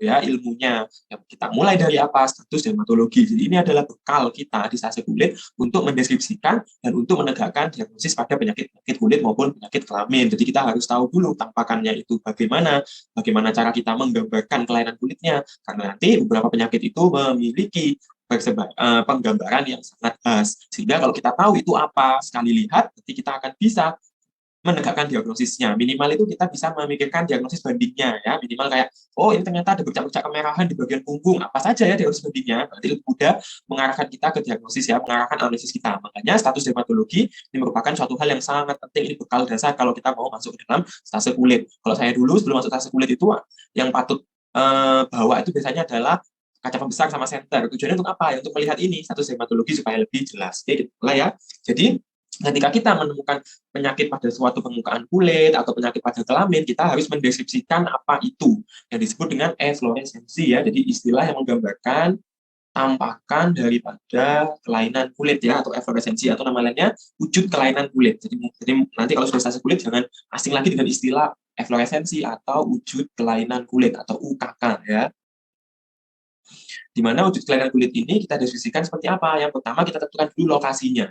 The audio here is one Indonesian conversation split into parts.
ya ilmunya. Yang kita mulai dari apa? Status dermatologi. Jadi ini adalah bekal kita di stase kulit untuk mendeskripsikan dan untuk menegakkan diagnosis pada penyakit kulit maupun penyakit kelamin. Jadi kita harus tahu dulu tampakannya itu bagaimana cara kita menggambarkan kelainan kulitnya. Karena nanti beberapa penyakit itu memiliki penggambaran yang sangat khas. Sehingga kalau kita tahu itu apa, sekali lihat, nanti kita akan bisa menegakkan diagnosisnya. Minimal itu kita bisa memikirkan diagnosis bandingnya ya. Minimal kayak, oh ini ternyata ada bercak-bercak kemerahan di bagian punggung. Apa saja ya diagnosis bandingnya? Berarti lebih mudah mengarahkan kita ke diagnosis ya, mengarahkan analisis kita. Makanya status dermatologi ini merupakan suatu hal yang sangat penting. Ini bekal dasar kalau kita mau masuk ke dalam stase kulit. Kalau saya dulu sebelum masuk stase kulit itu yang patut bawa itu biasanya adalah kaca pembesar sama senter. Tujuannya untuk apa? Ya, untuk melihat ini status dermatologi supaya lebih jelas. Oke, gitu lah ya. Jadi ketika kita menemukan penyakit pada suatu permukaan kulit atau penyakit pada kelamin, kita harus mendeskripsikan apa itu yang disebut dengan efloresensi ya. Jadi istilah yang menggambarkan tampakan daripada kelainan kulit ya, atau efloresensi atau nama lainnya wujud kelainan kulit. Jadi nanti kalau sudah stase kulit jangan asing lagi dengan istilah efloresensi atau wujud kelainan kulit atau UKK ya. Di mana wujud kelainan kulit ini kita deskripsikan seperti apa? Yang pertama kita tentukan dulu lokasinya.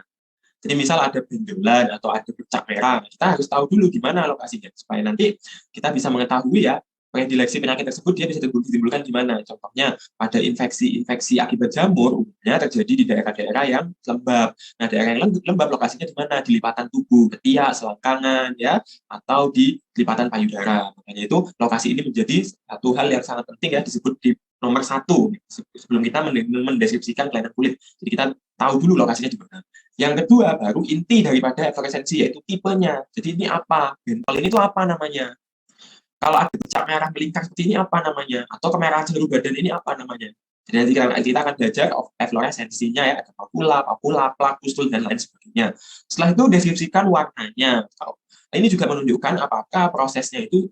Jadi misal ada benjolan atau ada bercak merah, kita harus tahu dulu di mana lokasinya supaya nanti kita bisa mengetahui ya predileksi penyakit tersebut dia bisa ditimbulkan di mana. Contohnya pada infeksi akibat jamur umumnya terjadi di daerah-daerah yang lembab. Nah, daerah yang lembab lokasinya di mana? Di lipatan tubuh, ketiak, selangkangan ya, atau di lipatan payudara. Makanya itu lokasi ini menjadi satu hal yang sangat penting ya disebut di nomor 1 sebelum kita mendeskripsikan kelainan kulit. Jadi kita tahu dulu lokasinya di mana. Yang kedua, baru inti daripada efloresensi, yaitu tipenya. Jadi ini apa? Bentol ini tuh apa namanya? Kalau ada bercak merah melingkar seperti ini apa namanya? Atau kemerahan seluruh badan ini apa namanya? Jadi nanti kita akan belajar efloresensinya ya, ada papula, plak, pustul, dan lain sebagainya. Setelah itu deskripsikan warnanya. Ini juga menunjukkan apakah prosesnya itu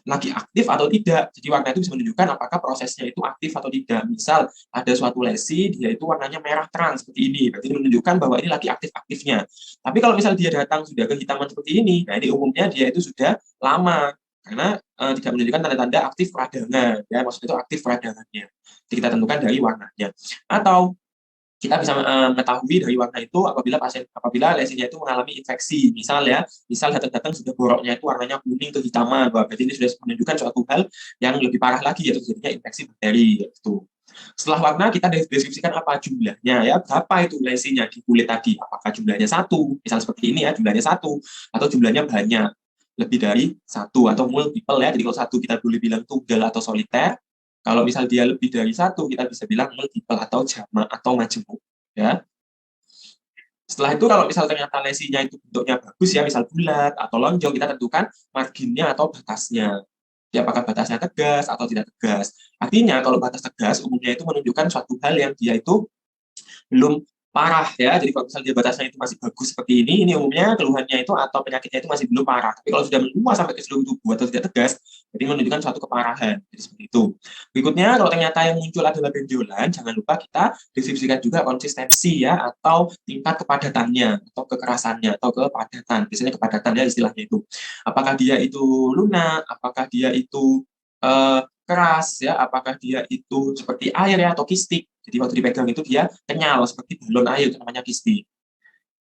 lagi aktif atau tidak. Jadi warna itu bisa menunjukkan apakah prosesnya itu aktif atau tidak. Misal ada suatu lesi, dia itu warnanya merah terang seperti ini. Berarti menunjukkan bahwa ini lagi aktif-aktifnya. Tapi kalau misal dia datang sudah kehitaman seperti ini, nah ini umumnya dia itu sudah lama. Karena tidak menunjukkan tanda-tanda aktif peradangan. Ya, maksudnya itu aktif peradangannya. Jadi kita tentukan dari warnanya. Atau kita bisa mengetahui dari warna itu apabila lesinya itu mengalami infeksi, misal datang-datang sudah boroknya itu warnanya kuning kehitaman, berarti ini sudah menunjukkan suatu hal yang lebih parah lagi yaitu terjadinya infeksi bakteri gitu. Setelah warna kita deskripsikan apa jumlahnya ya, berapa itu lesinya di kulit tadi, apakah jumlahnya 1, misal seperti ini ya, jumlahnya 1 atau jumlahnya banyak, lebih dari 1 atau multiple ya. Jadi kalau 1 kita boleh bilang tunggal atau soliter. Kalau misal dia lebih dari 1, kita bisa bilang multiple atau jamak atau majemuk. Ya. Setelah itu kalau misal ternyata lesinya itu bentuknya bagus ya, misal bulat atau lonjong, kita tentukan marginnya atau batasnya. Ya, apakah batasnya tegas atau tidak tegas. Artinya kalau batas tegas umumnya itu menunjukkan suatu hal yang dia itu belum parah ya. Jadi kalau misalnya batasnya itu masih bagus seperti ini umumnya keluhannya itu atau penyakitnya itu masih belum parah. Tapi kalau sudah meluas sampai ke seluruh tubuh atau tidak tegas, jadi menunjukkan suatu keparahan. Jadi seperti itu. Berikutnya, kalau ternyata yang muncul adalah benjolan, jangan lupa kita deskripsikan juga konsistensi ya, atau tingkat kepadatannya, atau kekerasannya, atau kepadatan. Biasanya kepadatan ya istilahnya itu. Apakah dia itu lunak, apakah dia itu keras ya, apakah dia itu seperti air ya, atau kistik. Jadi waktu dipegang itu dia kenyal seperti balon air, itu namanya kistik.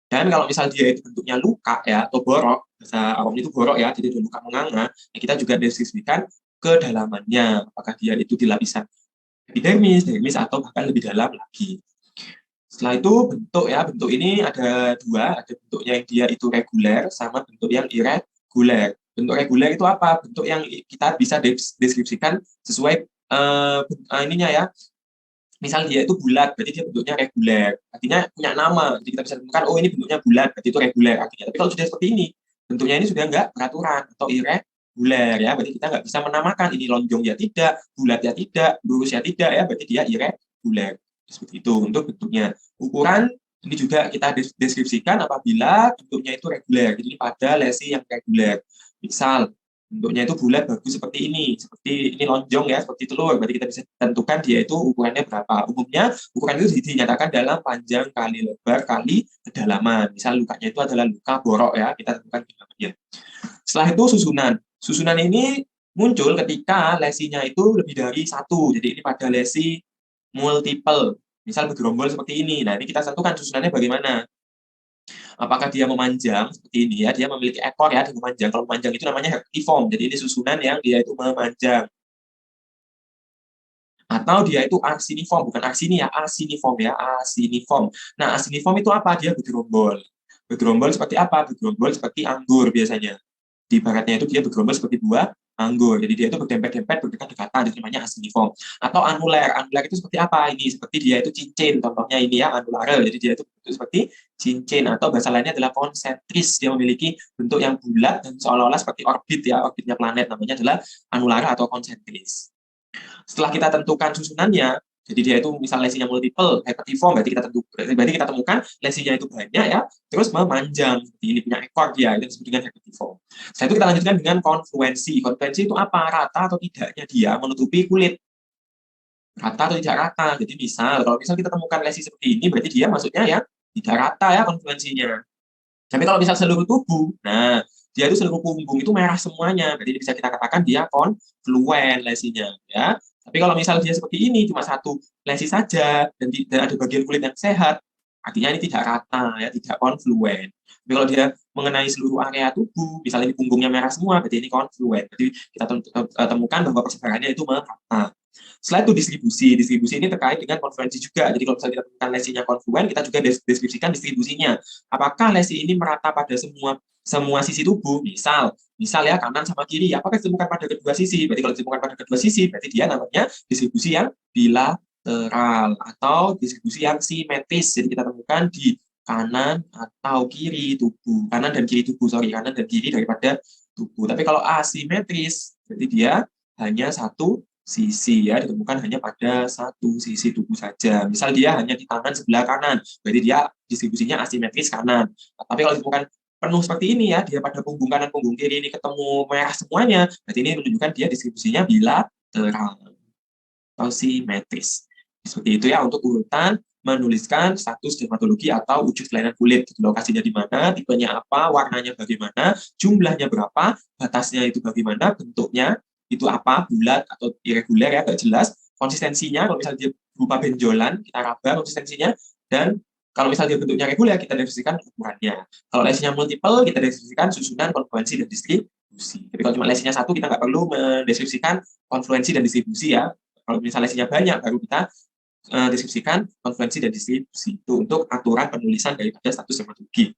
Dan kalau misal dia itu bentuknya luka ya, atau borok, bahasa awam itu borok ya, jadi luka menganga, ya kita juga deskripsikan kedalamannya, apakah dia itu di lapisan epidermis, dermis, atau bahkan lebih dalam lagi. Setelah itu bentuk ini ada 2, ada bentuknya yang dia itu reguler sama bentuk yang irreguler. Bentuk reguler itu apa? Bentuk yang kita bisa deskripsikan sesuai ininya ya. Misal dia itu bulat, berarti dia bentuknya reguler. Artinya punya nama. Jadi kita bisa temukan, oh ini bentuknya bulat, berarti itu reguler artinya. Tapi kalau sudah seperti ini, bentuknya ini sudah enggak peraturan atau irreguler ya. Berarti kita nggak bisa menamakan ini lonjong ya tidak, bulat ya tidak, lurus ya tidak ya. Berarti dia irreguler. Seperti itu untuk bentuknya. Ukuran ini juga kita deskripsikan apabila bentuknya itu reguler. Jadi pada lesi yang reguler. Misal bentuknya itu bulat bagus seperti ini lonjong ya, seperti telur, berarti kita bisa tentukan dia itu ukurannya berapa. Umumnya ukuran itu dinyatakan dalam panjang kali lebar kali kedalaman. Misal lukanya itu adalah luka borok ya, kita tentukan kedalamannya. Setelah itu susunan ini muncul ketika lesinya itu lebih dari satu. Jadi ini pada lesi multiple. Misal bergerombol seperti ini. Nah, ini kita tentukan susunannya bagaimana. Apakah dia memanjang seperti ini ya, dia memiliki ekor ya, dia memanjang. Kalau memanjang itu namanya herpetiform. Jadi ini susunan yang dia itu memanjang. Atau dia itu arsiniform, bukan arsini ya, asiniform ya, asiniform. Nah, asiniform itu apa? Dia bergerombol. Bergerombol seperti apa? Bergerombol seperti anggur biasanya. Di baratnya itu dia bergerombol seperti buah anggur. Jadi dia itu berdempet-dempet, berdekat-dekatan, itu namanya asiniform. Atau anuler. Anuler itu seperti apa? Ini seperti dia itu cincin. Contohnya ini ya, anulare. Jadi dia itu seperti cincin. Atau bahasa lainnya adalah konsentris. Dia memiliki bentuk yang bulat dan seolah-olah seperti orbit ya, orbitnya planet. Namanya adalah anulare atau konsentris. Setelah kita tentukan susunannya, jadi dia itu misal lesinya multiple, hypertiform, berarti kita temukan lesinya itu banyak ya, terus memanjang, seperti ini punya ekor dia, itu disebut dengan hypertiform. Setelah itu kita lanjutkan dengan konfluensi. Konfluensi itu apa? Rata atau tidaknya dia menutupi kulit. Rata atau tidak rata. Jadi kalau misal kita temukan lesi seperti ini, berarti dia maksudnya ya tidak rata ya konfluensinya. Tapi kalau misal seluruh tubuh, nah dia itu seluruh punggung itu merah semuanya, berarti bisa kita katakan dia konfluen lesinya ya. Tapi kalau misal dia seperti ini cuma satu lesi saja dan ada bagian kulit yang sehat, artinya ini tidak rata ya, tidak konfluen. Tapi kalau dia mengenai seluruh area tubuh, misalnya ini punggungnya merah semua, berarti ini konfluen. Jadi kita temukan bahwa persebarannya itu merata. Setelah itu distribusi. Distribusi ini terkait dengan konfluensi juga. Jadi kalau misalnya kita temukan lesinya konfluen, kita juga deskripsikan distribusinya. Apakah lesi ini merata pada semua sisi tubuh? Misal ya kanan sama kiri. Apakah ditemukan pada kedua sisi? Berarti kalau ditemukan pada kedua sisi, berarti dia namanya distribusi yang bilateral atau distribusi yang simetris. Jadi kita temukan di kanan atau kiri tubuh. Kanan dan kiri tubuh, kanan dan kiri daripada tubuh. Tapi kalau asimetris, berarti dia hanya satu sisi ya, ditemukan hanya pada satu sisi tubuh saja. Misal dia hanya di tangan sebelah kanan, berarti dia distribusinya asimetris kanan. Tapi kalau ditemukan penuh seperti ini ya, dia pada punggung kanan, punggung kiri ini ketemu merah semuanya, berarti ini menunjukkan dia distribusinya bilateral atau simetris. Seperti itu ya untuk urutan menuliskan status dermatologi atau wujud kelainan kulit. Lokasinya di mana, tipenya apa, warnanya bagaimana, jumlahnya berapa, batasnya itu bagaimana, bentuknya itu apa, bulat atau irregular ya, agak jelas. Konsistensinya, kalau misalnya dia berupa benjolan, kita raba konsistensinya, dan kalau misalnya dia bentuknya reguler, kita deskripsikan ukurannya. Kalau lesinya multiple, kita deskripsikan susunan, konfluensi, dan distribusi. Tapi kalau cuma lesinya satu, kita nggak perlu mendeskripsikan konfluensi dan distribusi ya. Kalau misalnya lesinya banyak, baru kita deskripsikan konfluensi dan distribusi. Itu untuk aturan penulisan daripada status dermatologi.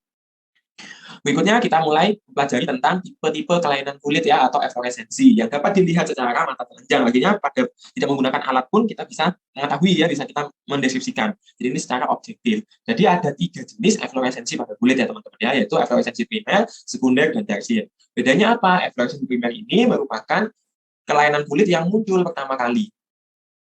Berikutnya kita mulai mempelajari tentang tipe-tipe kelainan kulit ya atau efloresensi yang dapat dilihat secara mata telanjang. Artinya pada tidak menggunakan alat pun kita bisa mengetahui ya, bisa kita mendeskripsikan. Jadi ini secara objektif. Jadi ada 3 jenis efloresensi pada kulit ya teman-teman ya, yaitu efloresensi primer, sekunder, dan tersier. Bedanya apa? Efloresensi primer ini merupakan kelainan kulit yang muncul pertama kali.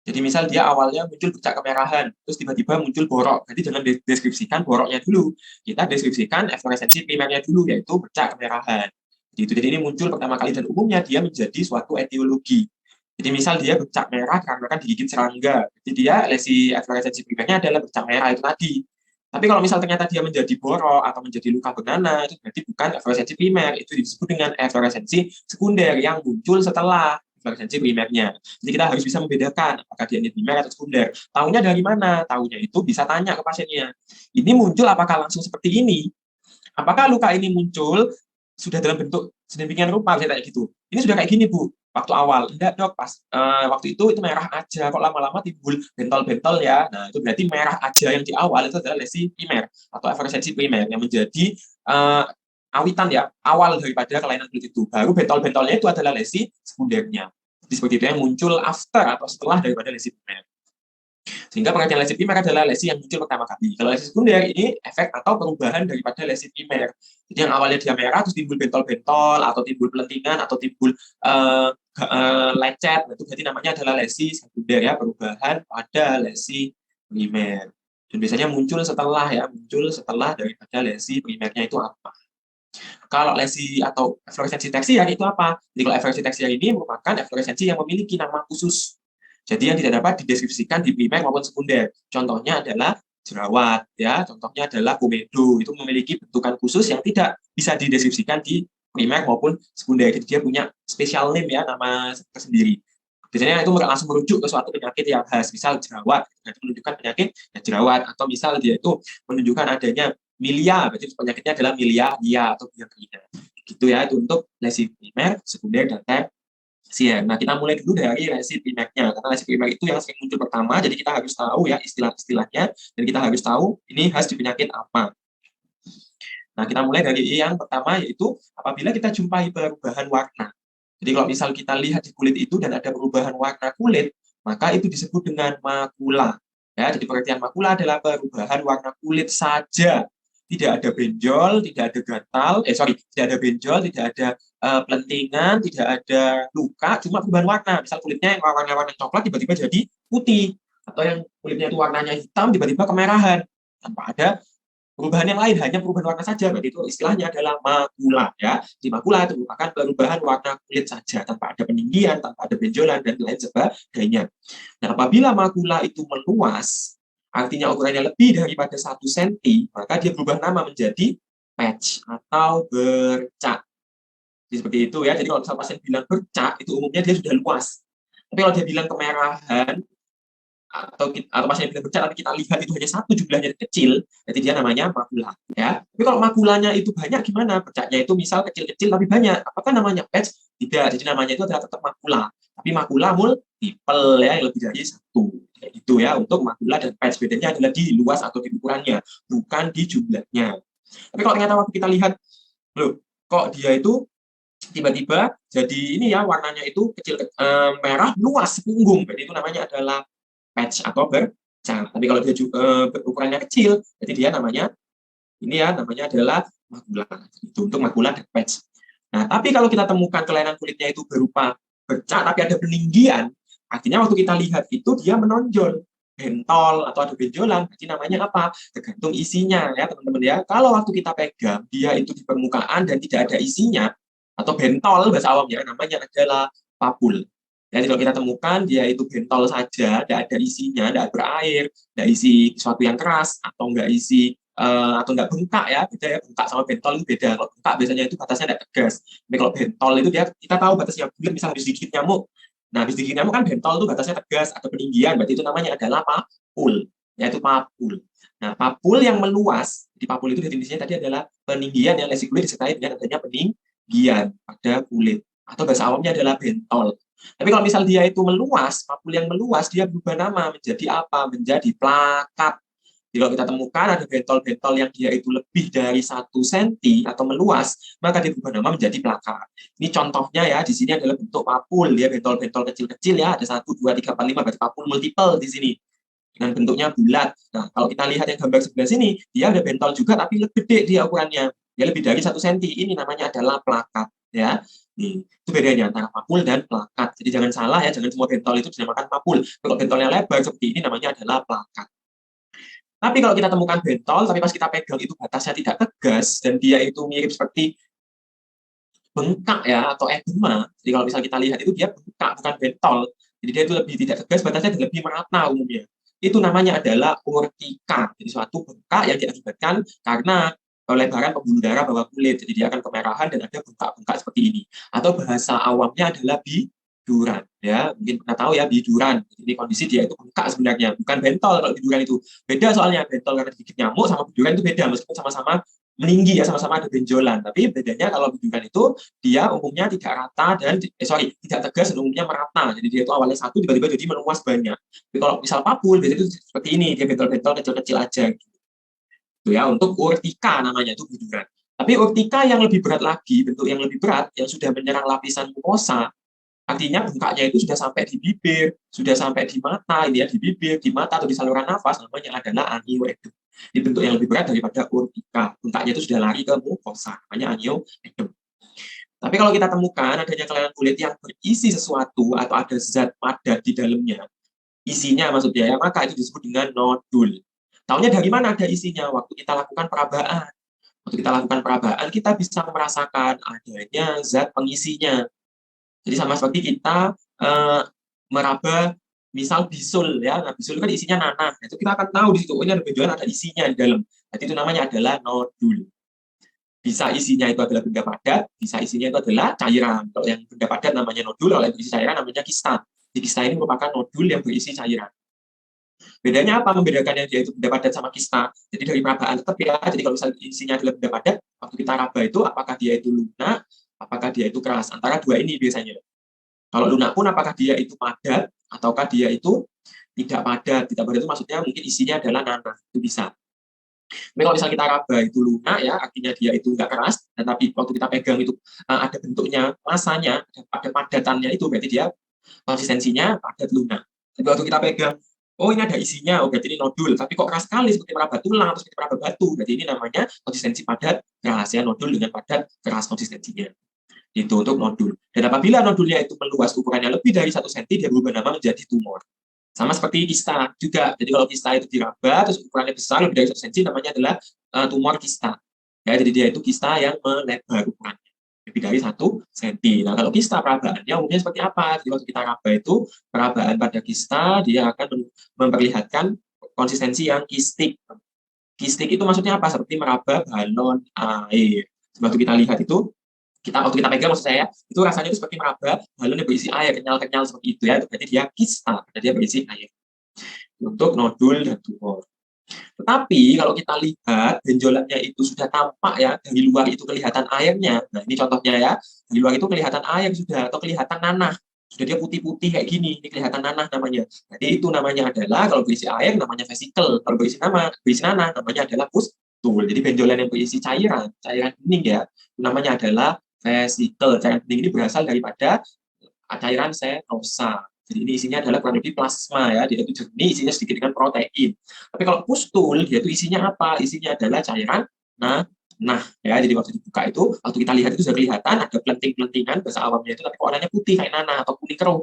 Jadi misal dia awalnya muncul bercak kemerahan, terus tiba-tiba muncul borok. Jadi jangan deskripsikan boroknya dulu. Kita deskripsikan efloresensi primernya dulu, yaitu bercak kemerahan. Jadi ini muncul pertama kali dan umumnya dia menjadi suatu etiologi. Jadi misal dia bercak merah karena digigit serangga. Jadi dia lesi efloresensi primernya adalah bercak merah itu tadi. Tapi kalau misal ternyata dia menjadi borok atau menjadi luka bernanah, itu berarti bukan efloresensi primer, itu disebut dengan efloresensi sekunder yang muncul setelah efloresensi primernya. Jadi kita harus bisa membedakan apakah dia ini primer atau sekunder. Taunya dari mana? Taunya itu bisa tanya ke pasiennya. Ini muncul apakah langsung seperti ini? Apakah luka ini muncul sudah dalam bentuk sedemikian rupa? Saya tanya gitu. Ini sudah kayak gini, Bu. Waktu awal. Enggak, Dok. Pas waktu itu merah aja. Kok lama-lama timbul bentol-bentol ya? Nah, itu berarti merah aja yang di awal itu adalah lesi primer atau efloresensi primer yang menjadi awitan ya, awal daripada kelainan kulit itu. Baru bentol-bentolnya itu adalah lesi sekundernya. Jadi seperti itu yang muncul after atau setelah daripada lesi primer. Sehingga pengertian lesi primer adalah lesi yang muncul pertama kali. Kalau lesi sekunder ini efek atau perubahan daripada lesi primer. Jadi yang awalnya dia merah terus timbul bentol-bentol atau timbul pelentingan atau timbul lecet, itu berarti namanya adalah lesi sekunder ya, perubahan pada lesi primer. Dan biasanya muncul setelah daripada lesi primernya itu apa. Kalau lesi atau efloresensi tersier itu apa? Jadi kalau efloresensi tersier ini merupakan efloresensi yang memiliki nama khusus. Jadi yang tidak dapat dideskripsikan di primer maupun sekunder. Contohnya adalah jerawat, ya. Contohnya adalah komedo. Itu memiliki bentukan khusus yang tidak bisa dideskripsikan di primer maupun sekunder. Jadi dia punya special name ya, nama tersendiri. Biasanya itu langsung merujuk ke suatu penyakit yang khas, misal jerawat, berarti menunjukkan penyakit ya jerawat, atau misal dia itu menunjukkan adanya milia, berarti penyakitnya adalah milia atau biangkerina. Gitu ya, itu untuk lesi primer, sekunder, dan tersier. Nah, kita mulai dulu dari lesi primernya, karena lesi primer itu yang sering muncul pertama, jadi kita harus tahu ya istilah-istilahnya, dan kita harus tahu ini khas di penyakit apa. Nah, kita mulai dari yang pertama, yaitu apabila kita jumpai perubahan warna. Jadi kalau misal kita lihat di kulit itu dan ada perubahan warna kulit, maka itu disebut dengan makula. Ya, jadi pengertian makula adalah perubahan warna kulit saja. Tidak ada benjol, tidak ada gatal, tidak ada benjol, tidak ada pelentingan, tidak ada luka, cuma perubahan warna. Misal kulitnya yang warna coklat tiba-tiba jadi putih, atau yang kulitnya itu warnanya hitam tiba-tiba kemerahan, tanpa ada perubahan yang lain, hanya perubahan warna saja. Berarti itu istilahnya adalah makula ya. Di makula itu merupakan perubahan warna kulit saja tanpa ada peninggian, tanpa ada benjolan dan lain sebagainya. Nah, apabila makula itu meluas, artinya ukurannya lebih daripada 1 cm, maka dia berubah nama menjadi patch atau bercak. Jadi seperti itu ya. Jadi kalau misalnya pasien bilang bercak, itu umumnya dia sudah luas. Tapi kalau dia bilang kemerahan, atau pasien bilang bercak tapi kita lihat itu hanya satu jumlahnya kecil, jadi dia namanya makula ya. Tapi kalau makulanya itu banyak gimana? Bercaknya itu misal kecil-kecil tapi banyak, apakah namanya patch? Tidak, jadi namanya itu adalah tetap makula, tapi makula multiple ya, yang lebih dari satu. Itu ya untuk makula dan patch, bedanya adalah di luas atau di ukurannya, bukan di jumlahnya. Tapi kalau ternyata waktu kita lihat, loh kok dia itu tiba-tiba jadi ini ya, warnanya itu kecil, merah luas punggung, jadi itu namanya adalah patch atau bercak. Tapi kalau dia juga ukurannya kecil, jadi dia namanya ini ya, namanya adalah makula. Itu untuk makula dan patch. Nah, tapi kalau kita temukan kelainan kulitnya itu berupa bercak tapi ada peninggian, artinya waktu kita lihat itu dia menonjol, bentol atau ada benjolan, berarti namanya apa? Tergantung isinya ya teman-teman ya. Kalau waktu kita pegang dia itu di permukaan dan tidak ada isinya atau bentol bahasa awamnya, namanya adalah papul. Jadi kalau kita temukan dia itu bentol saja, tidak ada isinya, tidak berair, tidak isi sesuatu yang keras, atau nggak isi atau nggak bengkak ya, beda ya, bengkak sama bentol itu beda. Kalau bengkak biasanya itu batasnya tidak tegas, tapi kalau bentol itu dia kita tahu batasnya bulat, misal habis digigit nyamuk. Nah, habis digigit nyamuk kan bentol itu batasnya tegas, ada peninggian, berarti itu namanya adalah papul, yaitu papul. Nah, papul yang meluas, di papul itu definisinya tadi adalah peninggian yang lesi kulit disertai dengan adanya peninggian pada kulit, atau bahasa awamnya adalah bentol. Tapi kalau misal dia itu meluas, papul yang meluas, dia berubah nama menjadi apa? Menjadi plakat. Jadi kalau kita temukan ada bentol-bentol yang dia itu lebih dari 1 cm atau meluas, maka dia berubah nama menjadi plakat. Ini contohnya ya, di sini adalah bentuk papul, dia bentol-bentol kecil-kecil ya, ada 1, 2, 3, 4, 5, berarti papul multiple di sini. Dengan bentuknya bulat. Nah, kalau kita lihat yang gambar sebelah sini, dia ada bentol juga tapi lebih gede dia ukurannya. Dia lebih dari 1 cm. Ini namanya adalah plakat ya. Nih, itu bedanya antara papul dan plakat. Jadi jangan salah ya, jangan semua bentol itu dinamakan papul. Kalau bentolnya lebar seperti ini namanya adalah plakat. Tapi kalau kita temukan bentol, tapi pas kita pegang itu batasnya tidak tegas dan dia itu mirip seperti bengkak ya atau edema. Jadi kalau misal kita lihat itu dia bengkak bukan bentol. Jadi dia itu lebih tidak tegas, batasnya lebih merata umumnya. Itu namanya adalah urtika. Jadi suatu bengkak yang diakibatkan karena pelebaran pembuluh darah bawah kulit. Jadi dia akan kemerahan dan ada bengkak-bengkak seperti ini. Atau bahasa awamnya adalah biduran. Ya, mungkin pernah tahu ya biduran. Jadi kondisi dia itu bengkak sebenarnya, bukan bentol. Kalau biduran itu beda, soalnya bentol karena digigit nyamuk sama biduran itu beda, meskipun sama-sama meninggi ya, sama-sama ada benjolan. Tapi bedanya kalau biduran itu dia umumnya tidak rata dan tidak tegas dan umumnya merata. Jadi dia itu awalnya satu tiba-tiba jadi meluas banyak. Tapi kalau misal papul biasanya itu seperti ini, dia bentol-bentol kecil-kecil aja. Itu ya untuk urtika namanya itu biduran. Tapi urtika yang lebih berat lagi, bentuk yang lebih berat yang sudah menyerang lapisan mukosa, artinya bengkaknya itu sudah sampai di bibir, sudah sampai di mata, ini ya di bibir, di mata atau di saluran nafas, namanya adalah angioedem. Ini bentuk yang lebih berat daripada urtika. Bengkaknya itu sudah lari ke mukosa, namanya angioedem. Tapi kalau kita temukan adanya kelainan kulit yang berisi sesuatu atau ada zat padat di dalamnya, isinya maksudnya ya, maka itu disebut dengan nodul. Taunya dari mana ada isinya? Waktu kita lakukan perabaan. Waktu kita lakukan perabaan, kita bisa merasakan adanya zat pengisinya. Jadi sama seperti kita meraba misal bisul ya, nah bisul kan isinya nanah, itu kita akan tahu di situ, oh ini ada benjolan, ada isinya di dalam. Jadi itu namanya adalah nodul. Bisa isinya itu adalah benda padat, bisa isinya itu adalah cairan. Kalau yang benda padat namanya nodul, kalau yang berisi cairan namanya kista. Di kista ini merupakan nodul yang berisi cairan. Bedanya apa membedakannya dia itu benda padat sama kista? Jadi dari perabaan tetap ya. Jadi kalau misalnya isinya adalah benda padat, waktu kita raba itu apakah dia itu lunak, apakah dia itu keras. Antara dua ini biasanya. Kalau lunak pun apakah dia itu padat ataukah dia itu tidak padat. Tidak padat itu maksudnya mungkin isinya adalah nanah. Itu bisa. Tapi kalau misalnya kita raba itu lunak ya, artinya dia itu enggak keras, tetapi waktu kita pegang itu ada bentuknya, masanya, ada padatannya itu berarti dia konsistensinya padat lunak. Tapi waktu kita pegang, oh ini ada isinya, oh berarti ini nodul, tapi kok keras sekali seperti meraba tulang atau seperti meraba batu, berarti ini namanya konsistensi padat keras ya, nodul dengan padat keras konsistensinya. Itu untuk nodul. Dan apabila nodulnya itu meluas ukurannya lebih dari 1 cm, dia berubah nama menjadi tumor. Sama seperti kista juga. Jadi kalau kista itu diraba, terus ukurannya besar, lebih dari 1 cm, namanya adalah tumor kista. Ya, jadi dia itu kista yang melebar ukurannya. Lebih dari 1 cm. Nah, kalau kista perabaannya umumnya seperti apa? Jadi waktu kita raba itu, perabaan pada kista, dia akan memperlihatkan konsistensi yang kistik. Kistik itu maksudnya apa? Seperti meraba balon air. Waktu kita lihat itu, waktu kita pegang maksud saya itu rasanya itu seperti meraba balon yang berisi air kenyal-kenyal seperti itu ya, itu berarti dia kista karena dia berisi air. Untuk nodul dan tumor. Tetapi kalau kita lihat benjolannya itu sudah tampak ya, dari luar itu kelihatan airnya. Nah ini contohnya ya, dari luar itu kelihatan air sudah atau kelihatan nanah, sudah dia putih-putih kayak gini, ini kelihatan nanah namanya. Jadi itu namanya adalah kalau berisi air namanya vesikel, kalau berisi nanah namanya adalah pustul. Jadi benjolan yang berisi cairan bening ya, namanya adalah vesikel. Cairan bening ini berasal daripada cairan serosa. Jadi ini isinya adalah kurang lebih plasma ya, dia itu jernih, isinya sedikit dengan protein. Tapi kalau pustul, dia itu isinya apa? Isinya adalah cairan nah ya. Jadi waktu dibuka itu, waktu kita lihat itu sudah kelihatan ada pelenting-pelentingan bahasa awamnya itu, tapi warnanya putih kayak nanah atau kuning keruh.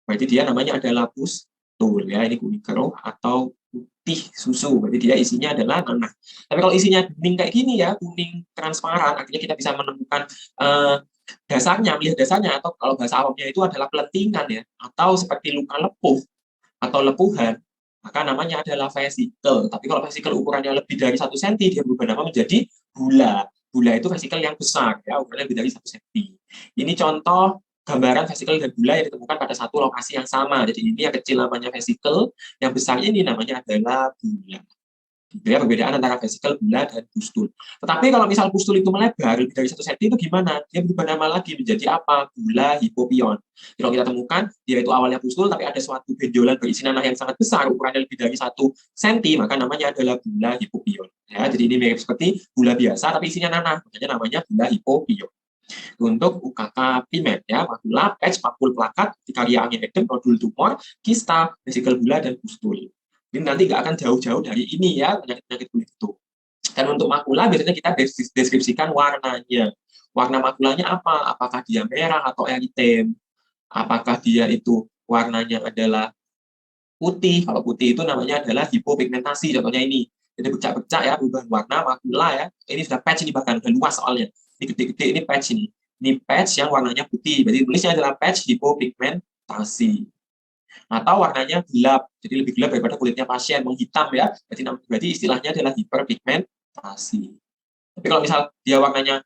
Berarti dia namanya adalah pustul ya, ini kuning keruh atau putih susu. Berarti dia isinya adalah nanah. Tapi kalau isinya bening kayak gini ya, kuning transparan, akhirnya kita bisa menemukan dasarnya, melihat dasarnya, atau kalau bahasa awamnya itu adalah pelentingan ya, atau seperti luka lepuh atau lepuhan, maka namanya adalah vesikel. Tapi kalau vesikel ukurannya lebih dari 1 cm, dia berubah nama menjadi bula. Bula itu vesikel yang besar ya, ukurannya lebih dari 1 cm. Ini contoh gambaran vesikel dan bula yang ditemukan pada satu lokasi yang sama. Jadi ini yang kecil namanya vesikel, yang besar ini namanya adalah bula. Gitu ya, perbedaan antara vesikel, bula, dan pustul. Tetapi kalau misal pustul itu melebar lebih dari 1 cm itu gimana? Dia berubah nama lagi menjadi apa? Bula hipopion. Kalau kita temukan, dia itu awalnya pustul, tapi ada suatu benjolan berisi nanah yang sangat besar, ukurannya lebih dari 1 cm, maka namanya adalah bula hipopion. Ya, jadi ini mirip seperti bula biasa, tapi isinya nanah, makanya namanya bula hipopion. Untuk UKK primer ya, makula, patch, papul, plakat, dikaria angin edem, nodul tumor, kista, vesikel bula, dan pustul. Ini nanti nggak akan jauh-jauh dari ini ya, penyakit-penyakit kulit itu. Dan untuk makula biasanya kita deskripsikan warnanya. Warna makulanya apa? Apakah dia merah atau eritem? Apakah dia itu warnanya adalah putih? Kalau putih itu namanya adalah hipopigmentasi. Contohnya ini. Jadi bercak-bercak ya, perubahan warna makula ya. Ini sudah patch ini, bahkan udah luas soalnya. Ini gede-gede, ini patch ini. Ini patch yang warnanya putih. Berarti tulisnya adalah patch hipopigmentasi. Atau warnanya gelap, jadi lebih gelap daripada kulitnya pasien, menghitam ya, berarti istilahnya adalah hiperpigmentasi. Tapi kalau misal dia warnanya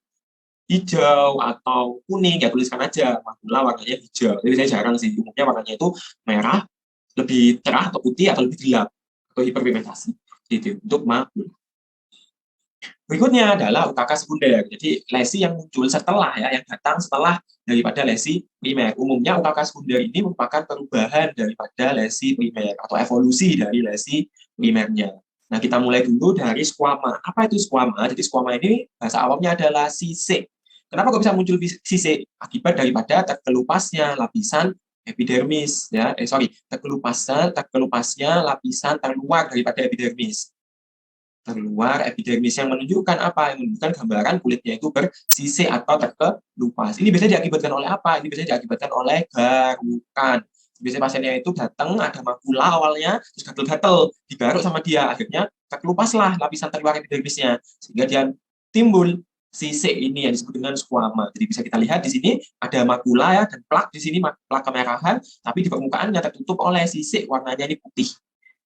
hijau atau kuning, ya tuliskan aja makula warnanya hijau. Jadi saya jarang sih, umumnya warnanya itu merah, lebih cerah atau putih atau lebih gelap, atau hiperpigmentasi. Gitu, untuk makula. Berikutnya adalah UKK sekunder. Jadi lesi yang muncul setelah ya, yang datang setelah daripada lesi primer. Umumnya UKK sekunder ini merupakan perubahan daripada lesi primer atau evolusi dari lesi primernya. Nah, kita mulai dulu dari squama. Apa itu squama? Jadi squama ini bahasa awamnya adalah sisik. Kenapa kok bisa muncul sisik? Akibat daripada terkelupasnya lapisan epidermis ya. Terkelupasnya lapisan terluar daripada epidermis. Terluar epidermis yang menunjukkan apa? Yang menunjukkan gambaran kulitnya itu bersisik atau terkelupas. Ini biasanya diakibatkan oleh apa? Ini biasanya diakibatkan oleh garukan. Biasanya pasiennya itu datang ada makula awalnya, terus gatel-gatel, digaruk sama dia, akhirnya terkelupaslah lapisan terluar epidermisnya, sehingga dia timbul sisik ini yang disebut dengan squama. Jadi bisa kita lihat di sini ada makula ya, dan plak di sini plak kemerahan, tapi di permukaannya tertutup oleh sisik warnanya ini putih.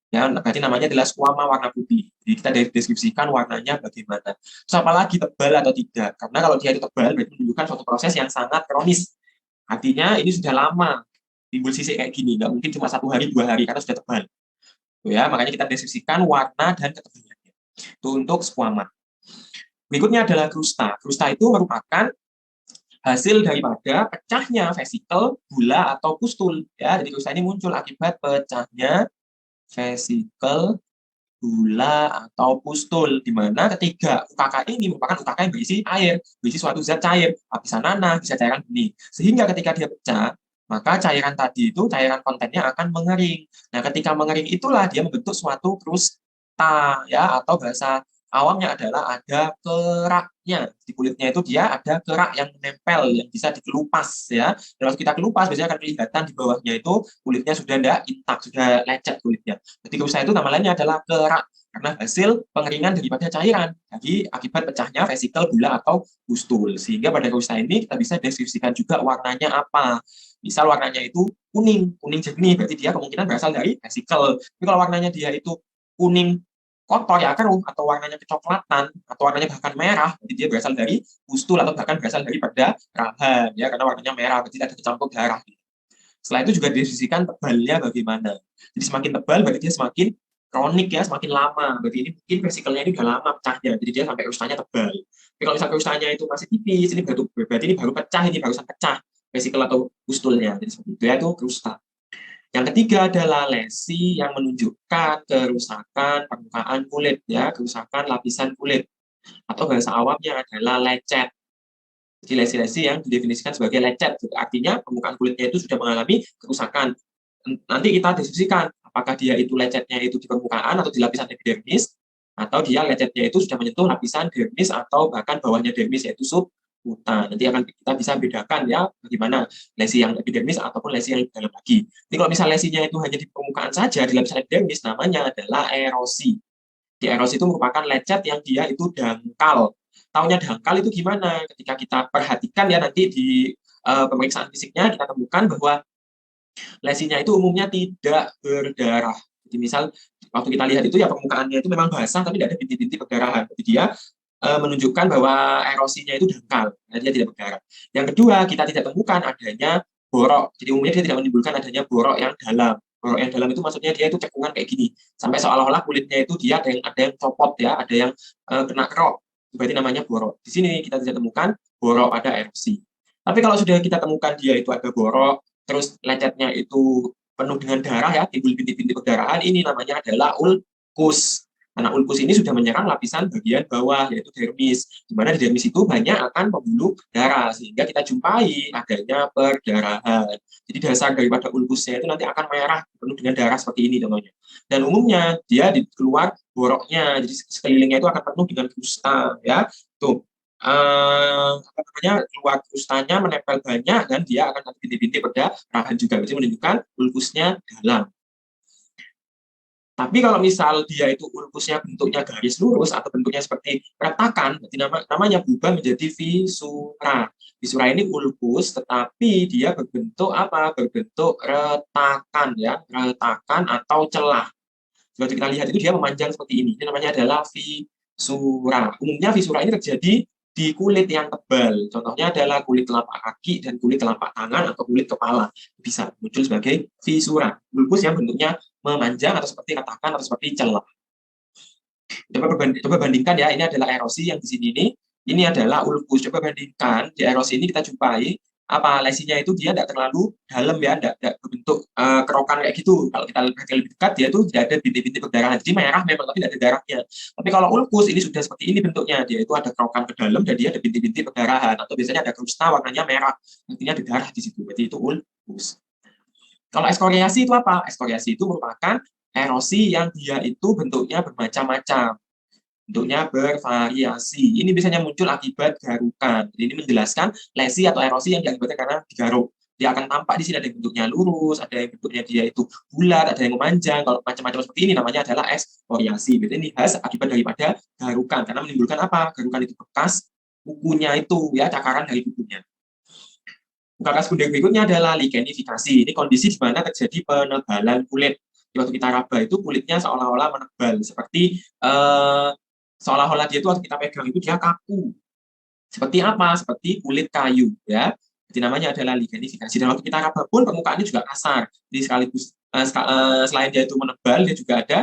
Ya, berarti namanya adalah squama warna putih. Jadi kita deskripsikan warnanya bagaimana. Terus apalagi tebal atau tidak. Karena kalau dia itu tebal, berarti menunjukkan suatu proses yang sangat kronis. Artinya ini sudah lama timbul sisik kayak gini. Nggak mungkin cuma 1 hari, 2 hari, karena sudah tebal. Tuh ya, makanya kita deskripsikan warna dan ketebalannya. Itu untuk squama. Berikutnya adalah krusta. Krusta itu merupakan hasil daripada pecahnya vesikel, gula, atau pustul. Ya, jadi krusta ini muncul akibat pecahnya vesikel, gula, atau pustul, di mana ketiga UKK ini merupakan UKK yang berisi air, berisi suatu zat cair, bisa nanah, bisa cairan bening. Sehingga ketika dia pecah, maka cairan tadi itu, cairan kontennya akan mengering. Nah, ketika mengering itulah dia membentuk suatu krusta, ya, atau bahasa awamnya adalah ada keraknya. Di kulitnya itu dia ada kerak yang menempel, yang bisa dikelupas, ya. Dan kalau kita kelupas, biasanya akan kelihatan di bawahnya itu kulitnya sudah tidak intak, sudah lecet kulitnya. Jadi krusta itu nama lainnya adalah kerak, karena hasil pengeringan daripada cairan. Jadi akibat pecahnya vesikel, gula, atau pustul. Sehingga pada krusta ini kita bisa deskripsikan juga warnanya apa. Misal warnanya itu kuning, kuning jernih, berarti dia kemungkinan berasal dari vesikel. Tapi kalau warnanya dia itu kuning kotor ya keruh, atau warnanya kecoklatan, atau warnanya bahkan merah, berarti dia berasal dari pustul atau bahkan berasal dari perdarahan, ya, karena warnanya merah, berarti ada kecampur darah. Setelah itu juga dideskripsikan tebalnya bagaimana. Jadi semakin tebal berarti dia semakin kronik, ya, semakin lama. Berarti ini mungkin vesikelnya ini udah lama pecahnya, jadi dia sampai krustanya tebal. Tapi kalau misalnya krustanya itu masih tipis, ini berarti ini baru pecah, ini barusan pecah vesikel atau pustulnya. Jadi seperti itu ya, itu krusta. Yang ketiga adalah lesi yang menunjukkan kerusakan permukaan kulit, ya, kerusakan lapisan kulit, atau bahasa awamnya adalah lecet. Jadi lesi-lesi yang didefinisikan sebagai lecet, artinya permukaan kulitnya itu sudah mengalami kerusakan. Nanti kita deskripsikan apakah dia itu lecetnya itu di permukaan atau di lapisan epidermis, atau dia lecetnya itu sudah menyentuh lapisan dermis atau bahkan bawahnya dermis, yaitu subkutan. Nanti akan kita bisa bedakan ya bagaimana lesi yang epidermis ataupun lesi yang lebih dalam lagi. Jadi kalau misal lesinya itu hanya di permukaan saja, di lapisan epidermis, namanya adalah erosi. Di erosi itu merupakan lecet yang dia itu dangkal. Taunya dangkal itu gimana? Ketika kita perhatikan ya nanti di pemeriksaan fisiknya kita temukan bahwa lesinya itu umumnya tidak berdarah. Jadi misal waktu kita lihat itu ya permukaannya itu memang basah tapi tidak ada bintik-bintik perdarahan. Jadi dia menunjukkan bahwa erosinya itu dangkal, nah, dia tidak berdarah. Yang kedua, kita tidak temukan adanya borok. Jadi umumnya dia tidak menimbulkan adanya borok yang dalam. Borok yang dalam itu maksudnya dia itu cekungan kayak gini, sampai seolah-olah kulitnya itu dia ada yang copot ya, ada yang kena kerok. Berarti namanya borok. Di sini kita tidak temukan borok, ada erosi. Tapi kalau sudah kita temukan dia itu ada borok, terus lecetnya itu penuh dengan darah ya, timbul bintik-bintik perdarahan, ini namanya adalah ulkus. Karena ulkus ini sudah menyerang lapisan bagian bawah, yaitu dermis. Di mana di dermis itu banyak akan pembuluh darah, sehingga kita jumpai adanya perdarahan. Jadi dasar daripada ulkusnya itu nanti akan merah, penuh dengan darah seperti ini contohnya. Dan umumnya dia di keluar boroknya, jadi sekelilingnya itu akan penuh dengan kusta, ya. Tuh, apa namanya, keluar krustanya menempel banyak dan dia akan ada bintik-bintik perdarahan juga, jadi menunjukkan ulkusnya dalam. Tapi kalau misal dia itu ulkusnya bentuknya garis lurus atau bentuknya seperti retakan, berarti namanya berubah menjadi visura. Visura ini ulkus, tetapi dia berbentuk apa? Berbentuk retakan, ya, retakan atau celah. Jika kita lihat itu dia memanjang seperti ini. Ini namanya adalah visura. Umumnya visura ini terjadi di kulit yang tebal. Contohnya adalah kulit telapak kaki dan kulit telapak tangan atau kulit kepala. Bisa muncul sebagai visura. Ulkus yang bentuknya memanjang atau seperti retakan atau seperti celah. Coba bandingkan ya, ini adalah erosi yang di sini ini adalah ulkus. Coba bandingkan di erosi ini kita jumpai apa lesinya itu dia tidak terlalu dalam ya, tidak berbentuk kerokan kayak gitu. Kalau kita lihat lebih dekat dia itu tidak ada bintik-bintik perdarahan. Jadi merah memang tapi tidak ada darahnya. Tapi kalau ulkus ini sudah seperti ini bentuknya, dia itu ada kerokan ke dalam dan dia ada bintik-bintik perdarahan atau biasanya ada krusta warnanya merah. Artinya ada darah di situ. Berarti itu ulkus. Kalau ekskoriasi itu apa? Ekskoriasi itu merupakan erosi yang dia itu bentuknya bermacam-macam, bentuknya bervariasi. Ini biasanya muncul akibat garukan. Jadi ini menjelaskan lesi atau erosi yang diakibatkan karena digaruk. Dia akan tampak di sini ada yang bentuknya lurus, ada yang bentuknya dia itu bulat, ada yang memanjang. Kalau macam-macam seperti ini namanya adalah ekskoriasi. Jadi ini khas akibat daripada garukan karena menimbulkan apa? Garukan itu bekas kukunya itu ya, cakaran dari kukunya. Buka sekunder berikutnya adalah ligenifikasi. Ini kondisi di mana terjadi penebalan kulit. Jadi waktu kita raba itu kulitnya seolah-olah menebal, seperti seolah-olah dia itu waktu kita pegang itu dia kaku. Seperti apa? Seperti kulit kayu, ya. Jadi namanya adalah ligenifikasi. Dan waktu kita raba pun permukaannya juga kasar. Jadi sekaligus selain dia itu menebal, dia juga ada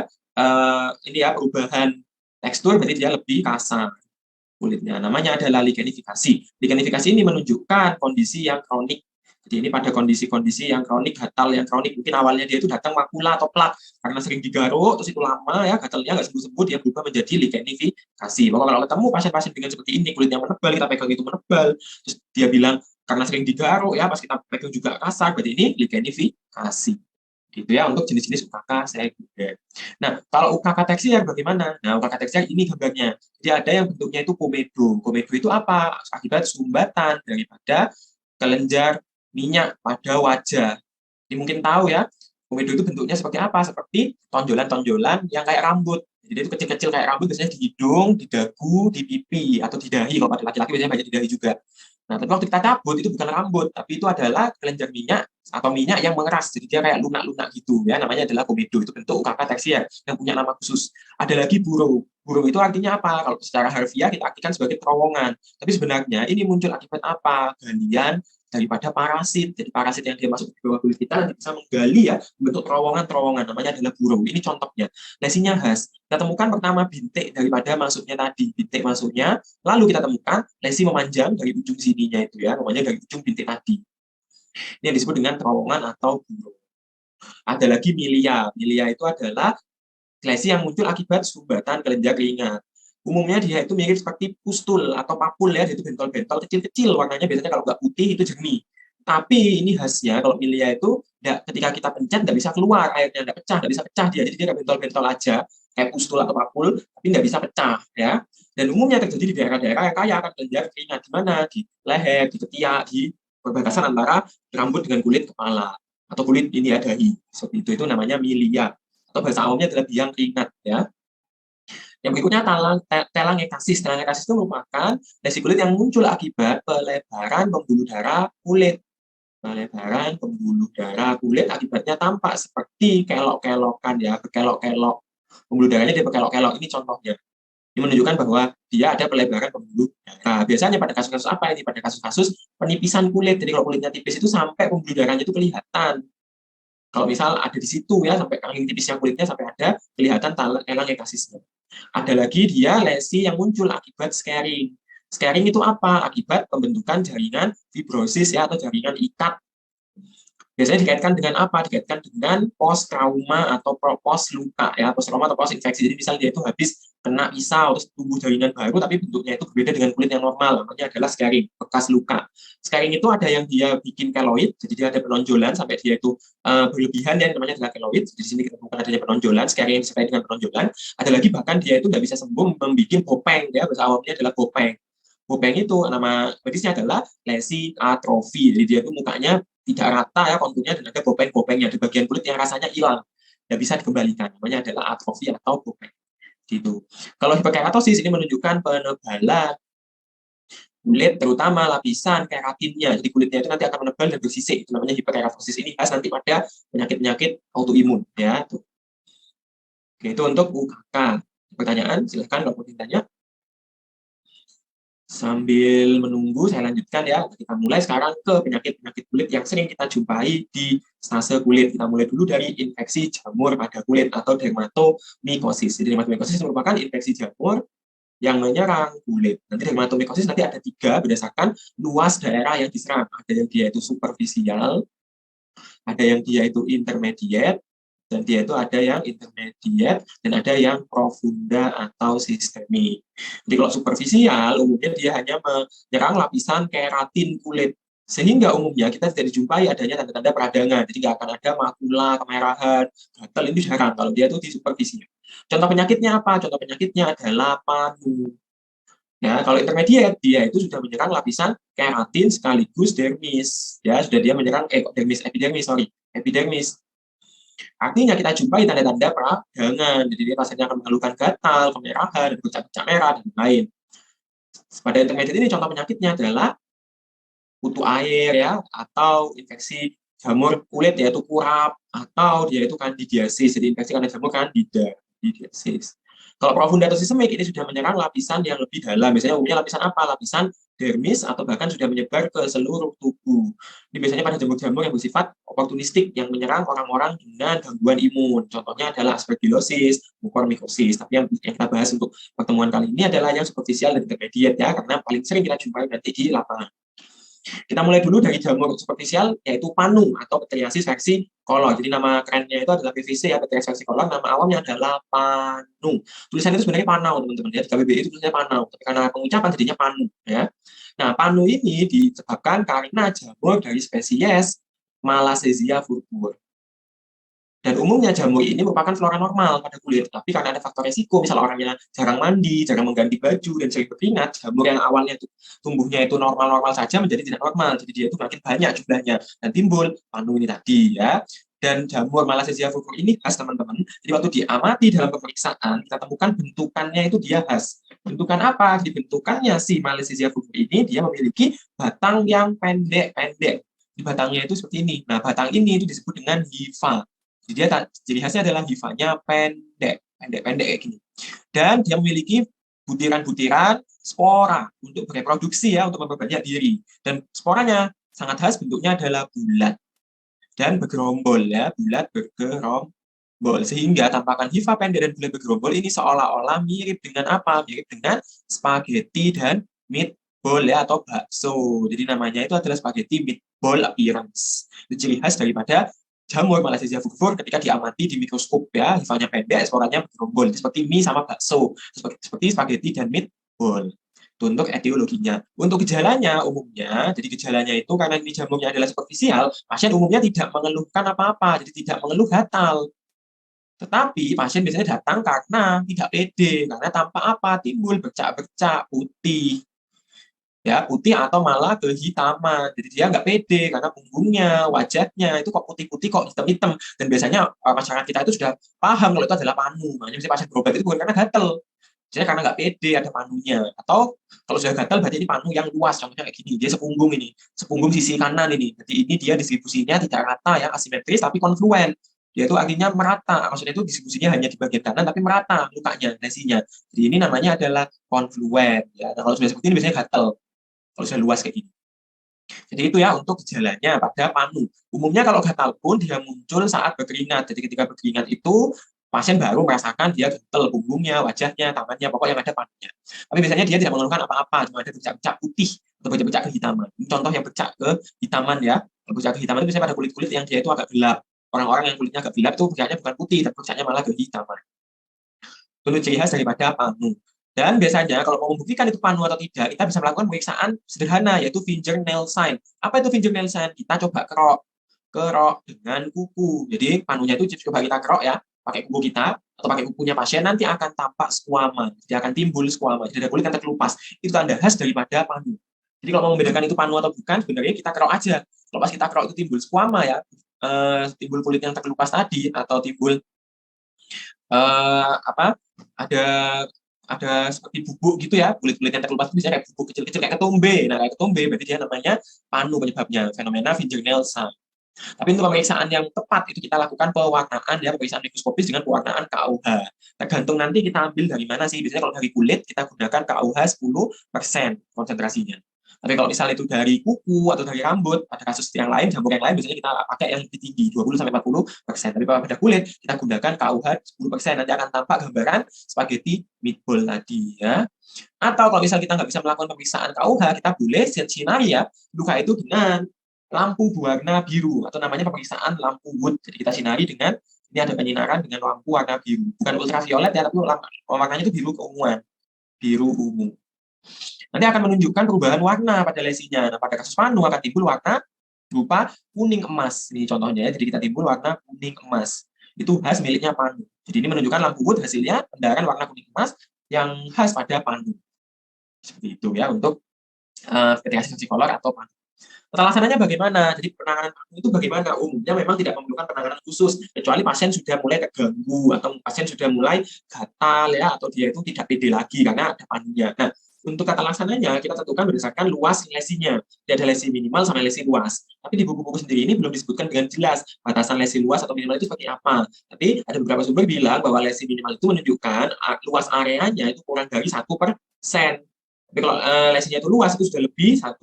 ini ya perubahan tekstur, berarti dia lebih kasar kulitnya. Namanya adalah ligenifikasi. Ligenifikasi ini menunjukkan kondisi yang kronik. Jadi ini pada kondisi-kondisi yang kronik, gatal yang kronik. Mungkin awalnya dia itu datang makula atau plak karena sering digaruk, terus itu lama ya gatalnya nggak sembuh-sembuh, dia berubah menjadi ligenifikasi. Bahwa kalau ketemu pasien-pasien dengan seperti ini, kulitnya menebal, kita pegang itu menebal, terus dia bilang karena sering digaruk ya, pas kita pegang juga kasar, berarti ini ligenifikasi. Gitu ya untuk jenis-jenis UKK sekunder. Nah, kalau UKK tersier bagaimana? Nah, UKK tersier ini gambarnya. Jadi ada yang bentuknya itu komedo. Komedo itu apa? Akibat sumbatan daripada kelenjar minyak pada wajah. Ini mungkin tahu ya, komedo itu bentuknya seperti apa? Seperti tonjolan-tonjolan yang kayak rambut. Jadi itu kecil-kecil kayak rambut, biasanya di hidung, di dagu, di pipi, atau di dahi. Kalau pada laki-laki biasanya banyak di dahi juga. Nah, tapi waktu kita cabut itu bukan rambut, tapi itu adalah kelenjar minyak atau minyak yang mengeras. Jadi dia kayak lunak-lunak gitu ya, namanya adalah komedo. Itu bentuk UKK tersier yang punya nama khusus. Ada lagi buro. Buro itu artinya apa? Kalau secara harfiah kita artikan sebagai terowongan. Tapi sebenarnya ini muncul akibat apa? Galian daripada parasit. Jadi parasit yang dia masuk ke bawah kulit kita nanti bisa menggali ya, membentuk terowongan-terowongan. Namanya adalah buro. Ini contohnya. Lesinya khas. Kita temukan pertama bintik daripada masuknya tadi. Bintik masuknya, lalu kita temukan lesi memanjang dari ujung sininya itu ya, memanjang dari ujung bintik tadi. Ini yang disebut dengan terowongan atau buro. Ada lagi milia. Milia itu adalah lesi yang muncul akibat sumbatan kelenjar keringat. Umumnya dia itu mirip seperti pustul atau papul ya, itu bentol-bentol kecil-kecil, warnanya biasanya kalau nggak putih itu jernih. Tapi ini khasnya kalau milia itu ketika kita pencet nggak bisa keluar, airnya nggak bisa pecah dia, jadi dia nggak bentol-bentol aja kayak pustul atau papul, tapi nggak bisa pecah ya. Dan umumnya terjadi di daerah-daerah yang kaya akan kelenjar keringat, di mana di leher, di ketiak, di perbatasan antara rambut dengan kulit kepala atau kulit ini ya dahi. Seperti itu namanya milia atau bahasa umumnya adalah biang keringat ya. Yang berikutnya telangiectasis. Telangiectasis itu merupakan lesi kulit yang muncul akibat pelebaran pembuluh darah kulit. Pelebaran pembuluh darah kulit akibatnya tampak seperti kelok-kelokan ya, berkelok-kelok. Pembuluh darahnya dia berkelok-kelok. Ini contohnya. Ini menunjukkan bahwa dia ada pelebaran pembuluh darah. Biasanya pada kasus-kasus apa ini? Pada kasus-kasus penipisan kulit. Jadi kalau kulitnya tipis itu sampai pembuluh darahnya itu kelihatan. Kalau misal ada di situ ya, sampai kangling tipisnya kulitnya sampai ada kelihatan telangiectasisnya. Ada lagi dia lesi yang muncul akibat scarring. Scarring itu apa? Akibat pembentukan jaringan fibrosis ya, atau jaringan ikat. Biasanya dikaitkan dengan apa? Dikaitkan dengan post trauma atau post luka ya, post trauma atau post infeksi. Jadi misalnya dia itu habis kena pisau terus tumbuh jaringan baru, tapi bentuknya itu berbeda dengan kulit yang normal. Namanya adalah scarring, bekas luka. Scarring itu ada yang dia bikin keloid, jadi dia ada penonjolan sampai dia itu berlebihan, yang namanya adalah keloid. Di sini kita temukan adanya penonjolan, scarring yang disertai dengan penonjolan. Ada lagi bahkan dia itu nggak bisa sembuh, membuat bopeng ya, bahasa awamnya adalah bopeng. Bopeng itu nama medisnya adalah lesi atrofi. Jadi dia itu mukanya tidak rata ya konturnya, dan ada bopeng-bopengnya di bagian kulit yang rasanya hilang, tidak bisa dikembalikan. Namanya adalah atrofi atau bopeng. Gitu. Kalau hiperkeratosis ini menunjukkan penebalan kulit, terutama lapisan keratinnya. Jadi kulitnya itu nanti akan menebal dan bersisik. Itu namanya hiperkeratosis. Ini khas nanti pada penyakit-penyakit autoimun ya. Oke, itu untuk UKK. Pertanyaan silahkan kalau mau ditanya. Sambil menunggu, saya lanjutkan ya. Kita mulai sekarang ke penyakit-penyakit kulit yang sering kita jumpai di stase kulit. Kita mulai dulu dari infeksi jamur pada kulit atau dermatomikosis. Jadi dermatomikosis merupakan infeksi jamur yang menyerang kulit. Nanti dermatomikosis nanti ada 3 berdasarkan luas daerah yang diserang. Ada yang dia itu superficial, ada yang dia itu intermediate, dan dia itu ada yang intermediate, dan ada yang profunda atau sistemik. Jadi kalau superficial, umumnya dia hanya menyerang lapisan keratin kulit, sehingga umumnya kita tidak dijumpai adanya tanda-tanda peradangan. Jadi nggak akan ada makula, kemerahan, gatal, ini jarang kalau dia itu di superficial. Contoh penyakitnya apa? Contoh penyakitnya adalah panu. Ya, kalau intermediate dia itu sudah menyerang lapisan keratin sekaligus dermis. Ya, sudah dia menyerang epidermis. Artinya kita jumpai tanda-tanda peradangan. Jadi dia pasiennya akan mengeluhkan gatal, kemerahan, dan bercak-bercak merah, dan lain. Pada intermediate ini contoh penyakitnya adalah kutu air ya, atau infeksi jamur kulit yaitu kurap, atau dia itu candidiasis, jadi infeksi karena jamur candidiasis. Kalau profunda atau sistemik ini sudah menyerang lapisan yang lebih dalam, biasanya umumnya lapisan apa? Lapisan dermis atau bahkan sudah menyebar ke seluruh tubuh. Ini biasanya pada jamur-jamur yang bersifat oportunistik yang menyerang orang-orang dengan gangguan imun. Contohnya adalah aspergillosis, mucormycosis. Tapi yang kita bahas untuk pertemuan kali ini adalah yang superficial dan intermediate ya, karena paling sering kita jumpai nanti di lapangan. Kita mulai dulu dari jamur superficial, yaitu panu atau Pityriasis versicolor. Jadi nama kerennya itu adalah PVC ya, Pityriasis versicolor. Nama awamnya adalah panu. Tulisan itu sebenarnya panau, teman-teman ya. Di KBBI itu tulisannya panau, tapi karena pengucapan jadinya panu ya. Nah, panu ini disebabkan karena jamur dari spesies Malassezia purpur. Dan umumnya jamur ini merupakan flora normal pada kulit, tapi karena ada faktor resiko, misal orangnya jarang mandi, jarang mengganti baju, dan sering berkeringat, jamur yang awalnya itu tumbuhnya itu normal-normal saja menjadi tidak normal, jadi dia itu makin banyak jumlahnya, dan timbul panu ini tadi ya. Dan jamur Malassezia purpur ini khas teman-teman, jadi waktu diamati dalam pemeriksaan, kita temukan bentukannya itu dia khas. Bentukan apa? Di bentukannya si Malassezia purpur ini, dia memiliki batang yang pendek-pendek. Di batangnya itu seperti ini. Nah, batang ini itu disebut dengan hifa. Jadi dia ciri khasnya adalah hifanya pendek kayak gini. Dan dia memiliki butiran-butiran spora untuk bereproduksi ya, untuk memperbanyak diri. Dan sporanya sangat khas, bentuknya adalah bulat dan bergerombol ya, bulat bergerombol. Sehingga tampakan hifa pendek dan bulat bergerombol ini seolah-olah mirip dengan apa? Mirip dengan spaghetti dan meatball ya, atau bakso. Jadi namanya itu adalah spaghetti meatball appearance. Itu ciri khas daripada jamur Malassezia purpur ketika diamati di mikroskop ya, hifanya pendek, sporanya bergerombol, seperti mie sama bakso, seperti spaghetti dan meatball. Itu untuk etiologinya. Untuk gejalanya umumnya, jadi gejalanya itu karena ini jamurnya adalah superficial, pasien umumnya tidak mengeluhkan apa-apa, jadi tidak mengeluh gatal. Tetapi pasien biasanya datang karena tidak pede, karena tampak apa? Timbul bercak-bercak putih. Ya, putih atau malah kehitaman. Jadi dia nggak pede karena punggungnya, wajahnya itu kok putih-putih, kok hitam-hitam. Dan biasanya masyarakat kita itu sudah paham kalau itu adalah panu. Makanya misalnya pasien berobat itu bukan karena gatel, jadi karena nggak pede ada panunya. Atau kalau sudah gatal berarti ini panu yang luas. Contohnya kayak gini, dia sepunggung ini, sepunggung sisi kanan ini. Jadi ini dia distribusinya tidak rata ya, asimetris tapi konfluen. Dia itu artinya merata. Maksudnya itu distribusinya hanya di bagian kanan tapi merata lukanya, lesinya. Jadi ini namanya adalah konfluen. Ya. Nah, kalau sudah seperti ini biasanya gatal. Kalau sudah luas kayak gini. Jadi itu ya untuk gejalanya pada panu. Umumnya kalau gatal pun dia muncul saat berkeringat. Jadi ketika berkeringat itu pasien baru merasakan dia gatal punggungnya, wajahnya, tangannya, pokoknya yang ada panunya. Tapi biasanya dia tidak mengeluhkan apa-apa, cuma ada bercak-bercak putih atau bercak-bercak kehitaman. Ini contoh yang bercak kehitaman ya. Bercak kehidaman itu biasanya pada kulit-kulit yang dia itu agak gelap. Orang-orang yang kulitnya agak gelap itu bercaknya bukan putih, tapi bercaknya malah kehitaman. Itu ciri khas daripada panu. Dan biasanya kalau mau membuktikan itu panu atau tidak, kita bisa melakukan pemeriksaan sederhana, yaitu fingernail sign. Apa itu fingernail sign? Kita coba kerok dengan kuku. Jadi panunya itu coba kita kerok ya, pakai kuku kita atau pakai kukunya pasien, nanti akan tampak skuama. Jadi akan timbul skuama. Jadi ada kulit yang terkelupas. Itu tanda khas daripada panu. Jadi kalau mau membedakan itu panu atau bukan, sebenarnya kita kerok aja. Kalau pas kita kerok itu timbul skuama ya, timbul kulit yang terkelupas tadi, atau timbul apa? Ada seperti bubuk gitu ya, kulit-kulit yang terkelupas itu bisa kayak bubuk kecil-kecil kayak ketombe. Nah, kayak ketombe berarti dia namanya panu penyebabnya, fenomena fingernail sign. Tapi untuk pemeriksaan yang tepat itu kita lakukan pewarnaan ya, pemeriksaan mikroskopis dengan pewarnaan KUH. Tergantung nanti kita ambil dari mana sih. Biasanya kalau dari kulit kita gunakan KUH 10% konsentrasinya. Tapi kalau misalnya itu dari kuku atau dari rambut, pada kasus yang lain, jamur yang lain, biasanya kita pakai yang lebih tinggi, 20-40%. Tapi pada kulit, kita gunakan KUH 10%. Nanti akan tampak gambaran spaghetti meatball tadi ya. Atau kalau misalnya kita nggak bisa melakukan pemeriksaan KUH, kita boleh sinari ya, luka itu dengan lampu berwarna biru, atau namanya pemeriksaan lampu Wood. Jadi kita sinari dengan, ini ada penyinaran dengan lampu warna biru. Bukan ultraviolet ya, tapi warnanya itu biru keunguan. Biru ungu. Nanti akan menunjukkan perubahan warna pada lesinya. Nah, pada kasus panu akan timbul warna berupa kuning emas. Ini contohnya ya, jadi kita timbul warna kuning emas. Itu khas miliknya panu. Jadi ini menunjukkan lampu Wood hasilnya pendaran warna kuning emas yang khas pada panu. Seperti itu ya untuk Pityriasis versicolor atau panu. Tata laksananya bagaimana? Jadi penanganan panu itu bagaimana? Umumnya memang tidak memerlukan penanganan khusus, kecuali pasien sudah mulai terganggu atau pasien sudah mulai gatal ya, atau dia itu tidak pede lagi karena ada panunya. Nah, untuk kata laksananya kita tentukan berdasarkan luas lesinya. Jadi ada lesi minimal sama lesi luas. Tapi di buku-buku sendiri ini belum disebutkan dengan jelas batasan lesi luas atau minimal itu seperti apa. Tapi ada beberapa sumber bilang bahwa lesi minimal itu menunjukkan luas areanya itu kurang dari 1%. Tapi kalau lesinya itu luas itu sudah lebih 1%.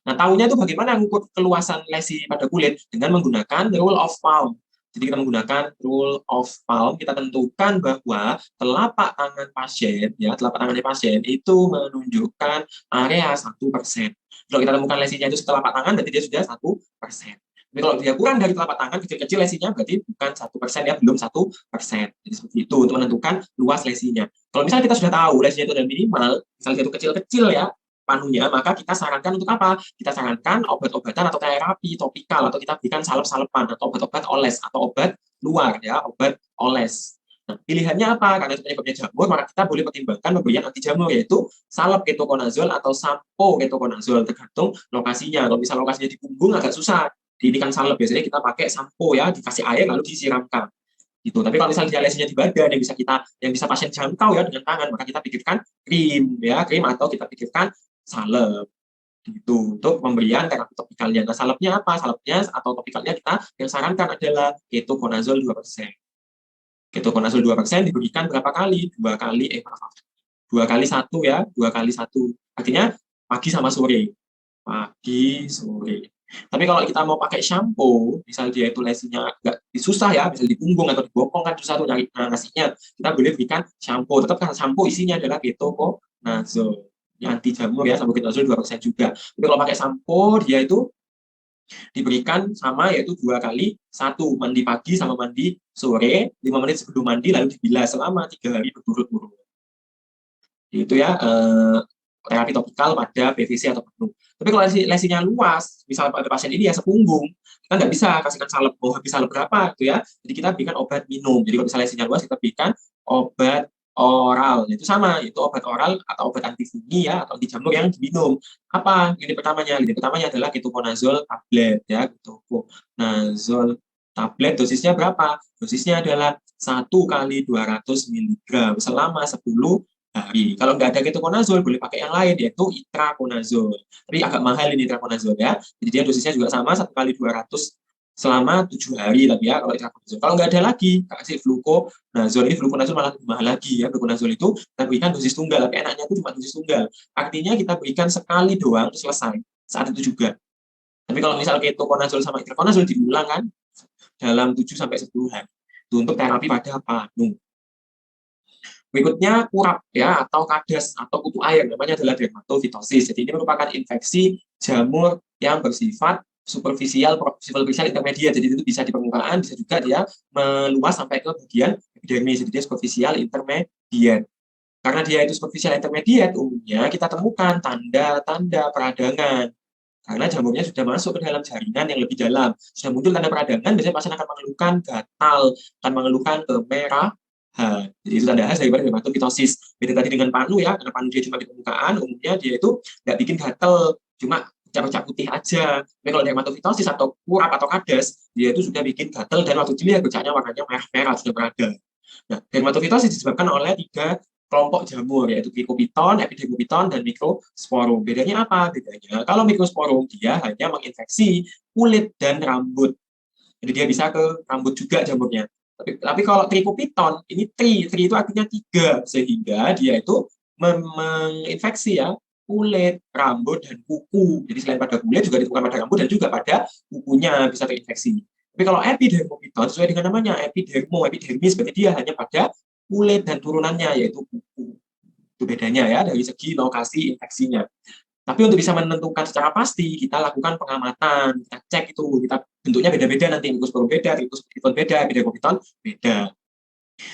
Nah, tahunya itu bagaimana mengukur keluasan lesi pada kulit dengan menggunakan rule of palm. Jadi kita menggunakan rule of palm, kita tentukan bahwa telapak tangan pasien, ya telapak tangan pasien itu menunjukkan area 1%. Kalau kita temukan lesinya itu setelapak tangan, berarti dia sudah 1%. Tapi kalau dia kurang dari telapak tangan, kecil-kecil lesinya berarti bukan 1% ya, belum 1%. Jadi seperti itu untuk menentukan luas lesinya. Kalau misalnya kita sudah tahu lesinya itu ada minimal, misalnya itu kecil-kecil ya, panunya, maka kita sarankan untuk apa? Kita sarankan obat-obatan atau terapi topikal, atau kita berikan salep-salepan atau obat-obat oles atau obat luar ya, obat oles. Nah, pilihannya apa? Karena itu penyebabnya jamur, maka kita boleh pertimbangkan pemberian anti jamur, yaitu salep ketoconazole atau sampo ketoconazole, tergantung lokasinya. Kalau misal lokasinya di punggung agak susah, ini kan salep, biasanya kita pakai sampo ya, dikasih air lalu disiramkan. Gitu. Tapi kalau misalnya lesinya di badan yang bisa pasien jangkau ya dengan tangan, maka kita pikirkan krim ya, krim atau kita pikirkan salep gitu untuk pemberian terapi topikalnya. Nah, salepnya apa? Salepnya atau topikalnya kita yang sarankan adalah ketoconazole 2%. Ketoconazole 2% diberikan berapa kali? Dua kali satu ya, 2 kali 1. Artinya pagi sama sore. Pagi, sore. Tapi kalau kita mau pakai shampoo, misal dia itu lesinya agak susah ya, misal di punggung atau di bokong kan susah tuh nyari ngasihnya, kita boleh berikan shampoo. Tetap kan shampoo isinya adalah ketoconazole. Anti jamur ya, sampo ketoconazole 2% juga. Tapi kalau pakai sampo dia itu diberikan sama, yaitu 2 kali 1, mandi pagi sama mandi sore, 5 menit sebelum mandi lalu dibilas selama 3 hari berturut-turut. Itu ya terapi topikal pada PVC atau penuh. Tapi kalau lesinya luas, misalnya pada pasien ini ya sepunggung, kita nggak bisa kasihkan salep, habis salep berapa gitu ya. Jadi kita berikan obat minum. Jadi kalau misalnya lesinya luas, kita berikan obat oral. Itu sama, itu obat oral atau obat anti fungi ya, atau anti jamur yang diminum. Apa lini pertamanya? Lini pertamanya adalah ketoconazole tablet ya, ketoconazole tablet. Dosisnya berapa? Dosisnya adalah 1 kali 200 mg selama 10 hari. Kalau nggak ada ketoconazole, boleh pakai yang lain, yaitu itraconazole. Tapi agak mahal ini itraconazole ya. Jadi dia dosisnya juga sama, 1 kali 200 selama 7 hari tapi ya kalau itraconazole. Kalau nggak ada lagi, kasih fluconazole. Ini fluconazole malah lebih mahal lagi ya. Fluconazole itu kita berikan dosis tunggal, tapi enaknya itu cuma dosis tunggal. Artinya kita berikan sekali doang, terus selesai. Saat itu juga. Tapi kalau misal ketoconazole sama itraconazole diulang kan, dalam 7-10 hari. Itu untuk terapi pada panu. Berikutnya kurap ya, atau kadas atau kutu air, namanya adalah dermatofitosis. Jadi ini merupakan infeksi jamur yang bersifat superficial intermediate. Jadi itu bisa di permukaan, bisa juga dia meluas sampai ke bagian epidermis. Jadi dia superficial intermediate. Karena dia itu superficial intermediate, umumnya kita temukan tanda-tanda peradangan. Karena jamurnya sudah masuk ke dalam jaringan yang lebih dalam. Sudah muncul tanda peradangan, biasanya pasien akan mengeluhkan gatal, akan mengeluhkan kemerahan. Jadi itu tanda khas daripada dermatofitosis. Beda tadi dengan panu ya, karena panu dia cuma di permukaan, umumnya dia itu nggak bikin gatal, cuma cap-cap putih aja. Tapi kalau dermatofitosis atau kurap atau kadas, dia itu sudah bikin gatal dan waktu dilihat bercaknya warnanya merah-merah, sudah berada. Nah, dermatofitosis disebabkan oleh 3 kelompok jamur, yaitu Trichopiton, Epidermopiton, dan Microsporum. Bedanya apa? Bedanya, kalau Microsporum dia hanya menginfeksi kulit dan rambut. Jadi dia bisa ke rambut juga jamurnya. Tapi kalau Trichopiton, ini tri itu artinya 3, sehingga dia itu menginfeksi ya kulit, rambut, dan kuku. Jadi selain pada kulit juga ditemukan pada rambut dan juga pada kukunya bisa terinfeksi. Tapi kalau Epidermopiton sesuai dengan namanya epidermis, berarti dia hanya pada kulit dan turunannya yaitu kuku. Itu bedanya ya dari segi lokasi infeksinya. Tapi untuk bisa menentukan secara pasti, kita lakukan pengamatan, kita cek itu, kita bentuknya beda-beda nanti, Microsporum beda, Trichopiton beda, Epidermopiton beda.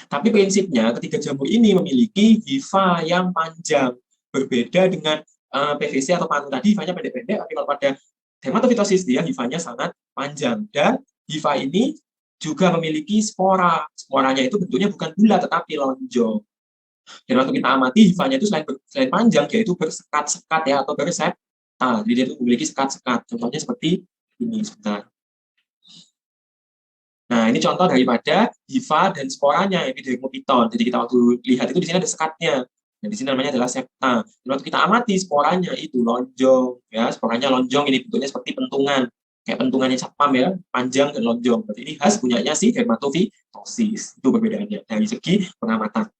Tapi prinsipnya ketiga jamur ini memiliki hifa yang panjang, berbeda dengan PVC atau panu tadi, hifanya pendek-pendek, tapi kalau pada dermatofitosis dia hifanya sangat panjang, dan hifa ini juga memiliki spora. Sporanya itu bentuknya bukan bulat tetapi lonjong. Dan waktu kita amati hifanya itu selain panjang, dia itu bersekat-sekat ya, atau berseptal. Jadi dia itu memiliki sekat-sekat. Contohnya seperti ini sebentar. Nah, ini contoh daripada hifa dan sporanya epidermopiton. Jadi kita waktu lihat itu di sini ada sekatnya. Nah, di sini namanya adalah septa. Waktu kita amati sporanya itu lonjong, ya, sporanya lonjong, ini bentuknya seperti pentungan, kayak pentungannya satpam ya, panjang dan lonjong. Berarti ini khas punyanya si dermatofitosis. Itu perbedaannya dari segi pengamatan.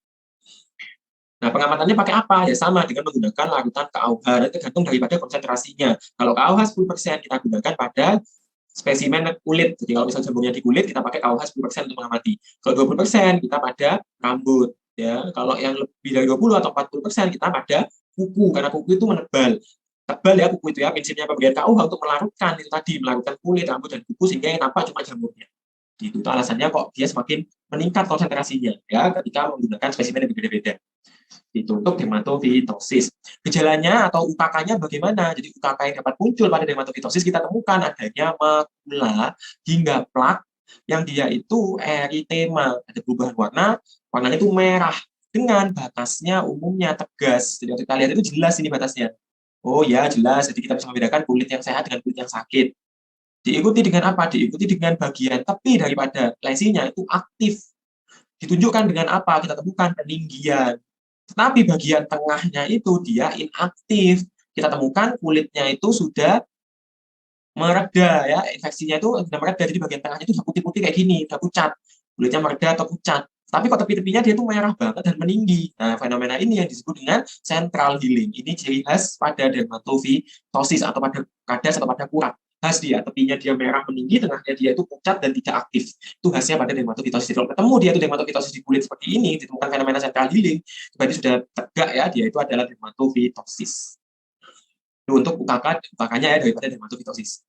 Nah, pengamatannya pakai apa? Ya sama dengan menggunakan larutan KAUH, dan tergantung daripada konsentrasinya. Kalau KAUH 10% kita gunakan pada spesimen kulit. Jadi kalau misalnya jamurnya di kulit, kita pakai KAUH 10% untuk mengamati. Kalau 20% kita pada rambut. Ya, kalau yang lebih dari 20 atau 40% kita pada kuku, karena kuku itu menebal. Tebal ya kuku itu ya, prinsipnya pemberian KAUH untuk melarutkan itu tadi, melarutkan kulit, rambut, dan kuku sehingga yang nampak cuma jamurnya. Itu alasannya kok dia semakin meningkat konsentrasinya ya ketika menggunakan spesimen yang berbeda-beda. Itu untuk dermatofitosis. Gejalanya atau UKK-nya bagaimana? Jadi UKK yang dapat muncul pada dermatofitosis kita temukan adanya makula hingga plak yang dia itu eritema, ada perubahan warna, warnanya itu merah dengan batasnya umumnya tegas. Jadi kita lihat itu jelas ini batasnya. Oh ya jelas, jadi kita bisa membedakan kulit yang sehat dengan kulit yang sakit. Diikuti dengan apa? Diikuti dengan bagian tepi daripada lesinya itu aktif. Ditunjukkan dengan apa? Kita temukan peninggian. Tetapi bagian tengahnya itu dia inaktif. Kita temukan kulitnya itu sudah mereda ya, infeksinya itu sudah mereda, jadi bagian tengahnya itu sudah putih-putih kayak gini, sudah pucat. Kulitnya mereda atau pucat. Tapi kok tepi-tepinya dia itu merah banget dan meninggi. Nah, fenomena ini yang disebut dengan central healing. Ini ciri khas pada dermatofitosis atau pada kadas atau pada kurat. Khas dia, tepinya dia merah meninggi, tengahnya dia itu pucat dan tidak aktif. Itu khasnya pada dermatofitosis. Kalau ketemu dia itu dermatofitosis di kulit seperti ini, ditemukan fenomena central healing, berarti sudah tegak ya, dia itu adalah dermatofitosis. Itu untuk UKK-nya ya daripada dermatofitosis.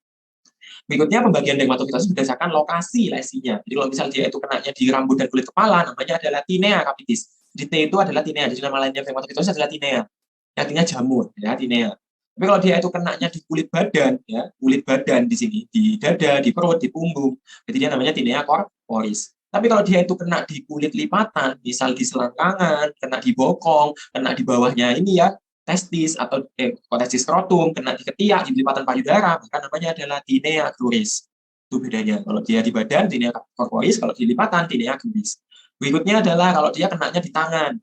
Berikutnya pembagian dermatofitosis berdasarkan lokasi lesinya. Jadi kalau misal dia itu kenanya di rambut dan kulit kepala, namanya adalah tinea capitis. Di T itu adalah tinea, jadi nama lainnya dermatofitosis adalah tinea. Artinya jamur, ya tinea. Tapi kalau dia itu kenanya di kulit badan, ya kulit badan di sini, di dada, di perut, di punggung, jadi dia namanya tinea corporis. Tapi kalau dia itu kena di kulit lipatan, misal di selangkangan, kena di bokong, kena di bawahnya ini ya, testis atau testis skrotum, kena di ketiak, di lipatan payudara, maka namanya adalah tinea cruris. Itu bedanya. Kalau dia di badan, tinea corporis, kalau di lipatan, tinea cruris. Berikutnya adalah kalau dia kenanya di tangan,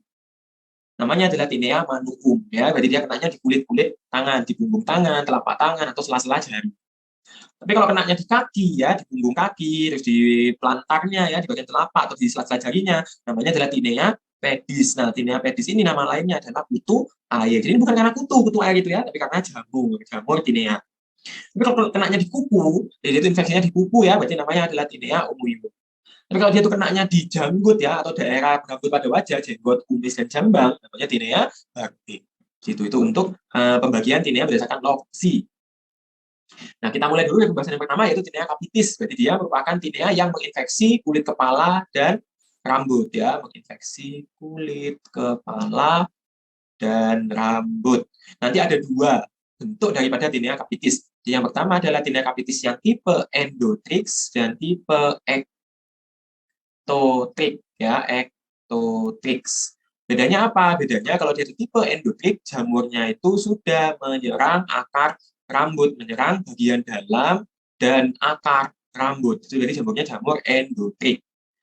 namanya adalah tinea manuum. Ya, berarti dia kenanya di kulit-kulit tangan, di punggung tangan, telapak tangan, atau sela-sela jari. Tapi kalau kenanya di kaki, ya, di punggung kaki, terus di pelantarnya, ya, di bagian telapak, atau di sela-sela jarinya, namanya adalah tinea pedis. Nah, tinea pedis ini nama lainnya adalah kutu air. Jadi ini bukan karena kutu air itu ya, tapi karena jamur tinea. Tapi kalau kenanya di kuku, jadi itu infeksinya di kuku ya, berarti namanya adalah tinea umuimun. Tapi kalau dia itu kenanya di janggut ya, atau daerah berambut pada wajah, jenggot, kumis, dan jambang, namanya tinea barbing. Gitu, itu untuk pembagian tinea berdasarkan lokasi. Nah, kita mulai dulu dari pembahasan yang pertama, yaitu tinea capitis. Berarti dia merupakan tinea yang menginfeksi kulit kepala dan rambut ya, menginfeksi kulit kepala dan rambut. Nanti ada dua bentuk daripada tinea capitis. Yang pertama adalah tinea capitis yang tipe endotrix dan tipe ektotrix ya, ektotrix. Bedanya apa? Bedanya kalau dia tipe endotrix, jamurnya itu sudah menyerang akar rambut, menyerang bagian dalam dan akar rambut. Jadi jamurnya jamur endotrix.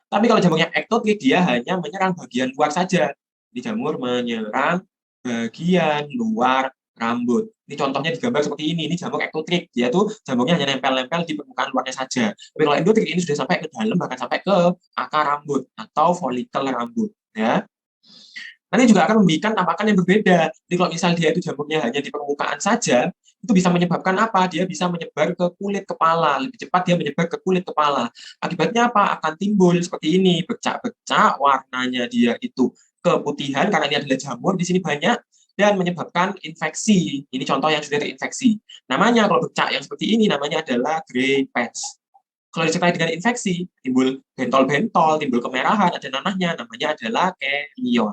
Tapi kalau jamurnya ektotrix, dia hanya menyerang bagian luar saja. Di jamur menyerang bagian luar rambut. Ini contohnya digambar seperti ini. Ini jamur ektotrix. Dia tuh jamurnya hanya nempel-nempel di permukaan luarnya saja. Tapi kalau endotrix ini sudah sampai ke dalam, bahkan sampai ke akar rambut atau folikel rambut. Ya. Nanti juga akan memberikan tampakan yang berbeda. Jadi kalau misal dia itu jamurnya hanya di permukaan saja, itu bisa menyebabkan apa? Dia bisa menyebar ke kulit kepala. Lebih cepat dia menyebar ke kulit kepala. Akibatnya apa? Akan timbul seperti ini, bercak-bercak, warnanya dia itu keputihan karena ini adalah jamur di sini banyak dan menyebabkan infeksi. Ini contoh yang sudah terinfeksi. Namanya kalau bercak yang seperti ini namanya adalah gray patch. Kalau disertai dengan infeksi, timbul bentol-bentol, timbul kemerahan, ada nanahnya, namanya adalah kerion.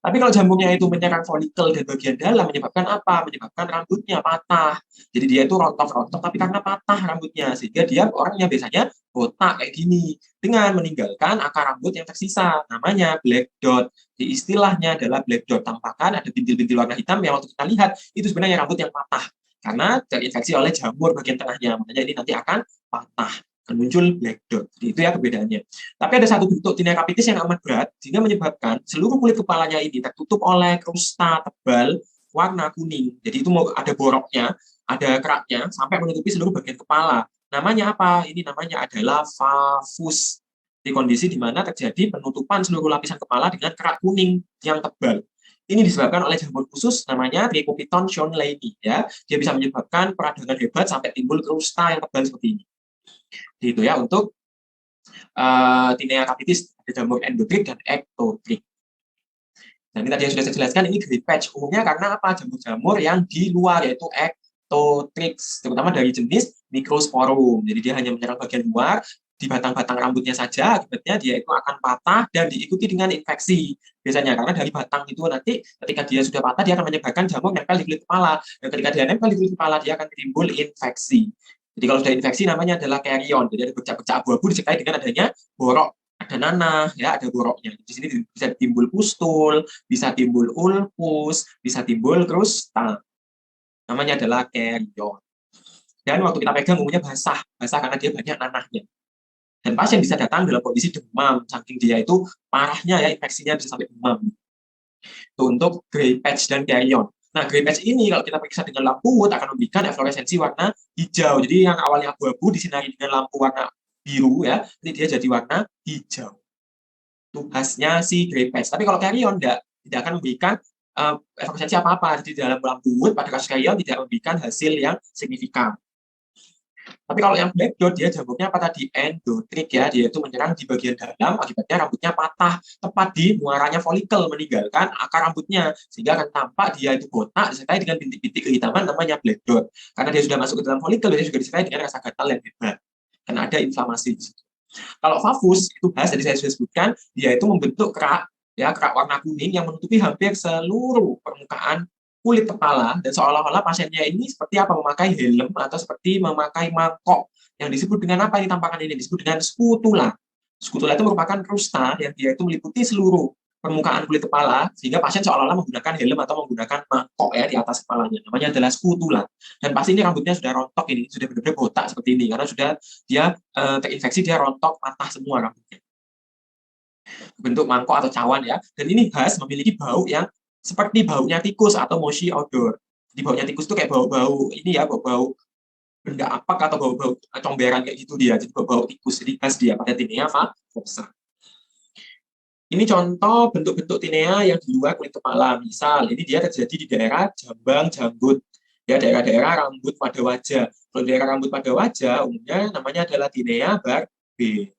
Tapi kalau jamurnya itu menyerang folikel dan bagian dalam, menyebabkan apa? Menyebabkan rambutnya patah. Jadi dia itu rontok-rontok, tapi karena patah rambutnya. Sehingga dia orangnya biasanya botak kayak gini. Dengan meninggalkan akar rambut yang tersisa. Namanya black dot. Di istilahnya adalah black dot. Tampakan ada bintil-bintil warna hitam yang waktu kita lihat, itu sebenarnya rambut yang patah. Karena terinfeksi oleh jamur bagian tengahnya. Makanya ini nanti akan patah. akan muncul black dot. Jadi itu ya perbedaannya. Tapi ada satu bentuk tinea capitis yang amat berat, sehingga menyebabkan seluruh kulit kepalanya ini tertutup oleh krusta tebal warna kuning. Jadi itu ada boroknya, ada keraknya, sampai menutupi seluruh bagian kepala. Namanya apa? Ini namanya adalah fafus. Di kondisi di mana terjadi penutupan seluruh lapisan kepala dengan kerak kuning yang tebal. Ini disebabkan oleh jamur khusus namanya Trichopiton schonleii ya. Dia bisa menyebabkan peradangan hebat sampai timbul krusta yang tebal seperti ini. Gitu ya untuk tinea capitis, ada jamur endotrik dan ektotrik. Dan ini tadi yang sudah saya jelaskan, ini grey patch umumnya karena apa? Jamur-jamur yang di luar yaitu ectotrix, terutama dari jenis Microsporum. Jadi dia hanya menyerang bagian luar, di batang-batang rambutnya saja, akibatnya dia itu akan patah dan diikuti dengan infeksi. Biasanya karena dari batang itu nanti ketika dia sudah patah, dia akan menyebabkan jamur nempel di kulit kepala. Dan ketika dia nempel di kulit kepala, dia akan timbul infeksi. Jadi kalau sudah infeksi namanya adalah carrion. Jadi ada bercak-bercak abu-abu disertai dengan adanya borok, ada nanah, ya ada boroknya. Di sini bisa timbul pustul, bisa timbul ulpus, bisa timbul krusta. Namanya adalah carrion. Dan waktu kita pegang umumnya basah karena dia banyak nanahnya. Dan pasien bisa datang dalam kondisi demam, saking dia itu parahnya ya, infeksinya bisa sampai demam. Itu untuk grey patch dan carrion. Nah, grey patch ini kalau kita periksa dengan lampu wood akan memberikan efloresensi warna hijau. Jadi yang awalnya abu-abu disinari dengan lampu warna biru ya, ini dia jadi warna hijau. Itu khasnya si grey patch. Tapi kalau carrion tidak akan memberikan efloresensi apa-apa. Jadi dalam lampu wood pada kasus carrion tidak memberikan hasil yang signifikan. Tapi kalau yang black dot dia jamurnya apa tadi? Endotrik ya, dia itu menyerang di bagian dalam, akibatnya rambutnya patah tepat di muaranya folikel, meninggalkan akar rambutnya, sehingga akan tampak dia itu botak disertai dengan bintik-bintik kehitaman namanya black dot. Karena dia sudah masuk ke dalam folikel, dia juga disertai dengan rasa gatal yang hebat, karena ada inflamasi di situ. Kalau fafus itu khas, tadi saya sudah sebutkan, dia itu membentuk kerak, ya kerak warna kuning yang menutupi hampir seluruh permukaan kulit kepala, dan seolah-olah pasiennya ini seperti apa, memakai helm atau seperti memakai mangkok yang disebut dengan apa ini tampakan ini, disebut dengan scutula. Scutula itu merupakan krusta yang dia itu meliputi seluruh permukaan kulit kepala, sehingga pasien seolah-olah menggunakan helm atau menggunakan mangkok ya di atas kepalanya. Namanya adalah scutula. Dan pasti ini rambutnya sudah rontok, ini sudah benar-benar botak seperti ini karena sudah dia terinfeksi, dia rontok, patah semua rambutnya. Bentuk mangkok atau cawan ya. Dan ini khas memiliki bau yang seperti baunya tikus atau moshi odor. Jadi baunya tikus itu kayak bau-bau ini ya, bau-bau benda apak atau bau-bau comberan kayak gitu dia. Jadi bau-bau tikus. Jadi khas dia pada tinea favosa. Ini contoh bentuk-bentuk tinea yang di luar kulit kepala. Misal, ini dia terjadi di daerah jambang janggut. Ya, daerah-daerah rambut pada wajah. Kalau daerah rambut pada wajah, umumnya namanya adalah tinea barbe.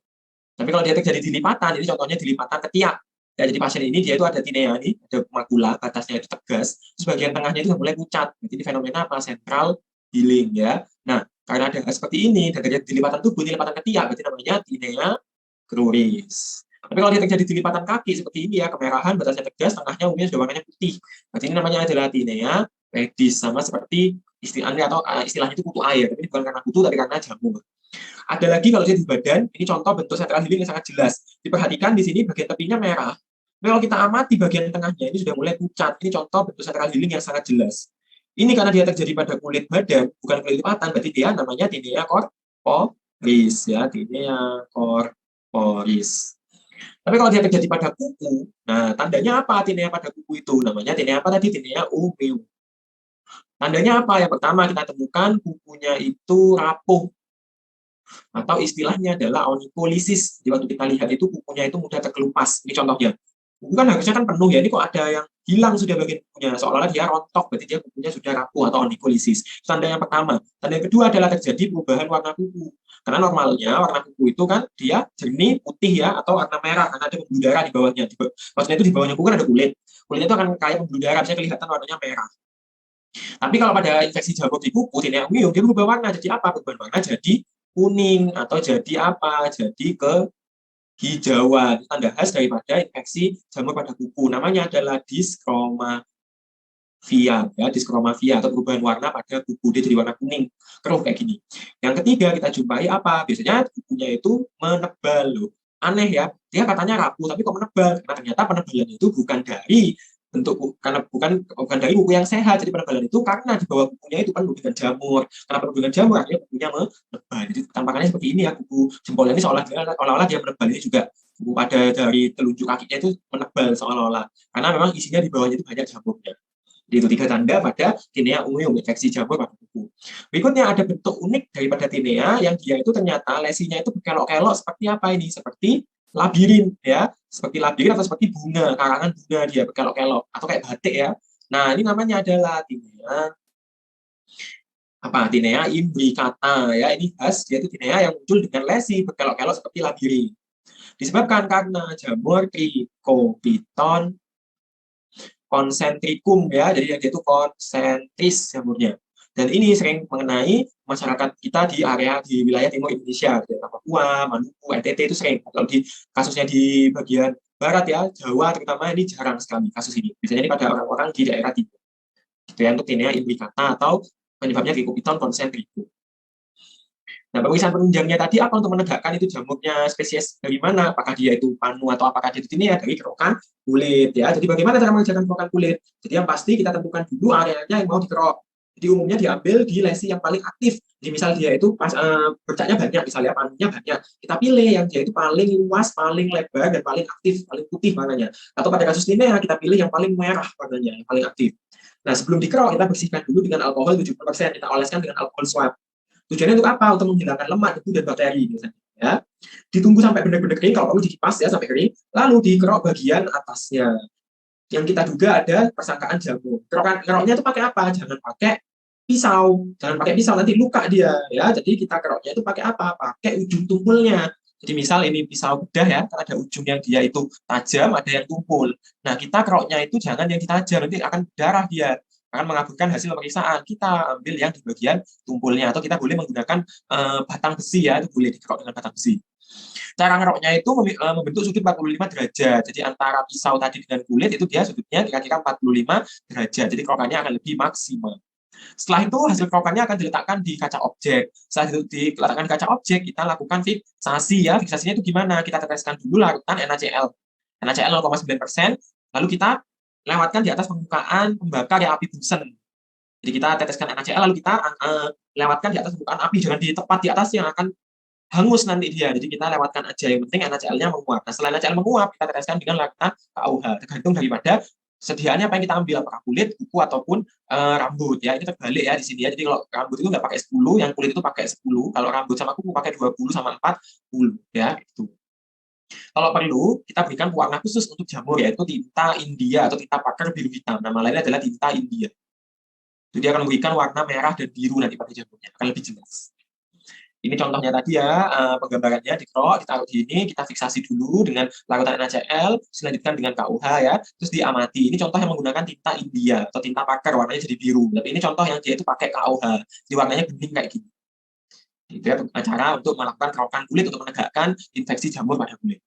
Tapi kalau dia terjadi di lipatan, ini contohnya di lipatan ketiak. Ya, jadi pasien ini dia itu ada tinea nih, ada makula, batasnya itu tegas, terus bagian tengahnya itu mulai pucat. Jadi fenomena apa? Central healing ya. Nah, karena ada seperti ini, dan terjadi di lipatan tubuh, ini lipatan ketiak, berarti namanya tinea cruris. Tapi kalau dia terjadi di lipatan kaki seperti ini ya, kemerahan, batasnya tegas, tengahnya umumnya sudah warnanya putih. Berarti ini namanya adalah tinea pedis, sama seperti istilahnya atau istilahnya itu kutu air, tapi bukan karena kutu, tapi karena jamur. Ada lagi kalau dia di badan, ini contoh bentuk central healing yang sangat jelas. Diperhatikan di sini bagian tepinya merah. Tapi kalau kita amati bagian tengahnya ini sudah mulai pucat. Ini contoh bentuk central healing yang sangat jelas. Ini karena dia terjadi pada kulit badan, bukan kulit lipatan, berarti dia namanya tinea corporis ya, tinea corporis. Tapi kalau dia terjadi pada kuku, nah tandanya apa tinea pada kuku itu? Namanya tinea apa tadi? Tinea umeu. Tandanya apa? Yang pertama kita temukan kukunya itu rapuh, atau istilahnya adalah onycholisis. Jadi waktu kita lihat itu kukunya itu mudah terkelupas. Ini contohnya. Kuku kan harusnya kan penuh ya, ini kok ada yang hilang sudah bagian kukunya. Seolah-olah dia rontok, berarti dia kukunya sudah rapuh atau onycholisis. Tanda yang pertama. Tanda yang kedua adalah terjadi perubahan warna kuku. Karena normalnya warna kuku itu kan dia jernih, putih ya, atau warna merah, karena ada pembuluh darah di bawahnya. Maksudnya itu di bawahnya kuku kan ada kulit. Kulitnya itu akan kayak pembuluh darah, bisa kelihatan warnanya merah. Tapi kalau pada infeksi jamur di kuku, tinea umum, dia berubah warna. Jadi apa? Perubahan warna jadi kuning atau jadi apa? Jadi kehijauan. Tanda khas daripada infeksi jamur pada kuku. Namanya adalah diskromafia, ya, diskromafia atau perubahan warna pada kuku. Dia jadi warna kuning, keruh kayak gini. Yang ketiga kita jumpai apa? Biasanya kukunya itu menebal loh. Aneh ya, dia katanya rapuh tapi kok menebal. Karena ternyata penebalan itu bukan dari karena bukan dari buku yang sehat. Jadi penebalan itu karena di bawah bukunya itu penuh dengan jamur. Karena penuh dengan jamur akhirnya bukunya menebal. Jadi tampakannya seperti ini ya, buku jempolnya ini seolah-olah dia menebal. Ini juga buku pada dari telunjuk kakinya itu menebal seolah-olah. Karena memang isinya di bawahnya itu banyak jamurnya. Itu 3 tanda pada tinea unguium, infeksi jamur pada kuku. Berikutnya ada bentuk unik daripada tinea yang dia itu ternyata lesinya itu berkelok-kelok seperti apa ini? Seperti labirin ya, seperti labirin atau seperti bunga, karangan bunga dia berkelok-kelok atau kayak batik ya. Nah, ini namanya adalah tinea imbricata ya. Ini khas, yaitu tinea yang muncul dengan lesi berkelok-kelok seperti labirin. Disebabkan karena jamur Trichopiton concentricum ya, jadi yang itu konsentris jamurnya. Dan ini sering mengenai masyarakat kita di wilayah timur Indonesia, di Papua, Maluku, NTT itu sering. Kalau di kasusnya di bagian barat ya, Jawa terutama ini jarang sekali kasus ini. Biasanya ini pada orang-orang di daerah timur. Itu yang untuk tinea imbricata atau penyebabnya Trichopiton concentricum. Nah, pemeriksaan penunjangnya tadi apa untuk menegakkan itu jamurnya spesies dari mana? Apakah dia itu panu atau apakah dia itu tinea dari kerokan kulit ya. Jadi bagaimana cara mengerjakan kerokan kulit? Jadi yang pasti kita tentukan dulu areanya yang mau dikerok. Jadi umumnya diambil di lesi yang paling aktif. Jadi misal dia itu bercaknya banyak, misalnya panunya banyak. Kita pilih yang dia itu paling luas, paling lebar, dan paling aktif, paling putih warnanya. Atau pada kasus tinea kita pilih yang paling merah warnanya, yang paling aktif. Nah, sebelum dikerok kita bersihkan dulu dengan alkohol 70%, kita oleskan dengan alkohol swab. Tujuannya untuk apa? Untuk menghilangkan lemak, debu, dan bakteri biasanya. Ya. Ditunggu sampai benar-benar kering, kalau perlu dikipas ya sampai kering, lalu dikerok bagian atasnya. Yang kita duga ada persangkaan jamur. Keroknya itu pakai apa? Jangan pakai pisau. Jangan pakai pisau, nanti luka dia. Ya. Jadi kita keroknya itu pakai apa? Pakai ujung tumpulnya. Jadi misal ini pisau bedah ya, kan ada ujung yang dia itu tajam, ada yang tumpul. Nah, kita keroknya itu jangan yang ditajam, nanti akan berdarah dia, akan mengaburkan hasil pemeriksaan. Kita ambil yang di bagian tumpulnya, atau kita boleh menggunakan batang besi ya, itu boleh dikerok dengan batang besi. Cara ngeroknya itu membentuk sudut 45 derajat. Jadi antara pisau tadi dengan kulit itu dia sudutnya kira-kira 45 derajat. Jadi kerokannya akan lebih maksimal. Setelah itu hasil kerokannya akan diletakkan di kaca objek. Setelah itu diletakkan di kaca objek, kita lakukan fiksasi ya. Fiksasinya itu gimana? Kita teteskan dulu larutan NaCl. NaCl 0,9%, lalu kita lewatkan di atas permukaan pembakar yang api bunsen. Jadi kita teteskan NaCl lalu kita lewatkan di atas permukaan api, jangan di tepat di atas yang akan hangus nanti dia. Jadi kita lewatkan aja, yang penting NaCl-nya menguap. Nah, setelah NaCl menguap, kita teteskan dengan larutan KUH, tergantung daripada sediaannya apa yang kita ambil, apakah kulit, kuku, ataupun rambut ya. Ini terbalik ya di sini ya. Jadi kalau rambut itu nggak pakai 10, yang kulit itu pakai 10, kalau rambut sama kuku pakai 20 sama 40 ya gitu. Kalau perlu, kita berikan pewarna khusus untuk jamur, yaitu tinta India atau tinta pakar biru hitam. Nama lainnya adalah tinta India. Jadi dia akan memberikan warna merah dan biru nanti pada jamurnya, akan lebih jelas. Ini contohnya tadi ya, penggambarannya dikerok, ditaruh di ini, kita fiksasi dulu dengan larutan NaCl, selanjutkan dengan KUH ya, terus diamati. Ini contoh yang menggunakan tinta India atau tinta pakar, warnanya jadi biru. Tapi ini contoh yang dia itu pakai KUH, jadi warnanya bening kayak gini. Itu ya cara untuk melakukan kerokan kulit untuk menegakkan infeksi jamur pada kulit.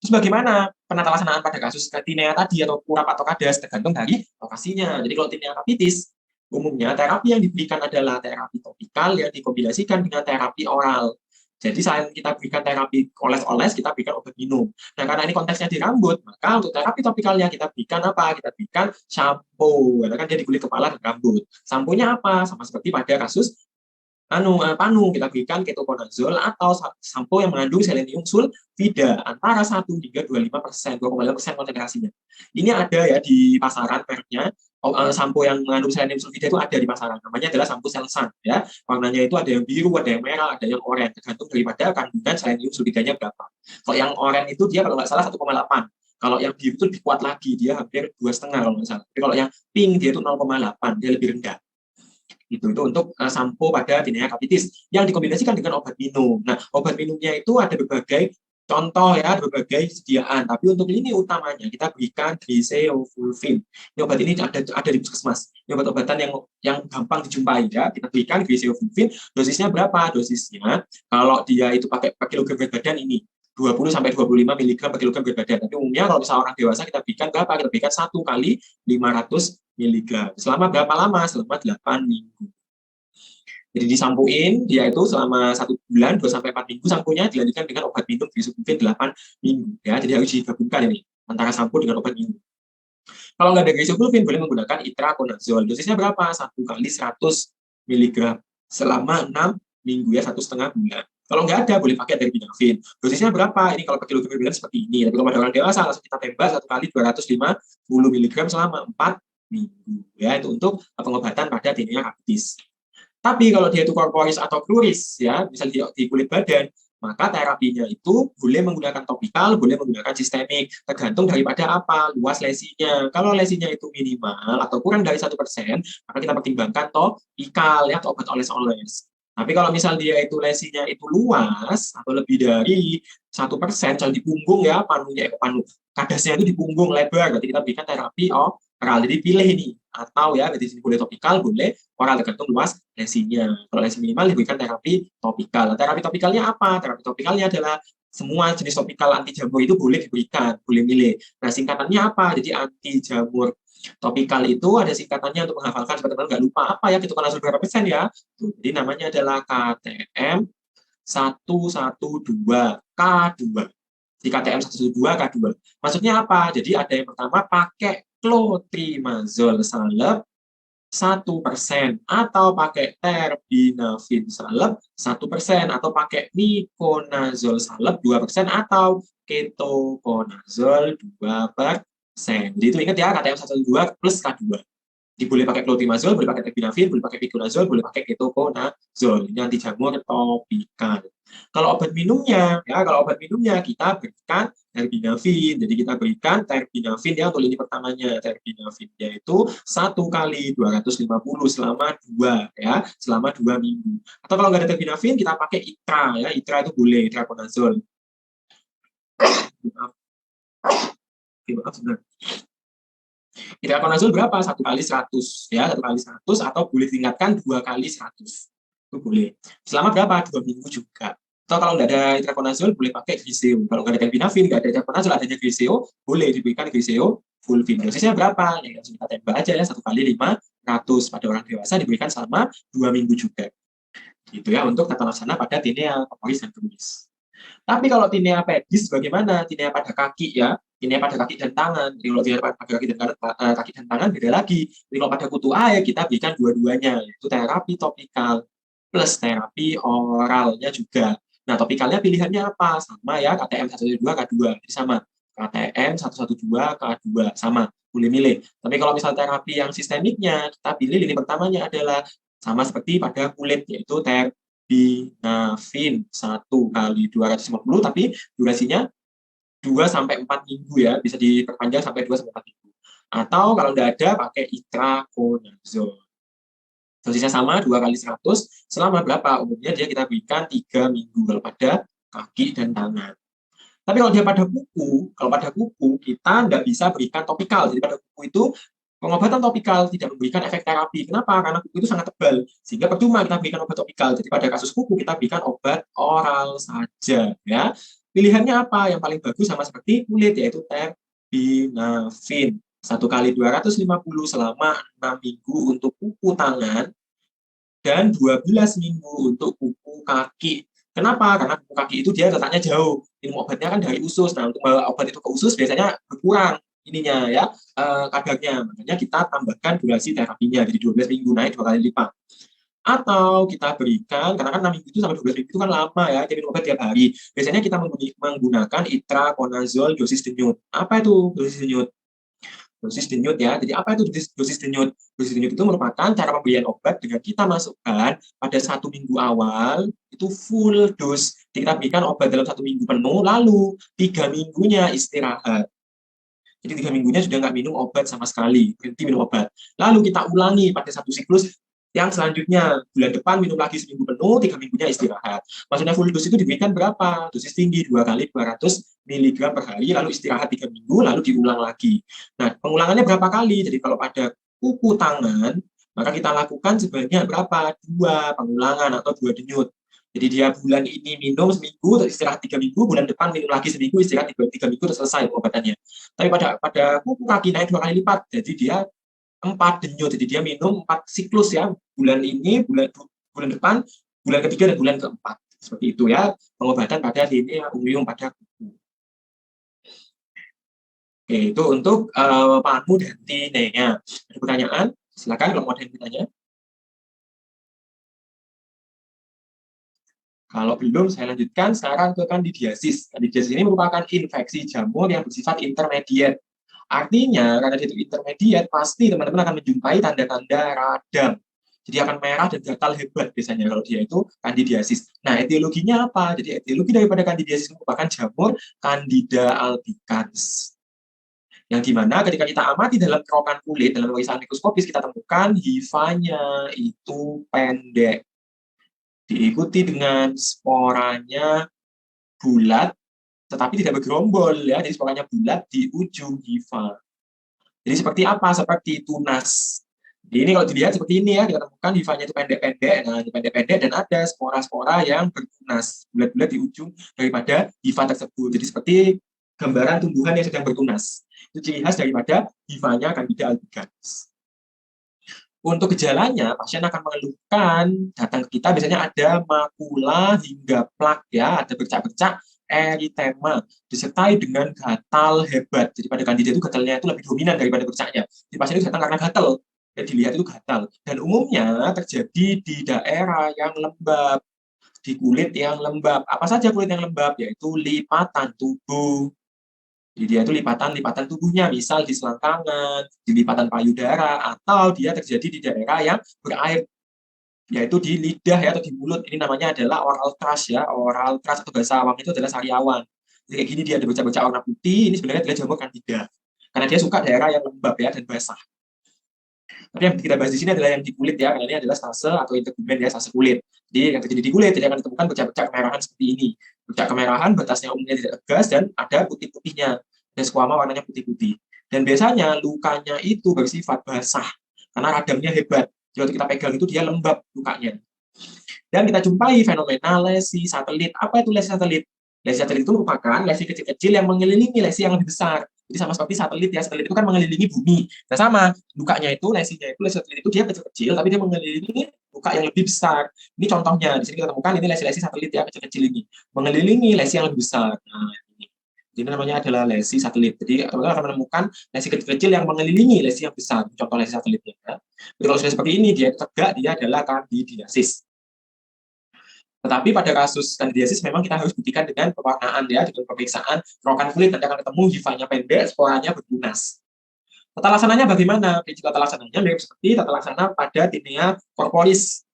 Terus bagaimana penata laksanaan pada kasus tinea tadi atau kurap atau kadas, tergantung dari lokasinya. Jadi kalau tinea capitis, umumnya terapi yang diberikan adalah terapi topikal yang dikombinasikan dengan terapi oral. Jadi selain kita berikan terapi oles-oles, kita berikan obat minum. Nah, karena ini konteksnya di rambut, maka untuk terapi topikalnya kita berikan apa? Kita berikan shampoo, karena kan dia di kulit kepala dan rambut. Shampoo-nya apa? Sama seperti pada kasus panu, kita berikan ketoconazole atau sampo yang mengandung selenium sulfida antara 1 hingga 25%, 2,5% konsentrasinya. Ini ada ya di pasaran mereknya. Sampo yang mengandung selenium sulfida itu ada di pasaran. Namanya adalah sampo Selsan ya. Warnanya itu ada yang biru, ada yang merah, ada yang oranye, tergantung daripada kandungan selenium sulfidanya berapa. Kalau yang oranye itu dia kalau nggak salah 1,8. Kalau yang biru itu lebih kuat lagi, dia hampir 2,5 kalau nggak salah. Tapi kalau yang pink dia itu 0,8, dia lebih rendah. Itu untuk sampo pada tinea capitis yang dikombinasikan dengan obat minum. Nah, obat minumnya itu ada berbagai contoh ya, berbagai sediaan. Tapi untuk ini utamanya kita berikan griseofulvin. Ini obat ini ada di puskesmas. Ini obat-obatan yang gampang dijumpai ya. Kita berikan griseofulvin. Dosisnya berapa? Dosisnya kalau dia itu pakai per kilogram berat badan ini 20 sampai 25 mg per kilogram berat badan. Tapi umumnya kalau misalnya orang dewasa kita berikan berapa? Kita berikan 1 kali 500 mg. Selama berapa lama? Selama 8 minggu. Jadi disampuin, dia itu selama 1 bulan, 2 sampai 4 minggu sampunya dilanjutkan dengan obat minum griseofulvin 8 minggu. Ya, jadi harus digabungkan ini antara sampo dengan obat minum. Kalau nggak ada grisopulvin, boleh menggunakan itraconazole. Dosisnya berapa? 1 kali 100 mg selama 6 minggu ya, 1,5 bulan. Kalau nggak ada, boleh pakai terbinafin. Dosisnya berapa? Ini kalau per kilogram per bulan seperti ini. Tapi kalau pada orang dewasa, langsung kita tembak 1 kali 250 mg selama 4 minggu. Ya, itu untuk pengobatan pada tinea rabies. Tapi kalau dia itu korporis atau pluris, ya, misalnya di kulit badan, maka terapinya itu boleh menggunakan topikal, boleh menggunakan sistemik, tergantung daripada apa, luas lesinya. Kalau lesinya itu minimal atau kurang dari 1%, maka kita pertimbangkan topikal, ya, atau obat oles-oles. Tapi kalau misal dia itu lesinya itu luas atau lebih dari 1%, misalnya di punggung ya, kadasnya itu di punggung lebar, berarti kita berikan terapi oral. Jadi pilih ini, atau ya, berarti boleh topikal, boleh oral, tergantung luas lesinya. Kalau lesi minimal diberikan terapi topikal. Terapi topikalnya apa? Terapi topikalnya adalah semua jenis topikal anti jamur itu boleh diberikan, boleh milih. Nah, singkatannya apa? Jadi anti jamur topikal itu ada singkatannya untuk menghafalkan supaya teman-teman nggak lupa apa ya, ketokonazol berapa persen ya. Tuh, jadi namanya adalah KTM 112 K2. Di KTM 112 K2. Maksudnya apa? Jadi ada yang pertama pakai clotrimazole salep 1%, atau pakai terbinafin salep 1%, atau pakai miconazole salep 2%, atau ketoconazole 2%. Jadi itu ingat ya, KTM 112 plus K2. Jadi boleh pakai clotrimazole, boleh pakai terbinafin, boleh pakai miconazole, boleh pakai ketoconazole. Ini anti jamur topikal. Kalau obat minumnya, ya, kalau obat minumnya kita berikan terbinafin. Jadi kita berikan terbinafin ya untuk lini pertamanya. Terbinafin yaitu 1 kali 250 selama 2 minggu. Atau kalau nggak ada terbinafin, kita pakai itra ya. Itra itu boleh, itraconazole. Maaf sebentar. Itraconazole berapa? 1 kali 100 ya, 1 kali 100, atau boleh tingkatkan 2 kali 100. Itu boleh. Selama berapa? 2 minggu juga. Atau kalau nggak ada itraconazole, boleh pakai Griseo. Kalau nggak ada terbinafin, nggak ada itraconazole, adanya Griseo, boleh diberikan Griseo fulvin. Dosisnya berapa? Ya, langsung kita tembak aja ya, 1 kali 500. Pada orang dewasa diberikan selama 2 minggu juga. Gitu ya, untuk tata laksana pada tinea korporis dan pluris. Tapi kalau tinea pedis bagaimana? Tinea pada kaki ya, tinea pada kaki dan tangan. Jadi kalau tinea pada kaki dan tangan beda lagi. Jadi kalau pada kutu air kita berikan dua-duanya, yaitu terapi topikal plus terapi oralnya juga. Nah, topikalnya pilihannya apa? Sama ya, KTM 112 K2. Jadi sama. KTM 112 K2 sama, boleh milih. Tapi kalau misal terapi yang sistemiknya, kita pilih lini pertamanya adalah sama seperti pada kulit, yaitu terbinafin 1 kali 250, tapi durasinya 2-4 minggu ya, bisa diperpanjang sampai 2-4 minggu. Atau kalau tidak ada, pakai itraconazole. Dosisnya sama 2 kali 100 selama berapa? Umumnya dia kita berikan 3 minggu kalau pada kaki dan tangan. Tapi kalau dia pada kuku kita tidak bisa berikan topikal. Jadi pada kuku itu pengobatan topikal tidak memberikan efek terapi. Kenapa? Karena kuku itu sangat tebal, sehingga percuma kita berikan obat topikal. Jadi pada kasus kuku kita berikan obat oral saja. Ya, pilihannya apa? Yang paling bagus sama seperti kulit, yaitu terbinafin 1 kali 250 selama 6 minggu untuk kuku tangan dan 12 minggu untuk kuku kaki. Kenapa? Karena kuku kaki itu dia letaknya jauh. Minum obatnya kan dari usus. Nah, untuk membawa obat itu ke usus biasanya berkurang ininya ya, kadarnya. Makanya kita tambahkan durasi terapinya jadi 12 minggu, naik 2 kali lipat. Atau kita berikan, karena kan 6 minggu itu sampai 12 minggu itu kan lama ya, kita minum obat tiap hari. Biasanya kita menggunakan itraconazole dosis denyut. Apa itu dosis denyut? Dosis denyut ya. Jadi apa itu dosis denyut? Dosis denyut itu merupakan cara pemberian obat dengan kita masukkan pada 1 minggu awal itu full dose. Jadi kita berikan obat dalam 1 minggu penuh, lalu 3 minggunya istirahat. Jadi 3 minggunya sudah nggak minum obat sama sekali, berhenti minum obat. Lalu kita ulangi pada 1 siklus yang selanjutnya, bulan depan minum lagi 1 minggu penuh, 3 minggunya istirahat. Maksudnya full dose itu diberikan berapa? Dosis tinggi 2 kali 200 mg per hari, lalu istirahat 3 minggu, lalu diulang lagi. Nah, pengulangannya berapa kali? Jadi kalau pada kuku tangan, maka kita lakukan sebanyak berapa? 2 pengulangan atau 2 denyut. Jadi dia bulan ini minum seminggu, terus istirahat 3 minggu, bulan depan minum lagi seminggu, istirahat 3 minggu, terus selesai pengobatannya. Tapi pada kuku kaki naik 2 kali lipat, jadi dia 4 denyut, jadi dia minum 4 siklus ya, bulan ini, bulan depan, bulan ketiga dan bulan keempat. Seperti itu ya, pengobatan pada tinea unguium pada kuku. Oke, itu untuk panu dan tinea. Ada pertanyaan? Silakan kalau mau ada yang bertanya. Kalau belum, saya lanjutkan sekarang ke kandidiasis. Kandidiasis ini merupakan infeksi jamur yang bersifat intermediate. Artinya, karena dia itu intermediate, pasti teman-teman akan menjumpai tanda-tanda radang. Jadi akan merah dan gatal hebat biasanya kalau dia itu kandidiasis. Nah, etiologinya apa? Jadi etiologi daripada kandidiasis merupakan jamur Candida albicans. Yang dimana ketika kita amati dalam kerokan kulit, dalam pemeriksaan mikroskopis, kita temukan hifanya itu pendek. Diikuti dengan sporanya bulat, tetapi tidak bergerombol ya. Jadi sporanya bulat di ujung hifa. Jadi seperti apa? Seperti tunas. Jadi ini kalau dilihat seperti ini ya, kita temukan hifanya itu pendek-pendek, nah pendek-pendek dan ada spora-spora yang bertunas, bulat-bulat di ujung daripada hifa tersebut. Jadi seperti gambaran tumbuhan yang sedang bertunas. Itu ciri khas daripada hifanya Candida albicans. Untuk gejalanya, pasien akan mengeluhkan, datang ke kita biasanya ada makula hingga plak ya, ada bercak-bercak eritema, disertai dengan gatal hebat. Jadi pada Candida itu gatalnya itu lebih dominan daripada bercaknya. Jadi pasien itu datang karena gatal, dan dilihat itu gatal. Dan umumnya terjadi di daerah yang lembab, di kulit yang lembab. Apa saja kulit yang lembab? Yaitu lipatan tubuh, jadi dia itu lipatan-lipatan tubuhnya, misal di selangkangan, di lipatan payudara, atau dia terjadi di daerah yang berair, yaitu di lidah ya, atau di mulut. Ini namanya adalah oral thrush ya, oral thrush atau bahasa awam itu adalah sariawan. Jadi kayak gini dia ada bercak-bercak warna putih, ini sebenarnya adalah jamur Candida. Karena dia suka daerah yang lembab ya dan basah. Tapi yang kita bahas di sini adalah yang di kulit ya, karena ini adalah stase atau integumen ya, stase kulit. Jadi yang terjadi di kulit, jadi akan ditemukan bercak-bercak kemerahan seperti ini. Bercak kemerahan, batasnya umumnya tidak tegas dan ada putih-putihnya. Dan squama warnanya putih-putih. Dan biasanya lukanya itu bersifat basah, karena radangnya hebat. Jadi kita pegang itu dia lembab lukanya. Dan kita jumpai fenomena lesi satelit. Apa itu lesi satelit? Lesi satelit itu merupakan lesi kecil-kecil yang mengelilingi lesi yang lebih besar. Jadi sama seperti satelit ya, satelit itu kan mengelilingi bumi. Nah sama, lukanya itu, lesinya itu, lesi satelit itu dia kecil-kecil, tapi dia mengelilingi luka yang lebih besar. Ini contohnya, di sini kita temukan ini lesi-lesi satelit ya, kecil-kecil ini. Mengelilingi lesi yang lebih besar. Nah, ini namanya adalah lesi satelit. Jadi teman-teman akan menemukan lesi kecil-kecil yang mengelilingi lesi yang besar. Contoh lesi satelitnya. Ya. Jadi kalau sudah seperti ini, dia tegak, dia adalah kandidiasis. Tetapi pada kasus kandidiasis memang kita harus buktikan dengan pewarnaan ya, dengan pemeriksaan kerokan kulit, nanti akan ketemu hifanya pendek, sporanya bertunas. Tata laksananya bagaimana? Prinsip tata laksananya mirip seperti tata laksana pada tinea corporis.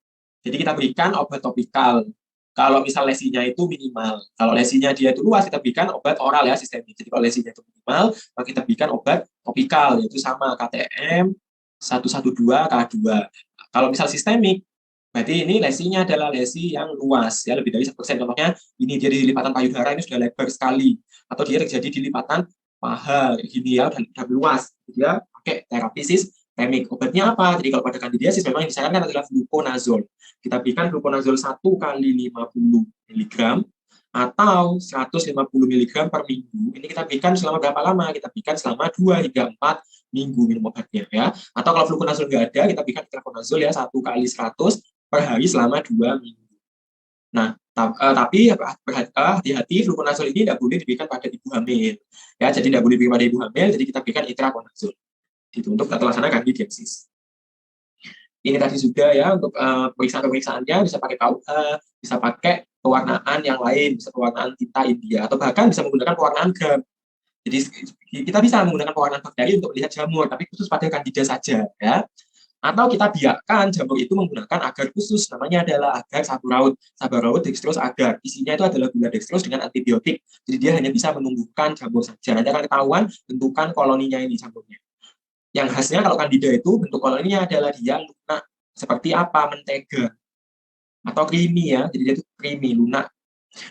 Jadi kita berikan obat topikal. Kalau misal lesinya itu minimal, kalau lesinya dia itu luas, kita berikan obat oral ya sistemik. Jadi kalau lesinya itu minimal, maka kita berikan obat topikal, yaitu sama KTM 112 K2. Kalau misal sistemik, berarti ini lesinya adalah lesi yang luas, ya lebih dari 1%. Contohnya, ini dia di lipatan payudara ini sudah lebar sekali, atau dia terjadi di lipatan paha, gini ya, udah luas. Dia pakai terapi sistemik. Obatnya apa? Jadi kalau pada kandidiasis memang yang disarankan adalah fluconazole. Kita berikan fluconazole 1 kali 50 mg atau 150 mg per minggu. Ini kita berikan selama berapa lama? Kita berikan selama 2 hingga 4 minggu minum obatnya ya. Atau kalau fluconazole nggak ada, kita berikan itraconazole ya 1 kali 100 per hari selama 2 minggu. Nah, tapi hati-hati fluconazole ini tidak boleh diberikan pada ibu hamil. Ya, jadi tidak boleh diberikan pada ibu hamil, jadi kita berikan itraconazole. Itu untuk tata laksana kandidiasis. Ini tadi juga ya untuk pemeriksaan-pemeriksaannya bisa pakai KUH, bisa pakai pewarnaan yang lain, bisa pewarnaan tinta India, atau bahkan bisa menggunakan pewarnaan gram. Jadi kita bisa menggunakan pewarnaan bakteri untuk melihat jamur, tapi khusus pada kandida saja ya. Atau kita biarkan jamur itu menggunakan agar khusus, namanya adalah agar sabu raut dextrose agar. Isinya itu adalah gula dextrose dengan antibiotik. Jadi dia hanya bisa menumbuhkan jamur saja. Nanti akan ketahuan bentukan koloninya ini jamurnya. Yang khasnya kalau kandida itu bentuk koloninya adalah dia lunak seperti apa mentega atau creamy ya, jadi dia itu creamy lunak.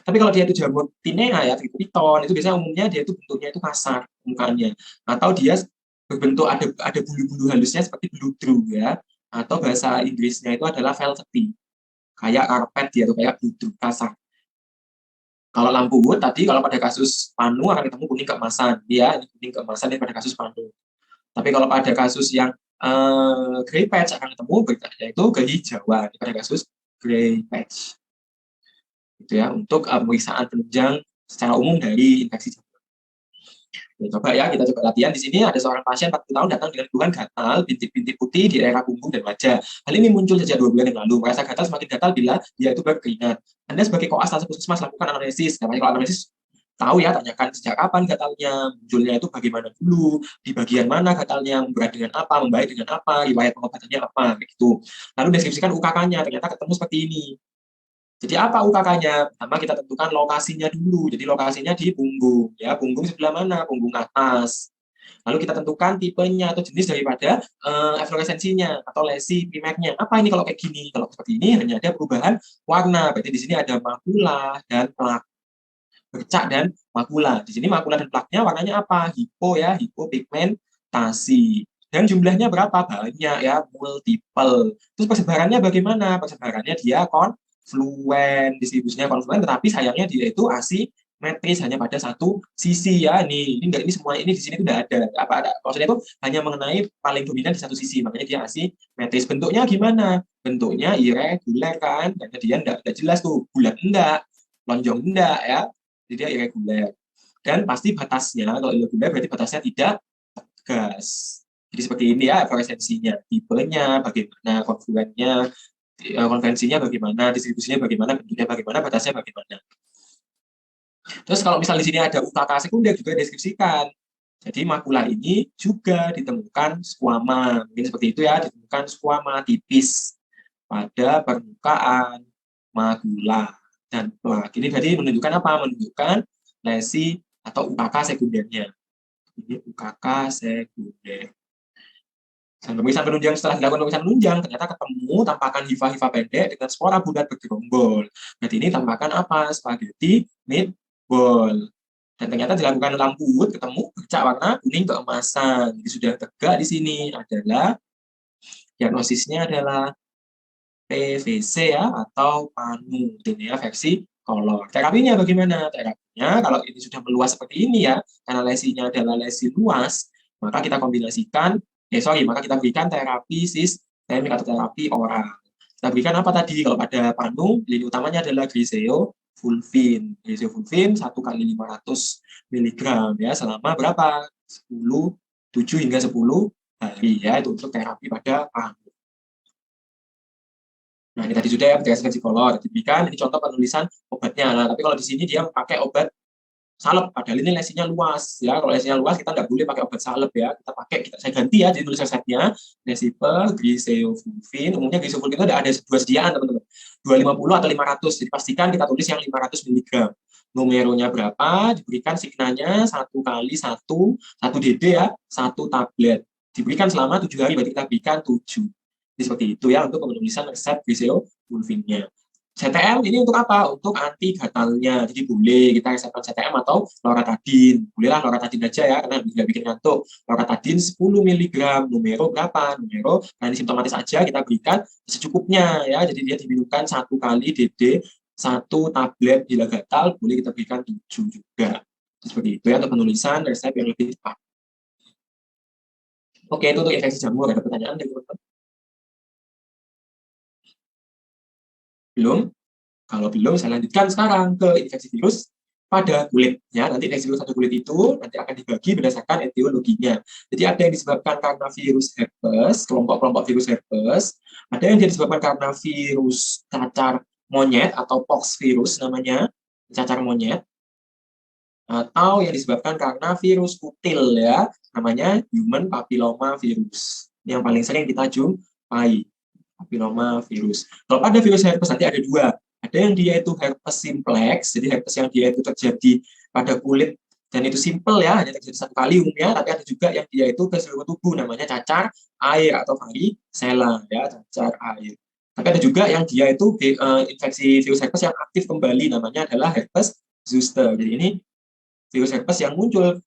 Tapi kalau dia itu jamur tinea ya, triton itu biasanya umumnya dia itu bentuknya itu kasar mukanya, atau dia berbentuk ada bulu-bulu halusnya seperti bludru ya, atau bahasa Inggrisnya itu adalah velvety, kayak karpet dia tuh kayak bludru kasar. Kalau lampu wood tadi kalau pada kasus panu akan ketemu kuning keemasan, dia kuning keemasan pada kasus panu. Tapi kalau pada kasus yang gray patch akan ketemu yaitu kehijauan pada kasus gray patch. Gitu ya untuk pemeriksaan penunjang secara umum dari infeksi jamur. Ya, coba ya, kita coba latihan. Di sini ada seorang pasien 40 tahun datang dengan keluhan gatal, bintik-bintik putih di daerah punggung dan wajah. Hal ini muncul sejak 2 bulan yang lalu. Merasa gatal semakin gatal bila dia itu berkeringat. Anda sebagai koas langsung puskesmas lakukan anamnesis. Namanya kalau anamnesis tahu ya, tanyakan sejak kapan gatalnya, munculnya itu bagaimana dulu, di bagian mana gatalnya, berat dengan apa, membaik dengan apa, riwayat pengobatannya apa, begitu. Lalu deskripsikan UKK-nya, ternyata ketemu seperti ini. Jadi apa UKK-nya? Pertama kita tentukan lokasinya dulu. Jadi lokasinya di punggung, ya punggung sebelah mana? Punggung atas. Lalu kita tentukan tipenya atau jenis daripada efloresensinya atau lesi primernya. Apa ini kalau kayak gini? Kalau seperti ini hanya ada perubahan warna. Berarti di sini ada makula dan plak. Bercak dan makula. Di sini makula dan plaknya warnanya apa? Hipo ya, hipopigmentasi. Dan jumlahnya berapa? Banyak ya, multiple. Terus persebarannya bagaimana? Persebarannya dia konfluen, distribusinya konfluen, tetapi sayangnya dia itu asimetris hanya pada satu sisi ya. Ini enggak, ini semua ini di sini tidak ada. Apa ada? Maksudnya itu hanya mengenai paling dominan di satu sisi, makanya dia asimetris. Bentuknya gimana? Bentuknya irregular kan? Dan dia enggak jelas tuh, bulat enggak, lonjong enggak ya. Jadi dia irregular. Dan pasti batasnya, kalau irregular berarti batasnya tidak tegas. Jadi seperti ini ya fluoresensinya, tipenya, bagaimana konfluennya, konvensinya bagaimana, distribusinya bagaimana, bentuknya bagaimana, batasnya bagaimana. Terus kalau misal di sini ada UKK sekunder juga deskripsikan. Jadi makula ini juga ditemukan skuama. Mungkin seperti itu ya, ditemukan skuama tipis pada permukaan makula dan plak. Ini berarti menunjukkan apa? Menunjukkan lesi atau UKK sekundernya. Ini UKK sekunder. Dan pemeriksaan penunjang, setelah dilakukan pemeriksaan penunjang, ternyata ketemu tampakan hifa-hifa pendek dengan spora bulat bergerombol. Berarti ini tampakan apa? Spaghetti meatball. Dan ternyata dilakukan lamput, ketemu bercak warna kuning keemasan. Jadi sudah tegak di sini adalah diagnosisnya adalah PVC ya atau panu. Ini ya versi kolor. Terapinya bagaimana? Terapinya kalau ini sudah meluas seperti ini ya, karena lesinya adalah lesi luas, maka kita kombinasikan, maka kita berikan terapi sistemik atau terapi oral. Kita berikan apa tadi? Kalau pada panu, lini utamanya adalah griseofulvin. Griseofulvin 1 kali 500 mg ya selama berapa? 7 hingga 10 hari ya, itu untuk terapi pada panu. Nah, ini tadi sudah ya, berdasarkan psikolog. Diberikan, ini contoh penulisan obatnya. Nah, tapi kalau di sini dia pakai obat salep, padahal ini lesinya luas. Ya, kalau lesinya luas, kita nggak boleh pakai obat salep ya. Saya ganti ya, jadi tulis resepnya. Resipel, griseofulvin. Umumnya griseofulvin itu ada 2 sediaan, teman-teman. 250 atau 500. Jadi pastikan kita tulis yang 500 mg. Numeronya berapa, diberikan signanya 1 kali 1 DD ya, 1 tablet. Diberikan selama 7 hari, berarti kita berikan 7. Jadi seperti itu ya untuk penulisan resep griseofulvinnya. CTM ini untuk apa? Untuk anti gatalnya. Jadi boleh kita resepkan CTM atau loratadin. Bolehlah loratadin aja ya, karena tidak bikin ngantuk. Loratadin 10 mg. Numero berapa? Numero, nah ini simptomatis aja kita berikan secukupnya ya. Jadi dia diminumkan 1 kali DD, 1 tablet bila gatal, boleh kita berikan 7 juga. Seperti itu ya untuk penulisan resep yang lebih tepat. Oke, itu untuk infeksi jamur. Ada pertanyaan dari teman-teman? Belum? Kalau belum, saya lanjutkan sekarang ke infeksi virus pada kulit. Ya, nanti infeksi virus pada kulit itu nanti akan dibagi berdasarkan etiologinya. Jadi ada yang disebabkan karena virus herpes, kelompok-kelompok virus herpes. Ada yang disebabkan karena virus cacar monyet atau pox virus namanya, cacar monyet. Atau yang disebabkan karena virus kutil ya, namanya human papilloma virus. Yang paling sering kita jumpai. Papilloma virus. Kalau pada virus herpes nanti ada 2. Ada yang dia itu herpes simplex, jadi herpes yang dia itu terjadi pada kulit dan itu simple ya, hanya terjadi 1 kali umumnya. Tapi ada juga yang dia itu ke seluruh tubuh, namanya cacar air atau varicella ya, cacar air. Tapi ada juga yang dia itu infeksi virus herpes yang aktif kembali, namanya adalah herpes zoster. Jadi ini virus herpes yang muncul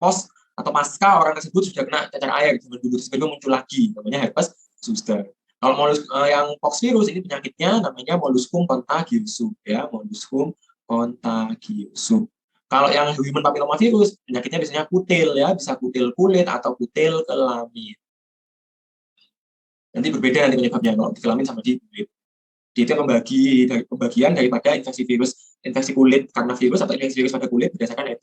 pos atau pasca orang tersebut sudah kena cacar air, tiba-tiba muncul lagi, namanya herpes zoster. Kalau yang pox virus ini penyakitnya namanya molluscum contagiosum ya, molluscum contagiosum. Kalau yang human papilloma virus penyakitnya biasanya kutil ya, bisa kutil kulit atau kutil kelamin. Nanti berbeda nanti penyebabnya kalau di kelamin sama di kulit. Itu pembagian daripada infeksi virus, infeksi kulit karena virus atau infeksi virus pada kulit berdasarkan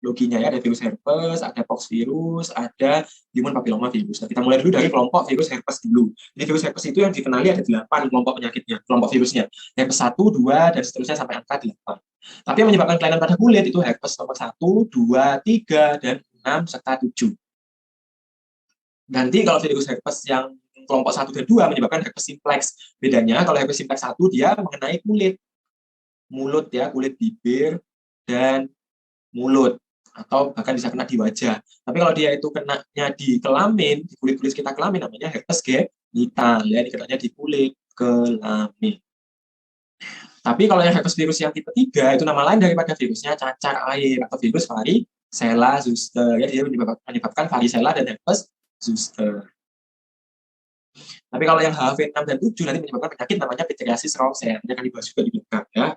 loginya ya, ada virus herpes, ada poxvirus, ada human papilloma virus. Nah, kita mulai dulu dari kelompok virus herpes dulu. Jadi virus herpes itu yang dikenali ada 8 kelompok penyakitnya, kelompok virusnya. Herpes 1, 2, dan seterusnya sampai angka 8. Tapi yang menyebabkan kelainan pada kulit itu herpes nomor 1, 2, 3, dan 6, serta 7. Nanti kalau virus herpes yang kelompok 1 dan 2 menyebabkan herpes simplex. Bedanya kalau herpes simplex 1 dia mengenai kulit, mulut ya, kulit bibir dan mulut, atau bahkan bisa kena di wajah. Tapi kalau dia itu kenanya di kelamin, di kulit-kulit sekitar kelamin, namanya herpes genital ya, dikenanya di kulit kelamin. Tapi kalau yang herpes virus yang tipe 3 itu nama lain daripada virusnya cacar air atau virus varicella zoster ya, dia menyebabkan varicella dan herpes zoster. Tapi kalau yang HV6 dan 7 nanti menyebabkan penyakit namanya pityriasis rosea, ini akan dibahas juga di belakang ya.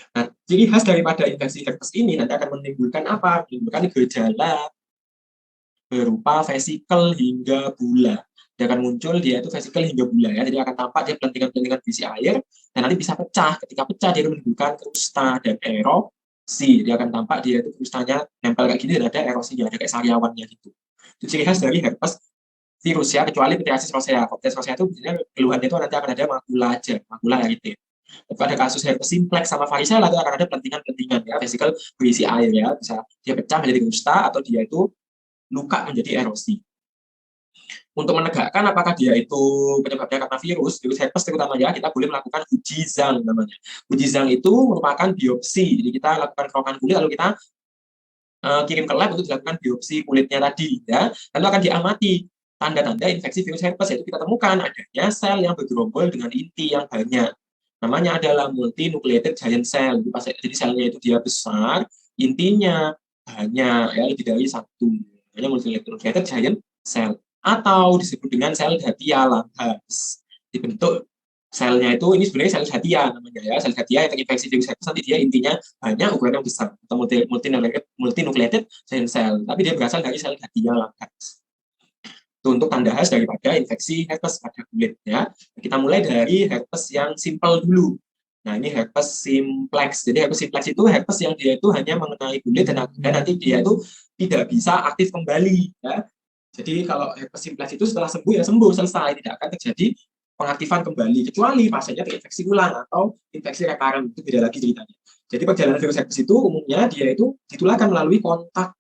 Nah, ciri khas daripada infeksi herpes ini nanti akan menimbulkan apa? Menimbulkan gejala berupa vesikel hingga bula. Dia akan muncul, dia itu vesikel hingga bula ya. Jadi akan tampak dia pelentingan-pelentingan berisi air dan nanti bisa pecah. Ketika pecah dia akan menimbulkan krusta dan erosi. Dia akan tampak dia itu krustanya nempel kayak gini dan ada erosinya, ada kayak sariawannya gitu. Itu ciri khas dari herpes virus ya, kecuali pityriasis rosea. Pityriasis rosea itu biasanya keluhannya itu nanti akan ada makula aja, makula eritema. Tapi ada kasus herpes simplex sama varicella itu akan ada pelentingan-pelentingan ya, vesikel berisi air ya, bisa dia pecah menjadi krusta atau dia itu luka menjadi erosi. Untuk menegakkan apakah dia itu penyebabnya karena virus herpes terutama ya, kita boleh melakukan uji Zhang namanya. Uji Zhang itu merupakan biopsi. Jadi kita lakukan kerokan kulit lalu kita kirim ke lab untuk dilakukan biopsi kulitnya tadi ya. Lalu akan diamati tanda-tanda infeksi virus herpes, yaitu kita temukan adanya sel yang bergerombol dengan inti yang banyak. Namanya adalah multinucleated giant cell. Jadi selnya itu dia besar, intinya banyak ya, lebih dari satu. Namanya multinucleated giant cell. Atau disebut dengan sel Dhatia Langhans. Dibentuk selnya itu, ini sebenarnya sel Dhatia namanya ya, sel Dhatia yang terinfeksi virus herpes nanti dia intinya banyak, ukurannya besar, atau multinucleated giant cell. Tapi dia berasal dari sel Dhatia Langhans. Itu untuk tanda khas daripada infeksi herpes pada kulit ya. Kita mulai dari herpes yang simple dulu. Nah, ini herpes simplex. Jadi herpes simplex itu herpes yang dia itu hanya mengenai kulit dan nanti dia itu tidak bisa aktif kembali ya. Jadi kalau herpes simplex itu setelah sembuh ya sembuh, selesai, tidak akan terjadi pengaktifan kembali kecuali pasiennya terinfeksi ulang atau infeksi recurrent, itu beda lagi ceritanya. Jadi perjalanan virus herpes itu umumnya dia itu ditularkan melalui kontak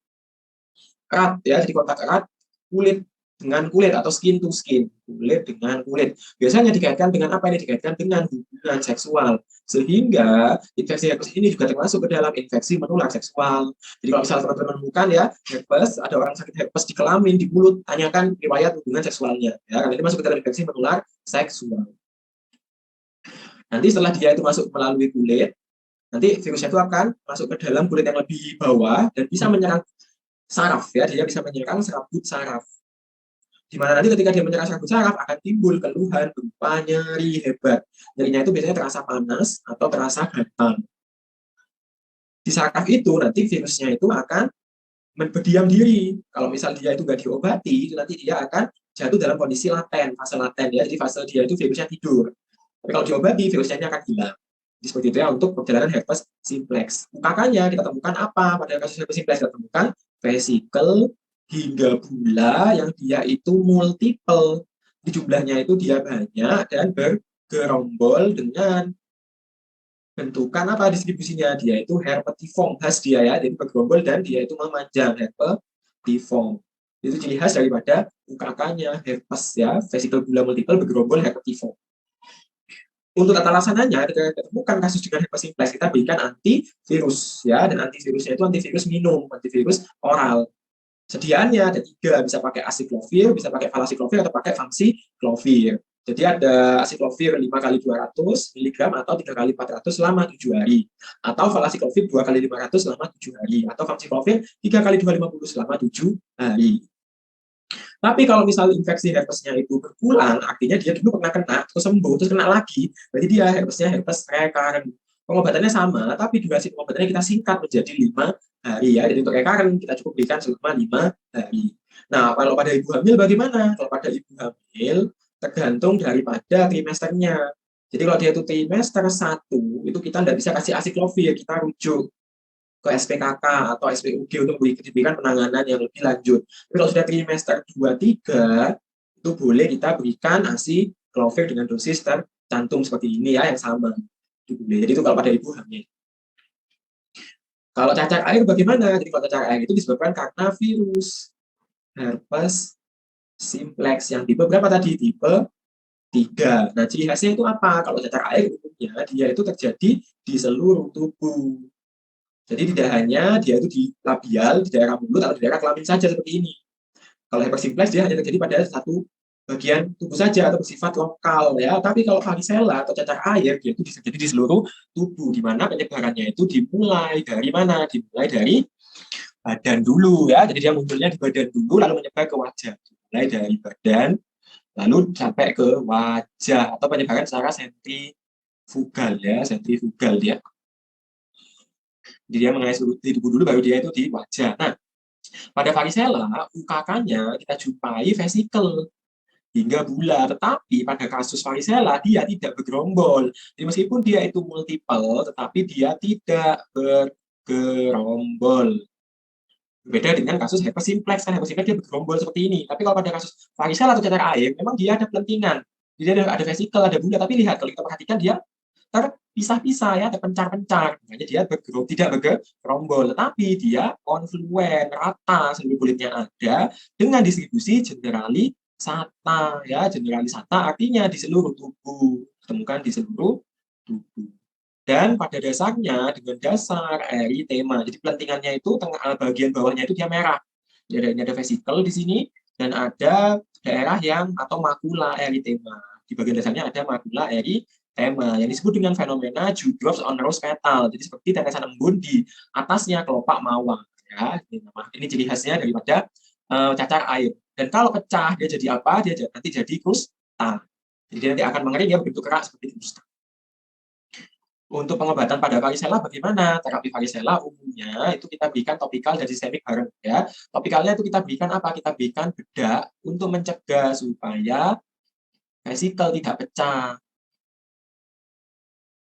erat ya, jadi kontak erat kulit dengan kulit atau skin to skin, kulit dengan kulit. Biasanya dikaitkan dengan apa? Ini dikaitkan dengan hubungan seksual. Sehingga infeksi herpes ini juga termasuk ke dalam infeksi menular seksual. Jadi kalau misalnya teman-teman menemukan ya herpes, ada orang sakit herpes di kelamin, di mulut, tanyakan riwayat hubungan seksualnya. Ya, karena ini masuk ke dalam infeksi menular seksual. Nanti setelah dia itu masuk melalui kulit, nanti virusnya itu akan masuk ke dalam kulit yang lebih bawah dan bisa menyerang saraf ya, dia bisa menyerang serabut saraf. Di mana nanti ketika dia menyerang serabut saraf akan timbul keluhan berupa nyeri hebat. Nyerinya itu biasanya terasa panas atau terasa gatal. Di saraf itu nanti virusnya itu akan berdiam diri. Kalau misal dia itu nggak diobati, nanti dia akan jatuh dalam kondisi laten, fase laten ya. Jadi fase dia itu virusnya tidur. Tapi kalau diobati, virusnya ini akan hilang. Jadi seperti itu ya untuk perjalanan herpes simplex. UKK-nya kita temukan apa pada kasus herpes simplex? Kita temukan vesikel hingga bula yang dia itu multiple. Di jumlahnya itu dia banyak dan bergerombol dengan bentukan apa distribusinya. Dia itu herpetiform khas dia ya, jadi bergerombol dan dia itu memanjang, herpetiform. Itu ciri khas daripada UKK-nya herpes ya, vesikel bula multiple bergerombol herpetiform. Untuk tata laksananya, ketika kita temukan kasus dengan herpes simplex, kita berikan antivirus ya, dan antivirusnya itu antivirus minum, antivirus oral. Sediaannya ada 3, bisa pakai acyclovir, bisa pakai valaciclovir, atau pakai famciclovir. Jadi ada acyclovir 5 kali 200 mg atau 3 kali 400 selama 7 hari. Atau valaciclovir 2 kali 500 selama 7 hari. Atau famciclovir 3 kali 250 selama 7 hari. Tapi kalau misalnya infeksi herpesnya itu berulang, artinya dia dulu pernah kena, terus sembuh, terus kena lagi, berarti dia herpesnya herpes recurrent. Pengobatannya sama, tapi durasi pengobatannya kita singkat menjadi 5 hari ya. Jadi untuk recurrent kita cukup berikan selama 5 hari. Nah, kalau pada ibu hamil bagaimana? Kalau pada ibu hamil tergantung daripada trimesternya. Jadi kalau dia itu trimester 1, itu kita tidak bisa kasih acyclovir, kita rujuk ke SPKK atau SPUG untuk diberikan penanganan yang lebih lanjut. Tapi kalau sudah trimester 2-3, itu boleh kita berikan ASI Clovir dengan dosis tercantum seperti ini ya, yang sama. Itu boleh. Jadi itu kalau pada ibu hamil. Kalau cacar air bagaimana? Jadi kalau cacar air itu disebabkan karena virus herpes simplex yang tipe berapa tadi? Tipe 3. Nah, ciri khasnya itu apa? Kalau cacar air umumnya dia itu terjadi di seluruh tubuh. Jadi tidak hanya dia itu di labial, di daerah mulut atau di daerah kelamin saja seperti ini. Kalau herpes simplex dia hanya terjadi pada satu bagian tubuh saja atau bersifat lokal ya. Tapi kalau varicella atau cacar air dia itu bisa jadi di seluruh tubuh, di mana penyebarannya itu dimulai dari mana? Dimulai dari badan dulu ya. Jadi dia munculnya di badan dulu lalu menyebar ke wajah. Mulai dari badan lalu sampai ke wajah atau penyebaran secara sentrifugal ya, sentrifugal dia. Jadi dia mengenai seluruh tubuh dulu baru dia itu di wajah. Nah, pada varicella UKK-nya kita jumpai vesikel hingga bulat, tetapi pada kasus varicella dia tidak bergerombol. Jadi meskipun dia itu multiple, tetapi dia tidak bergerombol. Berbeda dengan kasus herpes simplex, kan herpes simplex dia bergerombol seperti ini. Tapi kalau pada kasus varicella atau cacar air, memang dia ada pelentingan. Jadi ada vesikel, ada bulat, tapi lihat kalau kita perhatikan dia terpisah-pisah ya, terpencar-pencar. Makanya dia tidak bergerombol, tetapi dia konfluen, rata seluruh kulitnya ada dengan distribusi generalisata ya, generalisata artinya di seluruh tubuh, ditemukan di seluruh tubuh. Dan pada dasarnya dengan dasar eritema. Jadi pelentingannya itu bagian bawahnya itu dia merah. Jadi ini ada vesikel di sini dan ada daerah yang atau makula eritema. Di bagian dasarnya ada makula eritema yang disebut dengan fenomena dew drops on rose petal. Jadi seperti tetesan embun di atasnya kelopak mawar. Ya, ini ciri khasnya daripada cacar air. Dan kalau pecah dia jadi apa? Dia nanti jadi krusta. Jadi dia nanti akan mengering ya berbentuk kerak seperti krusta. Untuk pengobatan pada varicella bagaimana? Terapi varicella umumnya itu kita berikan topikal dan sistemik bareng ya. Topikalnya itu kita berikan apa? Kita berikan bedak untuk mencegah supaya vesikel tidak pecah.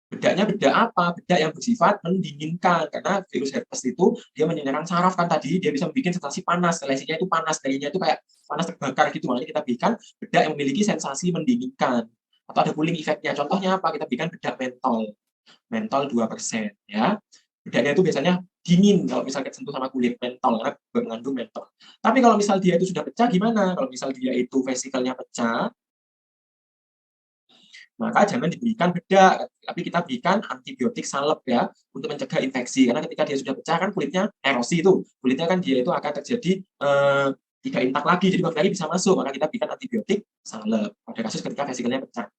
Bedaknya bedak apa? Bedak yang bersifat mendinginkan karena virus herpes itu dia menyerang saraf kan tadi, dia bisa membuat sensasi panas, lesinya itu panas, darinya itu kayak panas terbakar gitu. Makanya kita berikan bedak yang memiliki sensasi mendinginkan atau ada cooling effect-nya. Contohnya apa? Kita berikan bedak mentol 2% ya. Bedaknya itu biasanya dingin kalau misalnya sentuh sama kulit mentol karena mengandung mentol. Tapi kalau misal dia itu sudah pecah gimana? Kalau misal dia itu vesikelnya pecah, maka jangan diberikan bedak, tapi kita berikan antibiotik salep ya untuk mencegah infeksi. Karena ketika dia sudah pecah kan kulitnya erosi itu, kulitnya kan dia itu akan terjadi tidak intak lagi, jadi bakteri bisa masuk. Maka kita berikan antibiotik salep pada kasus ketika vesikelnya pecah.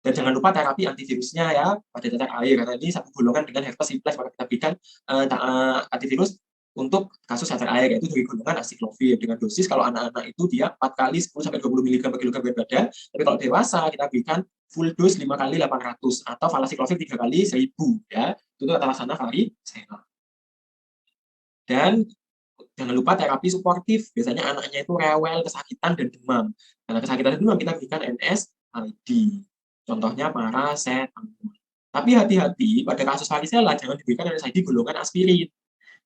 Dan jangan lupa terapi antivirusnya ya pada cacar air karena ini satu golongan dengan herpes simplex, maka kita berikan antivirus untuk kasus cacar air yaitu dari golongan aciclovir dengan dosis kalau anak-anak itu dia 4 kali 10 sampai 20 mg per kilogram berat badan, tapi kalau dewasa kita berikan full dose 5 kali 800 atau valaciclovir 3 kali 1000 ya. Itu tata laksana varicella. Dan jangan lupa terapi suportif. Biasanya anaknya itu rewel, kesakitan dan demam. Karena kesakitan dan demam kita berikan NSAID. Contohnya paracetamol. Tapi hati-hati pada kasus varicella jangan diberikan NSAID golongan aspirin.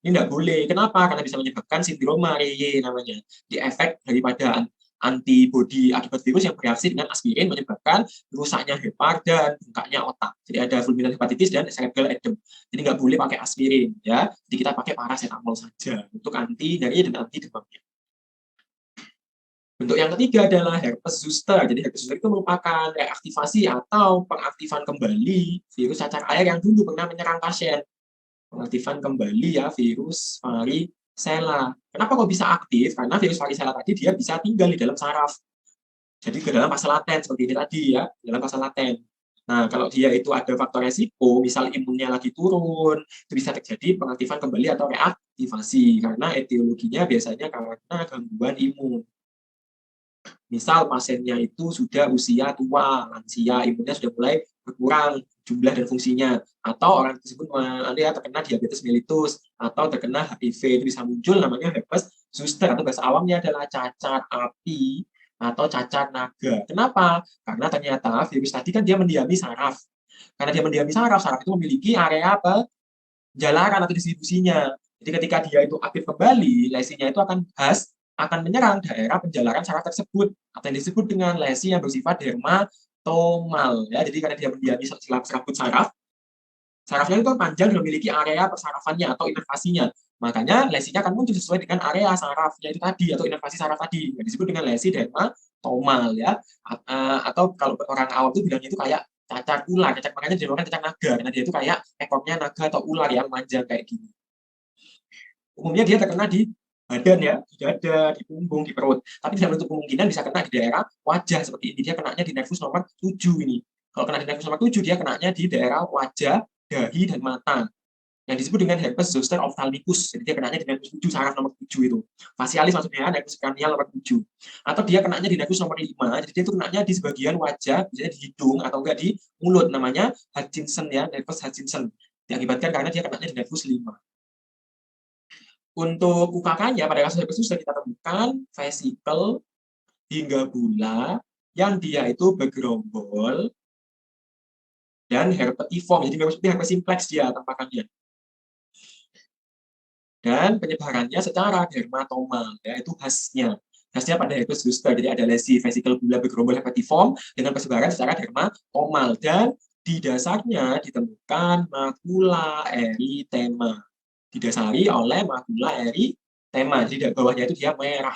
Ini tidak boleh. Kenapa? Karena bisa menyebabkan sindroma Reye namanya. Di efek daripada antibodi akibat virus yang bereaksi dengan aspirin menyebabkan rusaknya hepar dan bengkaknya otak. Jadi ada fulminant hepatitis dan cerebral edem. Jadi nggak boleh pakai aspirin ya. Jadi kita pakai paracetamol saja untuk anti nyeri dan anti demamnya. Bentuk yang ketiga adalah herpes zoster. Jadi herpes zoster itu merupakan reaktivasi atau pengaktifan kembali virus cacar air yang dulu pernah menyerang pasien. Pengaktifan kembali ya virus varicella. Kenapa kok bisa aktif? Karena virus varicella tadi dia bisa tinggal di dalam saraf. Jadi ke dalam fase laten seperti ini tadi ya, dalam fase laten. Nah, kalau dia itu ada faktor resiko, misal imunnya lagi turun, itu bisa terjadi pengaktifan kembali atau reaktivasi karena etiologinya biasanya karena gangguan imun. Misal pasiennya itu sudah usia tua, lansia, imunnya sudah mulai berkurang jumlah dan fungsinya, atau orang tersebut terkena diabetes mellitus atau terkena HIV, itu bisa muncul namanya herpes zoster atau bahasa awamnya adalah cacar api atau cacar naga. Kenapa? Karena ternyata virus tadi kan dia mendiami saraf. Karena dia mendiami saraf, saraf itu memiliki area apa? Jalanan atau distribusinya. Jadi ketika dia itu aktif kembali, lesinya itu akan menyerang daerah penjalaran saraf tersebut atau yang disebut dengan lesi yang bersifat dermatomal ya. Jadi karena dia mendiami serabut saraf, sarafnya itu panjang dan memiliki area persarafannya atau inervasinya. Makanya lesinya akan muncul sesuai dengan area sarafnya itu tadi atau inervasi saraf tadi. Yang disebut dengan lesi dermatomal ya. Atau kalau orang awam itu bilangnya itu kayak cacar ular, makanya dinamakan cacar naga karena dia itu kayak ekornya naga atau ular yang panjang kayak gini. Umumnya dia terkena di badan ya, di dada, di punggung, di perut. Tapi tidak menutup kemungkinan bisa kena di daerah wajah seperti ini. Dia kenanya di nervus nomor 7 ini. Kalau kena di nervus nomor 7, dia kenanya di daerah wajah, dahi, dan mata. Yang disebut dengan herpes zoster ophthalmicus. Jadi dia kenanya di nervus 7, saraf nomor 7 itu. Facialis maksudnya, nervus cranial nomor 7. Atau dia kenanya di nervus nomor 5, jadi dia itu kenanya di sebagian wajah, misalnya di hidung atau enggak di mulut. Namanya Hutchinson ya, nervus Hutchinson. Diakibatkan karena dia kenanya di nervus 5. Untuk UKK-nya pada kasus herpes sudah kita temukan vesikel hingga bula yang dia itu bergerombol dan herpetiform. Jadi memang seperti herpes simplex dia tampakannya. Dan penyebarannya secara dermatomal, ya, itu khasnya. Khasnya pada herpes zoster. Jadi ada lesi vesikel bula bergerombol herpetiform dengan persebaran secara dermatomal. Dan di dasarnya ditemukan makula eritema. Didasari oleh makula eritema. Jadi di bawahnya itu dia merah.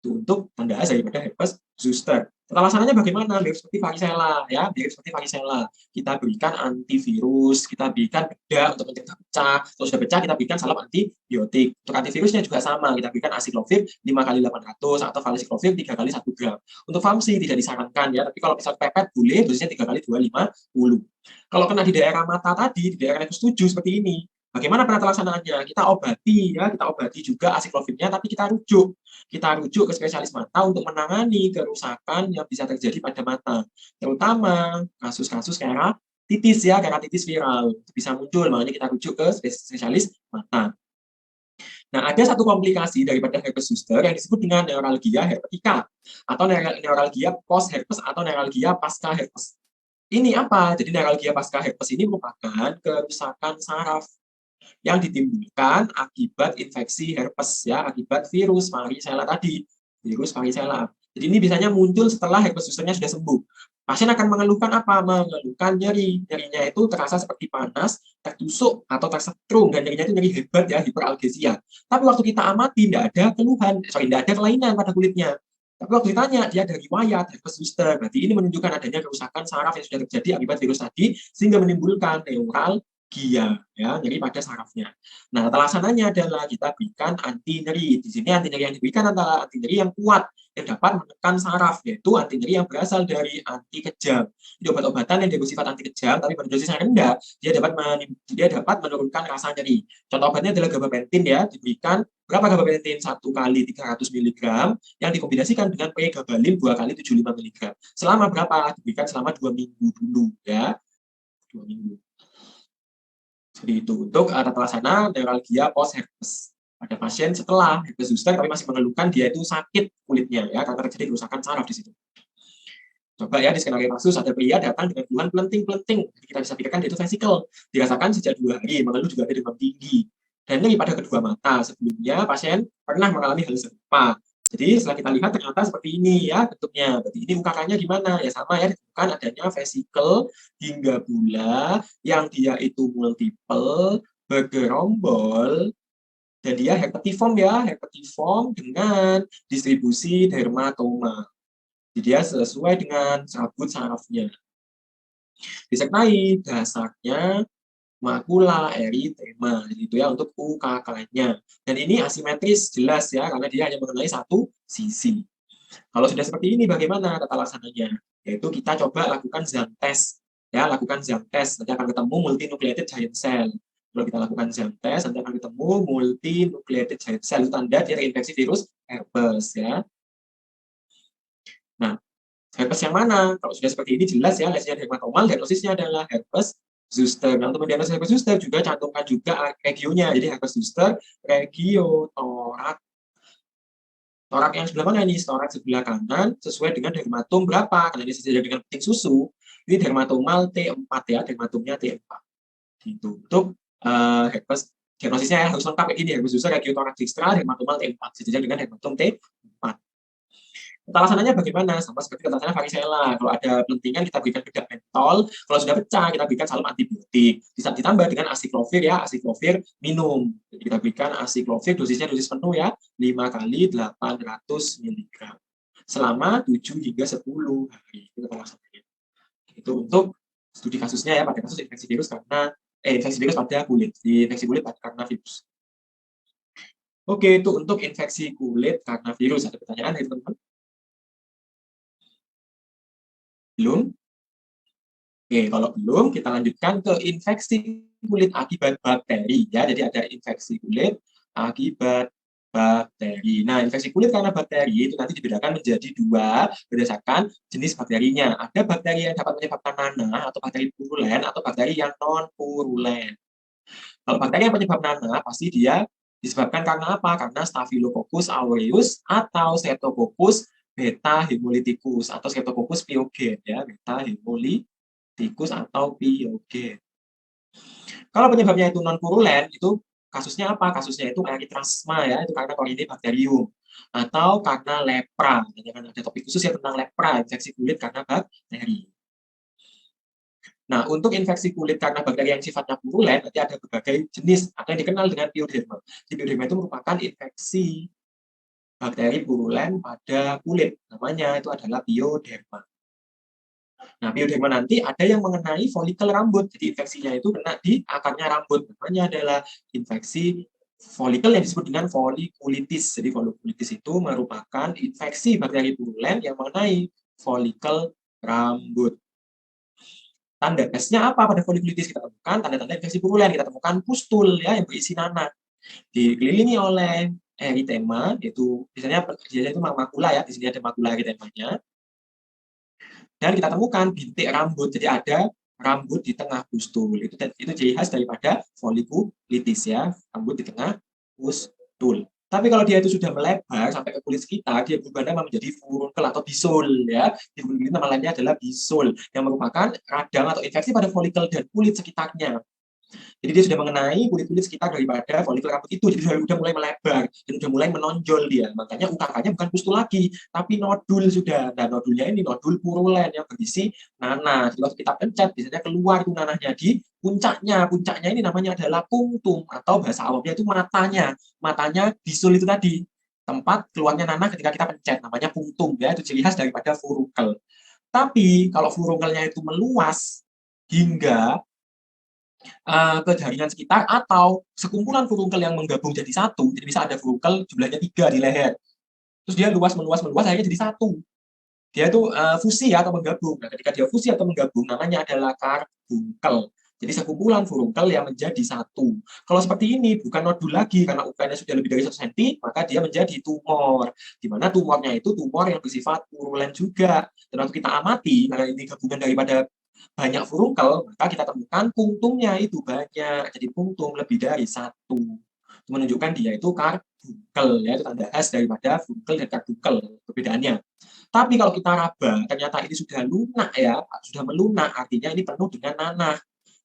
Itu untuk tanda daripada herpes zoster. Tata laksananya bagaimana? Mirip seperti varicella ya, mirip seperti varicella. Kita berikan antivirus, kita berikan bedak untuk mencegah pecah. Kalau sudah pecah kita berikan salep antibiotik. Untuk antivirusnya juga sama, kita berikan acyclovir 5 kali 800 atau valciclovir 3 kali 1 gram. Untuk famsi tidak disarankan ya, tapi kalau misal pepet boleh dosisnya 3 kali 250. Kalau kena di daerah mata tadi, di daerah nervus 7 seperti ini, bagaimana penata laksanaannya? Kita obati ya, kita obati juga acyclovirnya, tapi kita rujuk ke spesialis mata untuk menangani kerusakan yang bisa terjadi pada mata. Terutama kasus-kasus keratitis ya, keratitis viral bisa muncul, makanya kita rujuk ke spesialis mata. Nah, ada satu komplikasi daripada herpes zoster yang disebut dengan neuralgia herpetika atau neuralgia post herpes atau neuralgia pasca herpes. Ini apa? Jadi neuralgia pasca herpes ini merupakan kerusakan saraf yang ditimbulkan akibat infeksi herpes ya, akibat virus varicella tadi, virus varicella. Jadi ini biasanya muncul setelah herpes zosternya sudah sembuh. Pasien akan mengeluhkan apa? Mengeluhkan nyeri. Nyerinya itu terasa seperti panas, tertusuk atau tersetrum dan nyerinya itu nyeri hebat ya, hiperalgesia. Tapi waktu kita amati tidak ada keluhan, tidak ada kelainan pada kulitnya. Tapi waktu ditanya, dia ada riwayat herpes zoster. Berarti ini menunjukkan adanya kerusakan saraf yang sudah terjadi akibat virus tadi sehingga menimbulkan neuralgia ya, nyeri pada sarafnya. Nah, tata laksananya adalah kita berikan anti nyeri. Di sini anti nyeri yang diberikan adalah anti nyeri yang kuat yang dapat menekan saraf, yaitu anti nyeri yang berasal dari anti kejang. Jadi obat-obatan yang bersifat anti kejang tapi pada dosis yang rendah, dia dapat menurunkan rasa nyeri. Contoh obatnya adalah gabapentin ya, diberikan berapa gabapentin? 1 kali 300 mg yang dikombinasikan dengan pregabalin 2 kali 75 mg. Selama berapa? Diberikan selama 2 minggu dulu ya. 2 minggu. Jadi itu untuk tata laksana neuralgia post herpes pada pasien setelah herpes zoster tapi masih mengeluhkan dia itu sakit kulitnya ya karena terjadi kerusakan saraf di situ. Coba ya di skenario kasus ada pria datang dengan keluhan pelenting-pelenting. Kita bisa pikirkan dia itu vesikel. Dirasakan sejak 2 hari, mengeluh juga ada demam tinggi. Dan nyeri pada kedua mata. Sebelumnya pasien pernah mengalami hal serupa. Jadi setelah kita lihat ternyata seperti ini ya bentuknya. Berarti ini UKK-nya gimana? Ya sama ya, ditemukan adanya vesikel hingga bula yang dia itu multiple, bergerombol, dan dia herpetiform ya, herpetiform dengan distribusi dermatoma. Jadi dia sesuai dengan serabut sarafnya. Disertai dasarnya makula eritema, itu ya untuk UKK-nya. Dan ini asimetris jelas ya, karena dia hanya mengenai satu sisi. Kalau sudah seperti ini, bagaimana tata laksananya? Yaitu kita coba lakukan ZAM test. Ya, lakukan ZAM test. Nanti akan ketemu multinucleated giant cell. Kalau kita lakukan ZAM test, nanti akan ketemu multinucleated giant cell. Itu tanda dia terinfeksi virus herpes ya. Nah, herpes yang mana? Kalau sudah seperti ini jelas ya, lesinya dermatomal, diagnosisnya adalah herpes zoster. Nah, untuk mendiagnosis herpes zoster juga cantumkan juga regionya. Jadi herpes zoster, regio torak. Torak yang sebelah mana ini? Torak sebelah kanan sesuai dengan dermatom berapa? Karena ini sesuai dengan penting susu. Ini dermatomal T4 ya, dermatomnya T4. Gitu. Untuk herpes diagnosisnya harus lengkap kayak gini, harus user regiotorax distal, dermatomal T4, sejajar dengan dermatom T4. Ketalasannya bagaimana? Sama seperti ketalasannya varicella. Kalau ada pelentingan kita berikan bedak mentol, kalau sudah pecah kita berikan salam antibiotik. Bisa ditambah dengan asiklovir ya, asiklovir minum. Jadi kita berikan asiklovir dosisnya dosis penuh ya, 5 kali 800 mg. Selama 7 hingga 10 hari. Itu ketalasannya. Itu untuk studi kasusnya ya, pada kasus infeksi virus karena infeksi virus pada kulit, di infeksi kulit karena virus. Oke, itu untuk infeksi kulit karena virus. Ada pertanyaan dari teman-teman? Belum? Oke, kalau belum, kita lanjutkan ke infeksi kulit akibat bakteri. Ya, jadi ada infeksi kulit akibat bakteri. Nah, infeksi kulit karena bakteri itu nanti dibedakan menjadi dua berdasarkan jenis bakterinya. Ada bakteri yang dapat menyebabkan nanah atau bakteri purulen atau bakteri yang non-purulen. Kalau bakteri yang penyebab nanah, pasti dia disebabkan karena apa? Karena Staphylococcus aureus atau Streptococcus beta hemolyticus atau Streptococcus pyogen ya, beta hemolyticus atau pyogen. Kalau penyebabnya itu non purulen, itu kasusnya apa? Kasusnya itu erythrasma ya, itu karena Corynebacterium atau karena lepra. Jadi ada topik khusus ya tentang lepra, infeksi kulit karena bakteri. Nah, untuk infeksi kulit karena bakteri yang sifatnya purulen, nanti ada berbagai jenis, atau yang dikenal dengan pioderma. Pioderma itu merupakan infeksi bakteri purulen pada kulit. Namanya itu adalah pioderma. Nah, pioderma nanti ada yang mengenai folikel rambut. Jadi infeksinya itu kena di akarnya rambut. Namanya adalah infeksi folikel yang disebut dengan folikulitis. Jadi folikulitis itu merupakan infeksi bakteri purulen yang mengenai folikel rambut. Tanda S-nya apa pada folikulitis? Kita temukan tanda-tanda infeksi purulen. Kita temukan pustul ya yang berisi nanah. Dikelilingi oleh eritema, itu biasanya itu makula ya, di sini ada makula eritemanya. Dan kita temukan bintik rambut, jadi ada rambut di tengah pustul. Itu ciri khas daripada folikulitis ya, rambut di tengah pustul. Tapi kalau dia itu sudah melebar sampai ke kulit sekitar, dia berubah nama menjadi furunkel atau bisul ya. Di kulit nama lainnya adalah bisul yang merupakan radang atau infeksi pada folikel dan kulit sekitarnya. Jadi dia sudah mengenai kulit-kulit sekitar daripada folikel rambut itu. Jadi sudah mulai melebar dan sudah mulai menonjol dia. Makanya UKK-nya bukan pustul lagi, tapi nodul sudah. Nah, nodulnya ini nodul purulen yang berisi nanah. Jadi waktu kita pencet, biasanya keluar tuh nanahnya di puncaknya. Puncaknya ini namanya adalah punctum atau bahasa awamnya itu matanya. Matanya bisul itu tadi. Tempat keluarnya nanah ketika kita pencet. Namanya punctum ya. Itu ciri khas daripada furunkel. Tapi kalau furunkelnya itu meluas hingga ke jaringan sekitar atau sekumpulan furunkel yang menggabung jadi satu. Jadi bisa ada furunkel jumlahnya 3 di leher. Terus dia luas meluas akhirnya jadi satu. Dia itu fusi atau menggabung. Nah, ketika dia fusi atau menggabung namanya adalah karbunkel. Jadi sekumpulan furunkel yang menjadi satu. Kalau seperti ini bukan nodul lagi karena ukurannya sudah lebih dari 1 cm, maka dia menjadi tumor. Di mana tumornya itu tumor yang bersifat purulen juga. Dan waktu kita amati, karena ini gabungan daripada banyak furunkel, maka kita temukan punktumnya itu banyak. Jadi punktum lebih dari 1. Itu menunjukkan dia itu karbunkel, ya, itu tanda khas daripada furunkel dan karbunkel, perbedaannya. Tapi kalau kita raba, ternyata ini sudah lunak ya, sudah melunak, artinya ini penuh dengan nanah.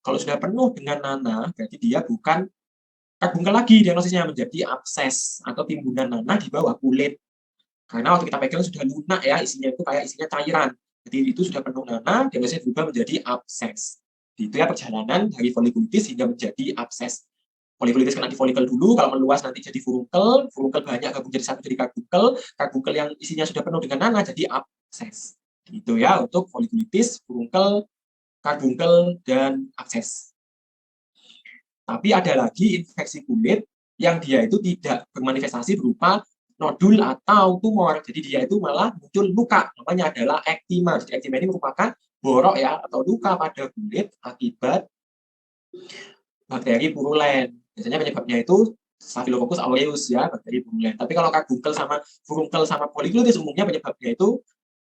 Kalau sudah penuh dengan nanah, berarti dia bukan karbunkel lagi, diagnosisnya menjadi abses atau timbunan nanah di bawah kulit. Karena waktu kita pegang sudah lunak ya, isinya itu kayak isinya cairan. Jadi itu sudah penuh nanah, diagnosisnya berubah menjadi abses. Itu ya perjalanan dari folikulitis hingga menjadi abses. Folikulitis kena di folikel dulu, kalau meluas nanti jadi furunkel, furunkel banyak gabung jadi satu jadi karbunkel, karbunkel yang isinya sudah penuh dengan nanah jadi abses. Itu ya untuk folikulitis, furunkel, karbunkel, dan abses. Tapi ada lagi infeksi kulit yang dia itu tidak bermanifestasi berupa nodul atau tumor. Jadi dia itu malah muncul luka. Namanya adalah ektima. Jadi ektima ini merupakan borok ya atau luka pada kulit akibat bakteri purulen. Biasanya penyebabnya itu Staphylococcus aureus ya, bakteri purulen. Tapi kalau karbunkel sama furunkel sama folikulitis umumnya penyebabnya itu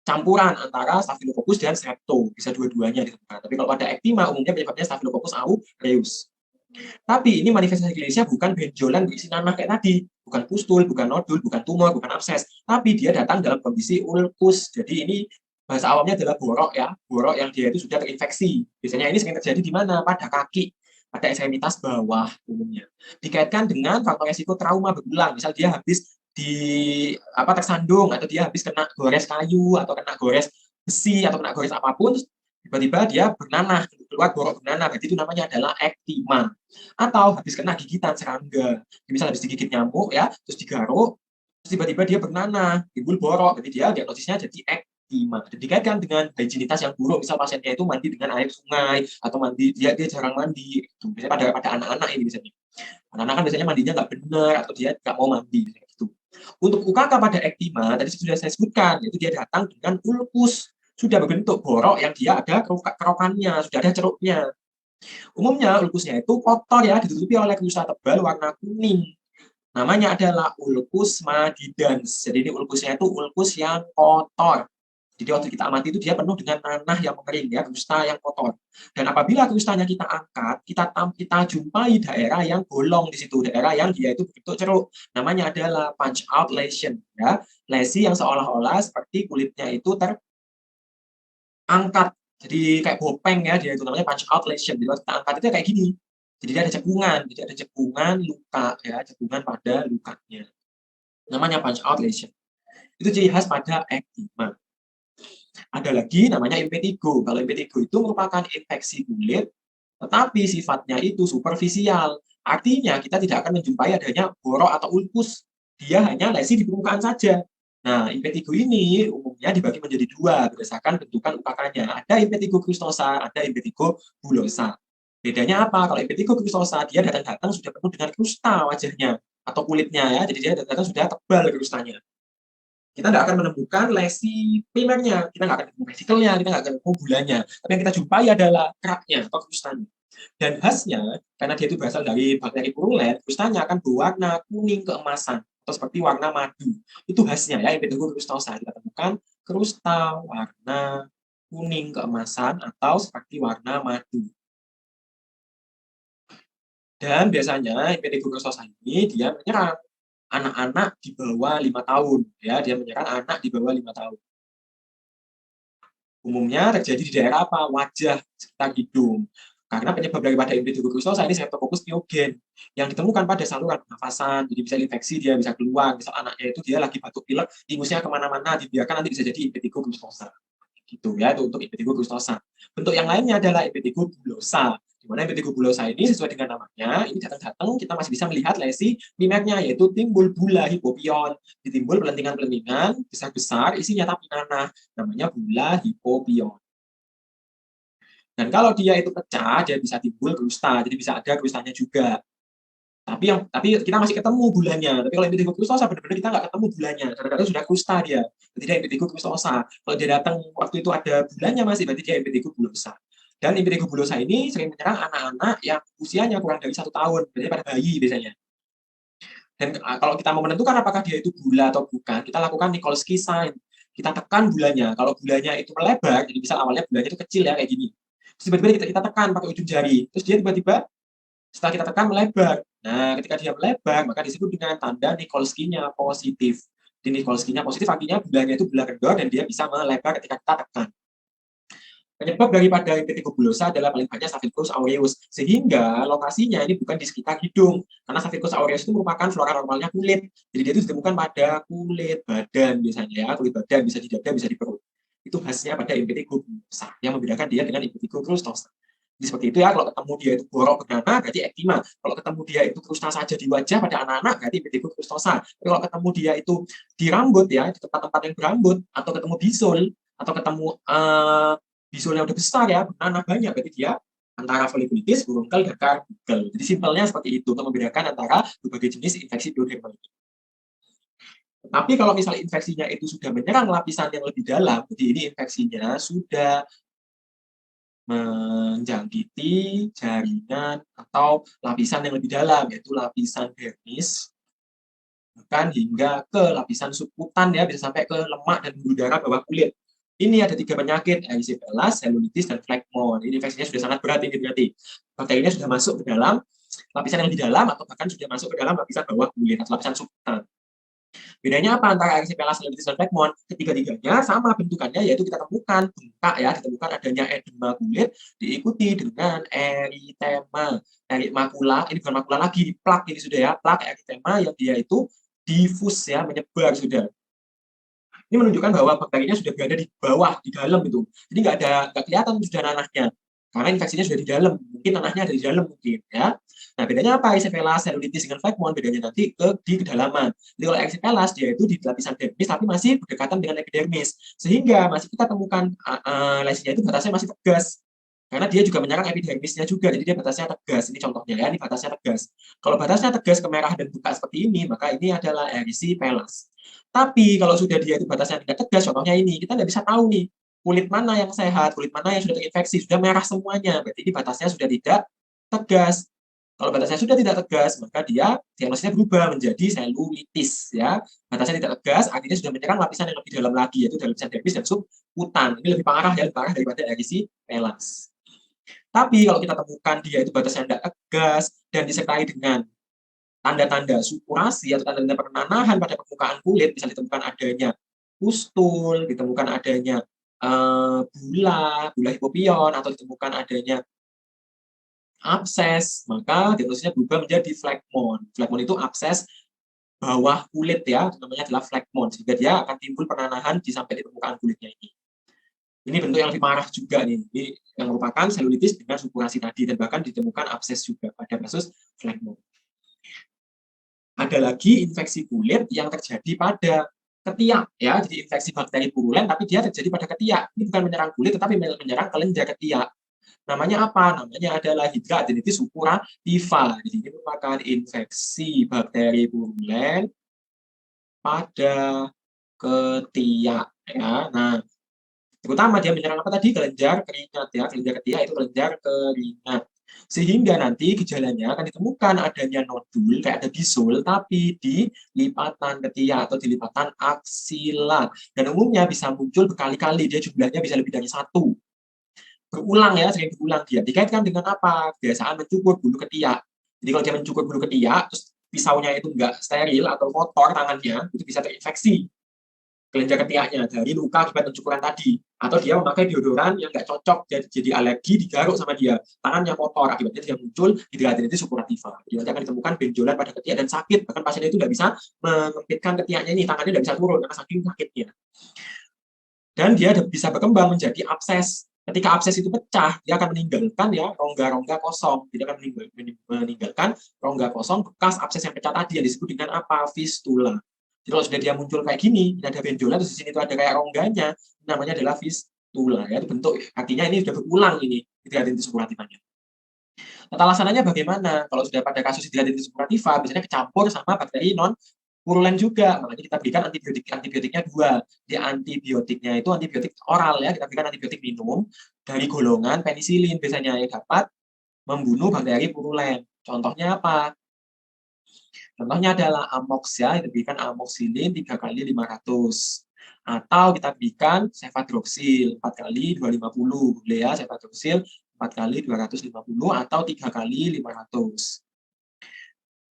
campuran antara Staphylococcus dan Strepto, bisa dua-duanya ditemukan. Tapi kalau pada ektima umumnya penyebabnya Staphylococcus aureus. Tapi ini manifestasi klinisnya bukan benjolan berisi nanah kayak tadi, bukan pustul, bukan nodul, bukan tumor, bukan abses, tapi dia datang dalam kondisi ulkus. Jadi ini bahasa awamnya adalah borok ya, borok yang dia itu sudah terinfeksi. Biasanya ini sering terjadi di mana? Pada kaki. pada ekstremitas bawah umumnya. Dikaitkan dengan faktor resiko trauma berulang, misal dia habis tersandung, atau dia habis kena gores kayu, atau kena gores besi, atau kena gores apapun, terus tiba-tiba dia bernanah, keluar borok bernanah, berarti itu namanya adalah ektima. Atau habis kena gigitan serangga, misal habis digigit nyamuk ya, terus digaruk, terus tiba-tiba dia bernanah, timbul borok, jadi dia diagnosisnya jadi ektima. Dan dikaitkan dengan higienitas yang buruk, misal pasiennya itu mandi dengan air sungai, atau mandi dia jarang mandi, gitu. Biasanya pada anak-anak ini biasanya. Anak-anak kan biasanya mandinya nggak benar, atau dia nggak mau mandi, gitu. Untuk UKK pada ektima, tadi sudah saya sebutkan, yaitu dia datang dengan ulkus, sudah berbentuk borok yang dia ada kerokannya, sudah ada ceruknya. Umumnya ulkusnya itu kotor ya, ditutupi oleh kerusa tebal warna kuning. Namanya adalah ulkus madidans. Jadi ini ulkusnya itu ulkus yang kotor. Jadi waktu kita amati itu dia penuh dengan tanah yang mengering ya, krusta yang kotor. Dan apabila krustanya kita angkat, kita jumpai daerah yang bolong di situ, daerah yang dia itu bentuk ceruk. Namanya adalah punch out lesion ya. Lesi yang seolah-olah seperti kulitnya itu terangkat. Jadi kayak bopeng ya, dia itu namanya punch out lesion. Jadi waktu kita angkat itu kayak gini. Jadi dia ada cekungan, luka ya, cekungan pada lukanya. Namanya punch out lesion. Itu ciri khas pada ektima. Ada lagi namanya impetigo. Kalau impetigo itu merupakan infeksi kulit, tetapi sifatnya itu superficial. Artinya kita tidak akan menjumpai adanya borok atau ulkus. Dia hanya lesi di permukaan saja. Nah, impetigo ini umumnya dibagi menjadi dua berdasarkan bentukan UKK-nya. Ada impetigo crustosa, ada impetigo bullosa. Bedanya apa? Kalau impetigo crustosa, dia datang-datang sudah penuh dengan krusta wajahnya atau kulitnya ya. Jadi dia datang-datang sudah tebal krustanya. Kita tidak akan menemukan lesi primernya, kita nggak akan menemukan vesikelnya, kita nggak akan menemukan bulanya. Tapi yang kita jumpai adalah keraknya atau krustanya. Dan khasnya, karena dia itu berasal dari bakteri purulen, krustanya akan berwarna kuning keemasan atau seperti warna madu. Itu khasnya ya, Impetigo crustosa. Kita temukan krusta warna kuning keemasan atau seperti warna madu. Dan biasanya Impetigo crustosa ini dia menyerang anak-anak di bawah 5 tahun. Ya, dia menyerang anak di bawah 5 tahun. Umumnya terjadi di daerah apa? Wajah sekitar hidung. Karena penyebab daripada impetigo crustosa ini Streptococcus pyogen yang ditemukan pada saluran pernafasan, jadi bisa infeksi, dia bisa keluar. Misal anaknya itu dia lagi batuk pilek, ingusnya kemana-mana, dibiarkan nanti bisa jadi impetigo crustosa. Gitu ya, itu untuk impetigo crustosa. Bentuk yang lainnya adalah impetigo bullosa. Di mana impetigo bullosa ini sesuai dengan namanya, ini datang-datang kita masih bisa melihat lesi primernya, yaitu timbul bula hipopion, ditimbul pelentingan-pelentingan besar-besar, isinya tapi nanah, namanya bula hipopion. Dan kalau dia itu pecah, dia bisa timbul krusta, jadi bisa ada krustanya juga. Tapi kita masih ketemu bulanya. Tapi kalau impetigo crustosa benar-benar kita nggak ketemu bulanya. Kadang-kadang sudah krusta dia. Berarti dia impetigo crustosa. Kalau dia datang waktu itu ada bulanya masih, berarti dia impetigo bullosa. Dan impetigo bullosa ini sering menyerang anak-anak yang usianya kurang dari 1 tahun, berarti pada bayi biasanya. Dan kalau kita mau menentukan apakah dia itu bula atau bukan, kita lakukan Nikolsky sign. Kita tekan bulanya. Kalau bulanya itu melebar, jadi misal awalnya bulanya itu kecil ya kayak gini. Terus tiba-tiba kita tekan pakai ujung jari. Terus dia tiba-tiba setelah kita tekan melebar. Nah, ketika dia melebar, maka disebut dengan tanda Nikolsky-nya positif. Di Nikolsky-nya positif artinya bulanya itu bula kendor dan dia bisa melebar ketika kita tekan. Penyebab daripada impetigo bullosa adalah paling banyak Staphylococcus aureus, sehingga lokasinya ini bukan di sekitar hidung, karena Staphylococcus aureus itu merupakan flora normalnya kulit. Jadi dia itu ditemukan pada kulit badan biasanya ya, kulit badan bisa di dada, bisa di perut. Itu khasnya pada impetigo bullosa, yang membedakan dia dengan impetigo crustosa. Jadi seperti itu ya, kalau ketemu dia itu borok bernanah berarti ektima. Kalau ketemu dia itu krusta saja di wajah pada anak-anak berarti impetigo crustosa. Tapi kalau ketemu dia itu di rambut ya, di tempat-tempat yang berambut, atau ketemu bisul, atau ketemu bisulnya udah besar ya, bernanah banyak, berarti dia antara folikulitis, burungkel, dan karbunkel. Jadi simpelnya seperti itu, untuk membedakan antara berbagai jenis infeksi piodermal. Tapi kalau misalnya infeksinya itu sudah menyerang lapisan yang lebih dalam, jadi ini infeksinya sudah menjangkiti jaringan atau lapisan yang lebih dalam, yaitu lapisan dermis, bahkan hingga ke lapisan subkutan ya, bisa sampai ke lemak dan bulu darah bawah kulit. Ini ada 3 penyakit, erysipelas, cellulitis, dan phlegmon. Ini infeksinya sudah sangat berat, ini berarti bakterinya sudah masuk ke dalam lapisan yang lebih dalam, atau bahkan sudah masuk ke dalam lapisan bawah kulit atau lapisan subkutan. Bedanya apa antara erysipelas, cellulitis, dan flekmon? Ketiga-tiganya sama bentukannya, yaitu kita temukan bengkak ya, ditemukan adanya edema kulit diikuti dengan eritema. Makula, ini bukan makula lagi, plak ini sudah ya, plak eritema yang dia itu difus ya, menyebar sudah. Ini menunjukkan bahwa bakterinya sudah berada di bawah, di dalam itu. Jadi nggak kelihatan sudah nanahnya. Karena infeksinya sudah di dalam. Mungkin nanahnya ada di dalam mungkin ya. Nah, bedanya apa? Erysipelas, cellulitis dengan flekmon bedanya nanti di kedalaman. Jadi kalau erysipelas dia itu di lapisan dermis tapi masih berdekatan dengan epidermis. Sehingga masih kita temukan lesinya itu batasnya masih tegas. Karena dia juga menyerang epidermisnya juga, jadi dia batasnya tegas. Ini contohnya ya, ini batasnya tegas. Kalau batasnya tegas, kemerahan dan buka seperti ini, maka ini adalah erysipelas. Tapi kalau sudah dia itu batasnya tidak tegas, contohnya ini, kita nggak bisa tahu nih, kulit mana yang sehat, kulit mana yang sudah terinfeksi, sudah merah semuanya. Berarti ini batasnya sudah tidak tegas. Kalau batasnya sudah tidak tegas, maka dia diagnosisnya berubah menjadi selulitis. Ya, batasnya tidak tegas, artinya sudah menyerang lapisan yang lebih dalam lagi, yaitu lapisan dermis dan subkutan. Ini lebih parah ya, lebih parah daripada erysipelas. Tapi kalau kita temukan dia itu batasnya tidak tegas dan disertai dengan tanda-tanda supurasi atau tanda-tanda penanahan pada permukaan kulit, bisa ditemukan adanya pustul, ditemukan adanya bula hipopion, atau ditemukan adanya abses, maka diagnosisnya berubah menjadi flekmon. Flekmon itu abses bawah kulit ya, namanya adalah flekmon, sehingga dia akan timbul penanahan sampai di permukaan kulitnya ini. Ini bentuk yang lebih parah juga nih. Ini yang merupakan selulitis dengan supurasi tadi, dan bahkan ditemukan abses juga pada kasus flekmon. Ada lagi infeksi kulit yang terjadi pada ketiak ya. Jadi infeksi bakteri purulen tapi dia terjadi pada ketiak. Ini bukan menyerang kulit tetapi menyerang kelenjar ketiak. Namanya apa? Namanya adalah Hydradenitis suppurativa. Jadi ini merupakan infeksi bakteri purulen pada ketiak ya. Nah, terutama dia menyerang apa tadi? Kelenjar keringat ya. Kelenjar ketiak itu kelenjar keringat. Sehingga nanti gejalanya akan ditemukan adanya nodul kayak ada bisul tapi di lipatan ketiak atau di lipatan aksila. Dan umumnya bisa muncul berkali-kali, dia jumlahnya bisa lebih dari satu. Berulang ya, sering berulang dia. Dikaitkan dengan apa? Kebiasaan mencukur bulu ketiak. Jadi kalau dia mencukur bulu ketiak, terus pisaunya itu enggak steril atau kotor tangannya, itu bisa terinfeksi kelenjar ketiaknya dari luka akibat pencukuran tadi, atau dia memakai deodoran yang nggak cocok jadi alergi, digaruk sama dia, tangannya kotor, akibatnya dia muncul hidradenitis suppurativa. Jadi nanti akan ditemukan benjolan pada ketiak dan sakit, bahkan pasien itu nggak bisa mengempitkan ketiaknya ini, tangannya nggak bisa turun karena saking sakitnya. Dan dia bisa berkembang menjadi abses. Ketika abses itu pecah, dia akan meninggalkan ya rongga-rongga kosong. Dia akan meninggalkan rongga kosong bekas abses yang pecah tadi yang disebut dengan apa? Fistula. Jadi kalau sudah dia muncul kayak gini, ini ada benjolan, terus di sini tuh ada kayak rongganya, namanya adalah fistula. Ya, itu bentuk, artinya ini sudah berulang ini hidradenitis suppurativanya. Tata laksananya bagaimana? Kalau sudah pada kasus hidradenitis suppurativa, biasanya kecampur sama bakteri non purulen juga. Makanya kita berikan antibiotiknya dua. Di antibiotiknya itu antibiotik oral ya, kita berikan antibiotik minum dari golongan penisilin biasanya yang dapat membunuh bakteri purulen. Contohnya apa? Contohnya adalah amox ya, kita berikan amoxilin 3 kali 500. Atau kita berikan cefadroxil 4 kali 250. Boleh ya, cefadroxil 4 kali 250 atau 3 kali 500.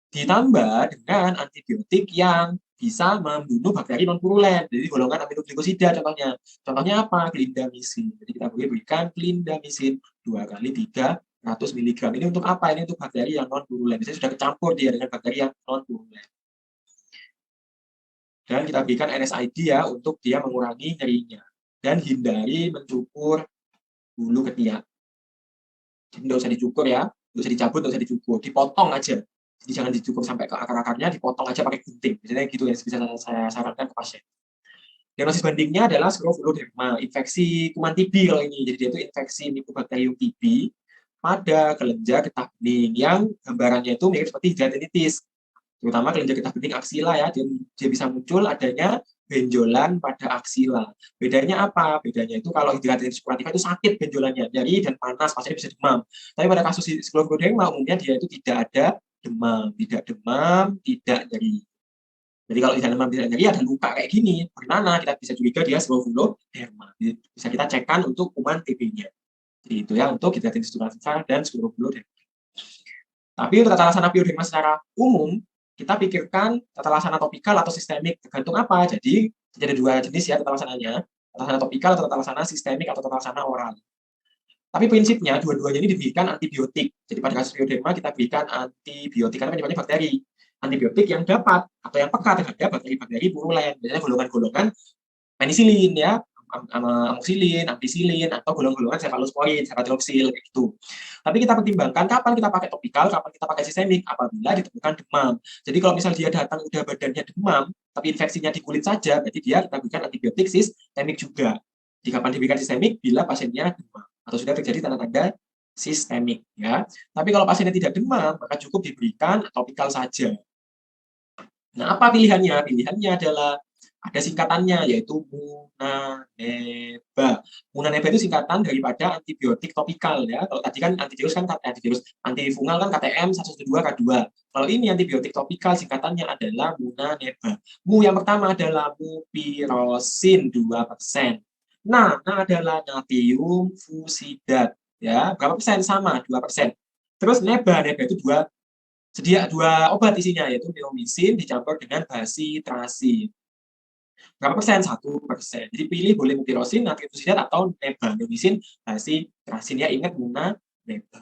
Ditambah dengan antibiotik yang bisa membunuh bakteri non-purulen. Jadi golongan aminoglikosida contohnya. Contohnya apa? Clindamycin. Jadi kita boleh berikan clindamycin 2 kali 300 mg. Ini untuk apa? Ini untuk bakteri yang non-purulen. Biasanya sudah kecampur dia dengan bakteri yang non-purulen. Dan kita berikan NSAID ya untuk dia mengurangi nyerinya. Dan hindari mencukur bulu ketiak. Jadi nggak usah dicukur ya, nggak usah dicabut, nggak usah dicukur, dipotong aja. Jadi jangan dicukur sampai ke akar-akarnya, dipotong aja pakai gunting. Biasanya gitu yang bisa saya sarankan ke pasien. Diagnosis bandingnya adalah scleroderma, infeksi kuman TB kalau ini. Jadi dia itu infeksi Mycobacterium TB pada kelenjar getah bening yang gambarannya itu mirip seperti hidradenitis. Terutama kelenjar getah bening aksila ya, dia bisa muncul adanya benjolan pada aksila. Bedanya apa? Bedanya itu kalau hidradenitis suppurativa itu sakit benjolannya, nyeri dan panas, pasiennya bisa demam. Tapi pada kasus scleroderma umumnya dia itu tidak ada demam, tidak nyeri. Jadi kalau tidak demam, tidak nyeri, ada luka kayak gini, bagaimana kita bisa curiga dia scleroderma. Bisa kita cekkan untuk kuman TB-nya. Jadi itu ya untuk hidradenitis suppurativa dan scleroderma. Tapi untuk tata laksana pioderma secara umum, kita pikirkan tata laksana topikal atau sistemik, tergantung apa. Jadi ada dua jenis ya tata laksananya, tata laksana topikal atau tata laksana sistemik atau tata laksana oral. Tapi prinsipnya dua-duanya ini diberikan antibiotik. Jadi pada kasus Pyoderma kita berikan antibiotik karena penyebabnya bakteri. Antibiotik yang dapat atau yang peka terhadap bakteri-bakteri purulen. Biasanya golongan-golongan penisilin ya, amoxicillin, ampicillin, atau golongan-golongan cephalosporin, ceftriaxone gitu. Tapi kita pertimbangkan kapan kita pakai topikal, kapan kita pakai sistemik apabila ditemukan demam. Jadi kalau misal dia datang udah badannya demam, tapi infeksinya di kulit saja, berarti dia kita berikan antibiotik sistemik juga. Di kapan diberikan sistemik bila pasiennya demam atau sudah terjadi tanda-tanda sistemik ya. Tapi kalau pasiennya tidak demam, maka cukup diberikan topikal saja. Nah, apa pilihannya? Pilihannya adalah ada singkatannya yaitu Munaneba. Munaneba itu singkatan daripada antibiotik topikal ya. Kalau tadi kan antivirus kan antifungal kan KTM 112 K2. Kalau ini antibiotik topikal singkatannya adalah Munaneba. Mu yang pertama adalah mupirocin 2%. Nah adalah natrium fusidat ya. Berapa persen? Sama 2%. Terus neba itu dua obat isinya yaitu neomycin dicampur dengan basitrasin. Berapa persen? 1%. Jadi pilih boleh mupirocin, natrium fusidat atau neba, neomycin, basitrasin ya, ingat guna neba.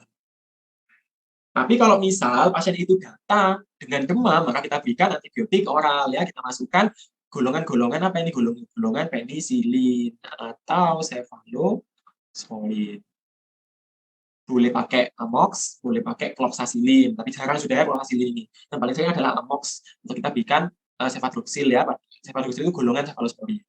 Tapi kalau misal pasien itu datang dengan demam, maka kita berikan antibiotik oral ya, kita masukkan golongan-golongan apa ini? Golongan penisilin atau cephalosporin. Boleh pakai amox, boleh pakai cloxacillin, tapi jarang sudah ya cloxacillin ini. Yang paling sering adalah amox untuk kita berikan cefadroxil ya. Cefadroxil itu golongan cephalosporin.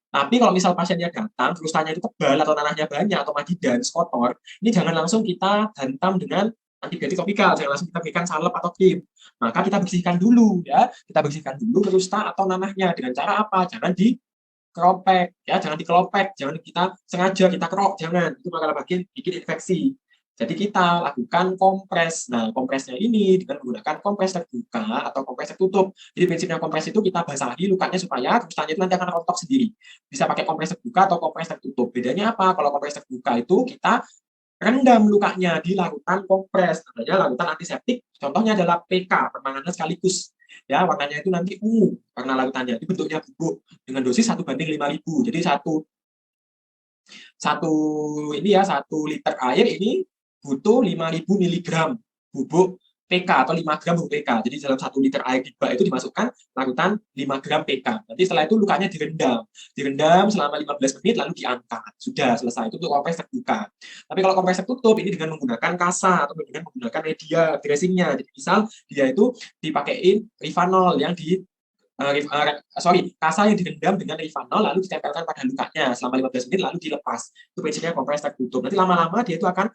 Tapi kalau misal pasiennya datang, krustanya itu tebal atau tanahnya banyak atau madidan, kotor, ini jangan langsung kita hantam dengan antibiotik topikal, jangan langsung kita berikan salep atau krim. Maka kita bersihkan dulu ya, kita bersihkan dulu krusta atau nanahnya dengan cara apa? Jangan dikeropek ya, jangan dikelopek, jangan kita sengaja kita kerok, jangan, itu bakal bikin infeksi. Jadi kita lakukan kompres. Nah, kompresnya ini dengan menggunakan kompres terbuka atau kompres tertutup. Jadi prinsipnya kompres itu kita basahi lukanya supaya krustanya itu nanti akan rontok sendiri. Bisa pakai kompres terbuka atau kompres tertutup. Bedanya apa? Kalau kompres terbuka itu kita rendam lukanya di larutan kompres, namanya larutan antiseptik. Contohnya adalah PK, permanganan sekaligus. Ya, warnanya itu nanti ungu warna larutannya. Ini bentuknya bubuk dengan dosis 1:5000. Jadi satu liter air ini butuh 5.000 mg bubuk PK atau 5 gram bubuk PK. Jadi dalam 1 liter air di bak itu dimasukkan larutan 5 gram PK. Nanti setelah itu lukanya direndam selama 15 menit lalu diangkat. Sudah selesai, itu untuk kompres terbuka. Tapi kalau kompres tertutup ini dengan menggunakan kasa atau dengan menggunakan media dressingnya. Jadi misal dia itu dipakein Rivanol yang kasa yang direndam dengan Rivanol lalu ditempelkan pada lukanya selama 15 menit lalu dilepas. Itu prinsipnya kompres tertutup. Nanti lama-lama dia itu akan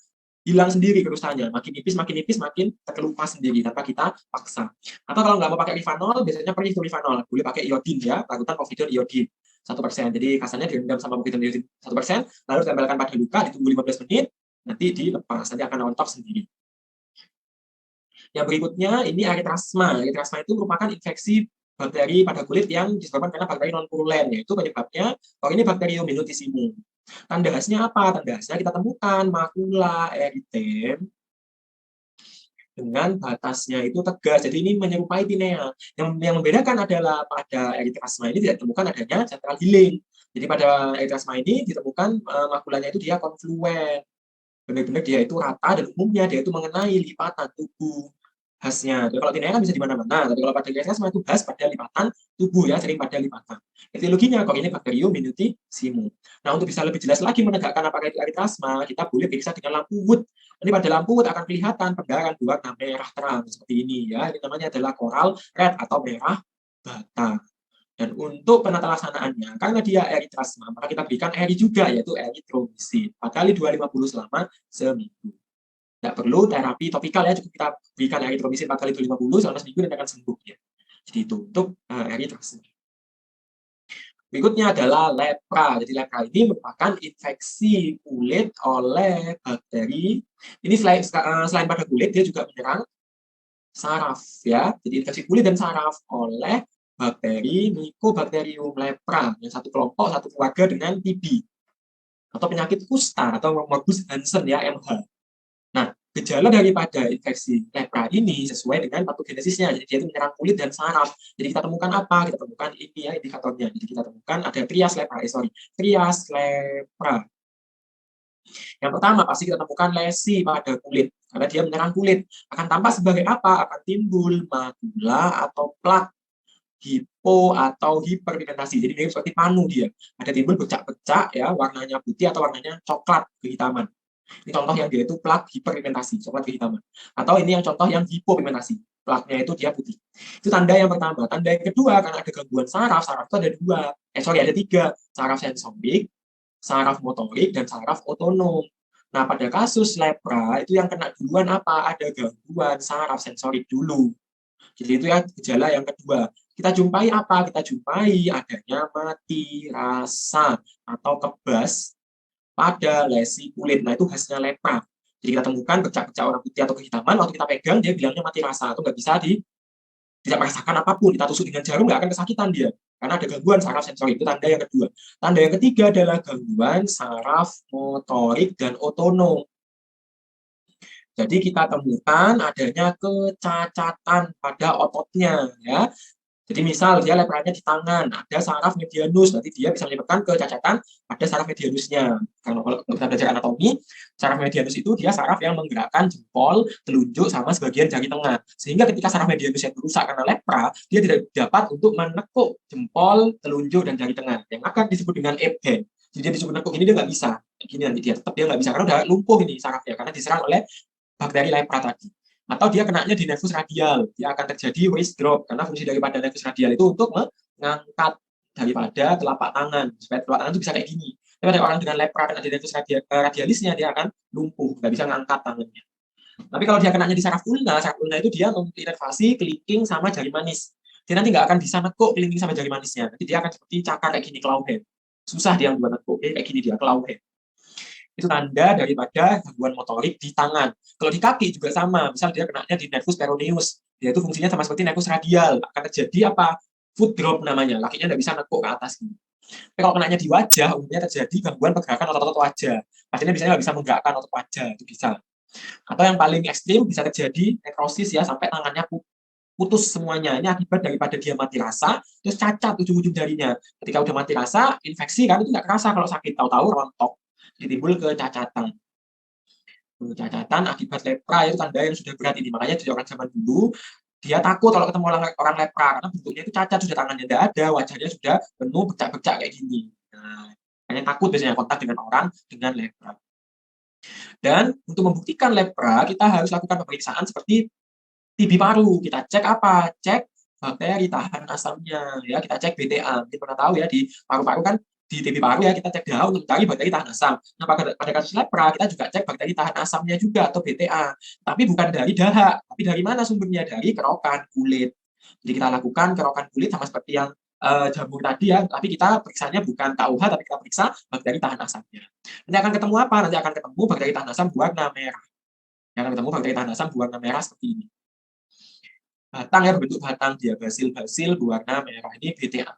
hilang sendiri krustanya, makin nipis, makin terkelupas sendiri tanpa kita paksa. Atau kalau nggak mau pakai Rivanol, biasanya pergi ke Rivanol, boleh pakai iodin ya, larutan povidone iodin 1%. Jadi kasanya direndam sama povidone iodin 1%, lalu ditempelkan pada luka, ditunggu 15 menit, nanti dilepas, nanti akan rontok sendiri. Yang berikutnya ini eritrasma. Eritrasma itu merupakan infeksi bakteri pada kulit yang disebabkan karena bakteri non-purulen, yaitu penyebabnya, ini Bacterium minutissimum. Tanda khasnya apa? Tanda khasnya kita temukan makula eritem dengan batasnya itu tegas. Jadi ini menyerupai tinea. Yang membedakan adalah pada eritrasma ini tidak ditemukan adanya central healing. Jadi pada eritrasma ini ditemukan makulanya itu dia konfluen. Benar-benar dia itu rata dan umumnya dia itu mengenai lipatan tubuh khasnya. Jadi kalau tinea kan bisa di mana-mana, tapi kalau pada eritrasma itu khas pada lipatan tubuh ya, sering pada lipatan. Etiologinya kok ini Bacterium minutissimum. Nah, untuk bisa lebih jelas lagi menegakkan apakah itu eritrasma, kita boleh periksa dengan lampu wood. Nanti pada lampu wood akan kelihatan pendarahan berwarna merah terang seperti ini ya. Ini namanya adalah coral red atau merah bata. Dan untuk penata laksanaannya, karena dia eritrasma, maka kita berikan eri juga, yaitu eritromycin 4x250 selama seminggu. Tidak perlu terapi topikal ya, cukup kita berikan eritromycin 4x250 selama seminggu dan akan sembuh ya. Jadi itu untuk eritrasma. Berikutnya adalah lepra. Jadi lepra ini merupakan infeksi kulit oleh bakteri. Ini selain pada kulit, dia juga menyerang saraf ya. Jadi infeksi kulit dan saraf oleh bakteri Mycobacterium lepra yang satu kelompok, satu keluarga dengan TB atau penyakit kusta atau morbus Hansen ya, MH. Nah, gejala daripada infeksi lepra ini sesuai dengan patogenesisnya. Jadi dia itu menyerang kulit dan saraf. Jadi kita temukan apa? Kita temukan ini ya indikatornya. Jadi kita temukan ada trias lepra, trias lepra. Yang pertama pasti kita temukan lesi pada kulit karena dia menyerang kulit. Akan tampak sebagai apa? Akan timbul makula atau plak, hipo atau hiperpigmentasi. Jadi mirip seperti panu dia. Ada timbul bercak-bercak ya, warnanya putih atau warnanya coklat kehitaman. Ini contoh yang dia itu plak hiperpigmentasi, coklat kehitaman. Atau ini yang contoh yang hipopigmentasi, plaknya itu dia putih. Itu tanda yang pertama. Tanda yang kedua, karena ada gangguan saraf, saraf itu ada dua. Ada tiga. Saraf sensorik, saraf motorik, dan saraf otonom. Nah, pada kasus lepra, itu yang kena duluan apa? Ada gangguan saraf sensorik dulu. Jadi itu ya gejala yang kedua. Kita jumpai apa? Kita jumpai adanya mati rasa atau kebas pada lesi kulit. Nah, itu khasnya lepra. Jadi kita temukan bercak-bercak warna putih atau kehitaman, waktu kita pegang, dia bilangnya mati rasa, atau nggak bisa tidak merasakan apapun. Kita tusuk dengan jarum, nggak akan kesakitan dia. Karena ada gangguan saraf sensori, itu tanda yang kedua. Tanda yang ketiga adalah gangguan saraf motorik dan otonom. Jadi kita temukan adanya kecacatan pada ototnya, ya. Jadi misal dia lepranya di tangan, ada saraf medianus, nanti dia bisa menyebabkan kecacatan pada saraf medianusnya. Kalau kita belajar anatomi, saraf medianus itu dia saraf yang menggerakkan jempol, telunjuk, sama sebagian jari tengah. Sehingga ketika saraf medianus yang rusak karena lepra, dia tidak dapat untuk menekuk jempol, telunjuk, dan jari tengah, yang akan disebut dengan ape hand. Jadi dia disebut menekuk ini dia nggak bisa. Gini nanti dia tetap dia nggak bisa, karena udah lumpuh ini sarafnya, karena diserang oleh bakteri lepra tadi. Atau dia kenanya di nervus radial, dia akan terjadi wrist drop, karena fungsi daripada nervus radial itu untuk mengangkat daripada telapak tangan, supaya telapak tangan itu bisa kayak gini. Tapi ada orang dengan lepra dan ada nervus radialisnya, dia akan lumpuh, nggak bisa ngangkat tangannya. Tapi kalau dia kenanya di saraf ulna itu dia menginervasi kelingking sama jari manis. Dia nanti nggak akan bisa nekuk kelingking sama jari manisnya. Nanti dia akan seperti cakar kayak gini, claw hand. Susah dia buat nekuk, kayak gini dia, claw hand. Itu tanda daripada gangguan motorik di tangan. Kalau di kaki juga sama, misal dia kenanya di nervus peroneus, dia itu fungsinya sama seperti nervus radial, akan terjadi apa? Foot drop namanya, kakinya nggak bisa nekuk ke atas. Tapi kalau kenanya di wajah, umumnya terjadi gangguan pergerakan otot-otot wajah. Pasiennya biasanya nggak bisa menggerakkan otot wajah, itu bisa. Atau yang paling ekstrim bisa terjadi nekrosis ya, sampai tangannya putus semuanya. Ini akibat daripada dia mati rasa, terus cacat ujung-ujung jarinya. Ketika udah mati rasa, infeksi kan itu nggak kerasa kalau sakit, tahu-tahu rontok. Ditimbul kecacatan. Kecacatan akibat lepra itu tanda yang sudah berat ini. Makanya dari orang zaman dulu dia takut kalau ketemu orang lepra karena bentuknya itu cacat, sudah tangannya tidak ada, wajahnya sudah penuh bercak-bercak kayak gini. Nah, makanya takut biasanya kontak dengan orang dengan lepra. Dan untuk membuktikan lepra kita harus lakukan pemeriksaan seperti TB paru. Kita cek apa? Cek bakteri tahan asamnya ya, kita cek BTA. Kita pernah tahu ya di paru-paru kan, di TB paru ya kita cek DHA untuk mencari bakteri tahan asam. Nah, pada kasus lepra kita juga cek bakteri tahan asamnya juga atau BTA. Tapi bukan dari DHA, tapi dari mana sumbernya? Dari kerokan kulit. Jadi kita lakukan kerokan kulit sama seperti yang jamur tadi ya, tapi kita periksanya bukan KUH, tapi kita periksa bakteri tahan asamnya. Nanti akan ketemu apa? Nanti akan ketemu bakteri tahan asam berwarna merah. Yang akan ketemu bakteri tahan asam berwarna merah seperti ini. Batang ya, berbentuk batang dia, basil berwarna merah, ini BTA.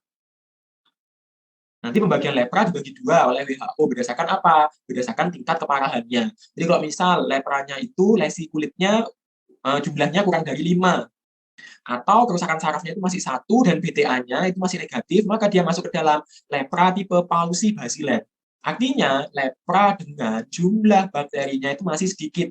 Nanti pembagian lepra dibagi dua oleh WHO berdasarkan apa? Berdasarkan tingkat keparahannya. Jadi kalau misal lepranya itu lesi kulitnya jumlahnya kurang dari 5, atau kerusakan sarafnya itu masih 1 dan BTA-nya itu masih negatif, maka dia masuk ke dalam lepra tipe Pauci basiler. Artinya lepra dengan jumlah bakterinya itu masih sedikit.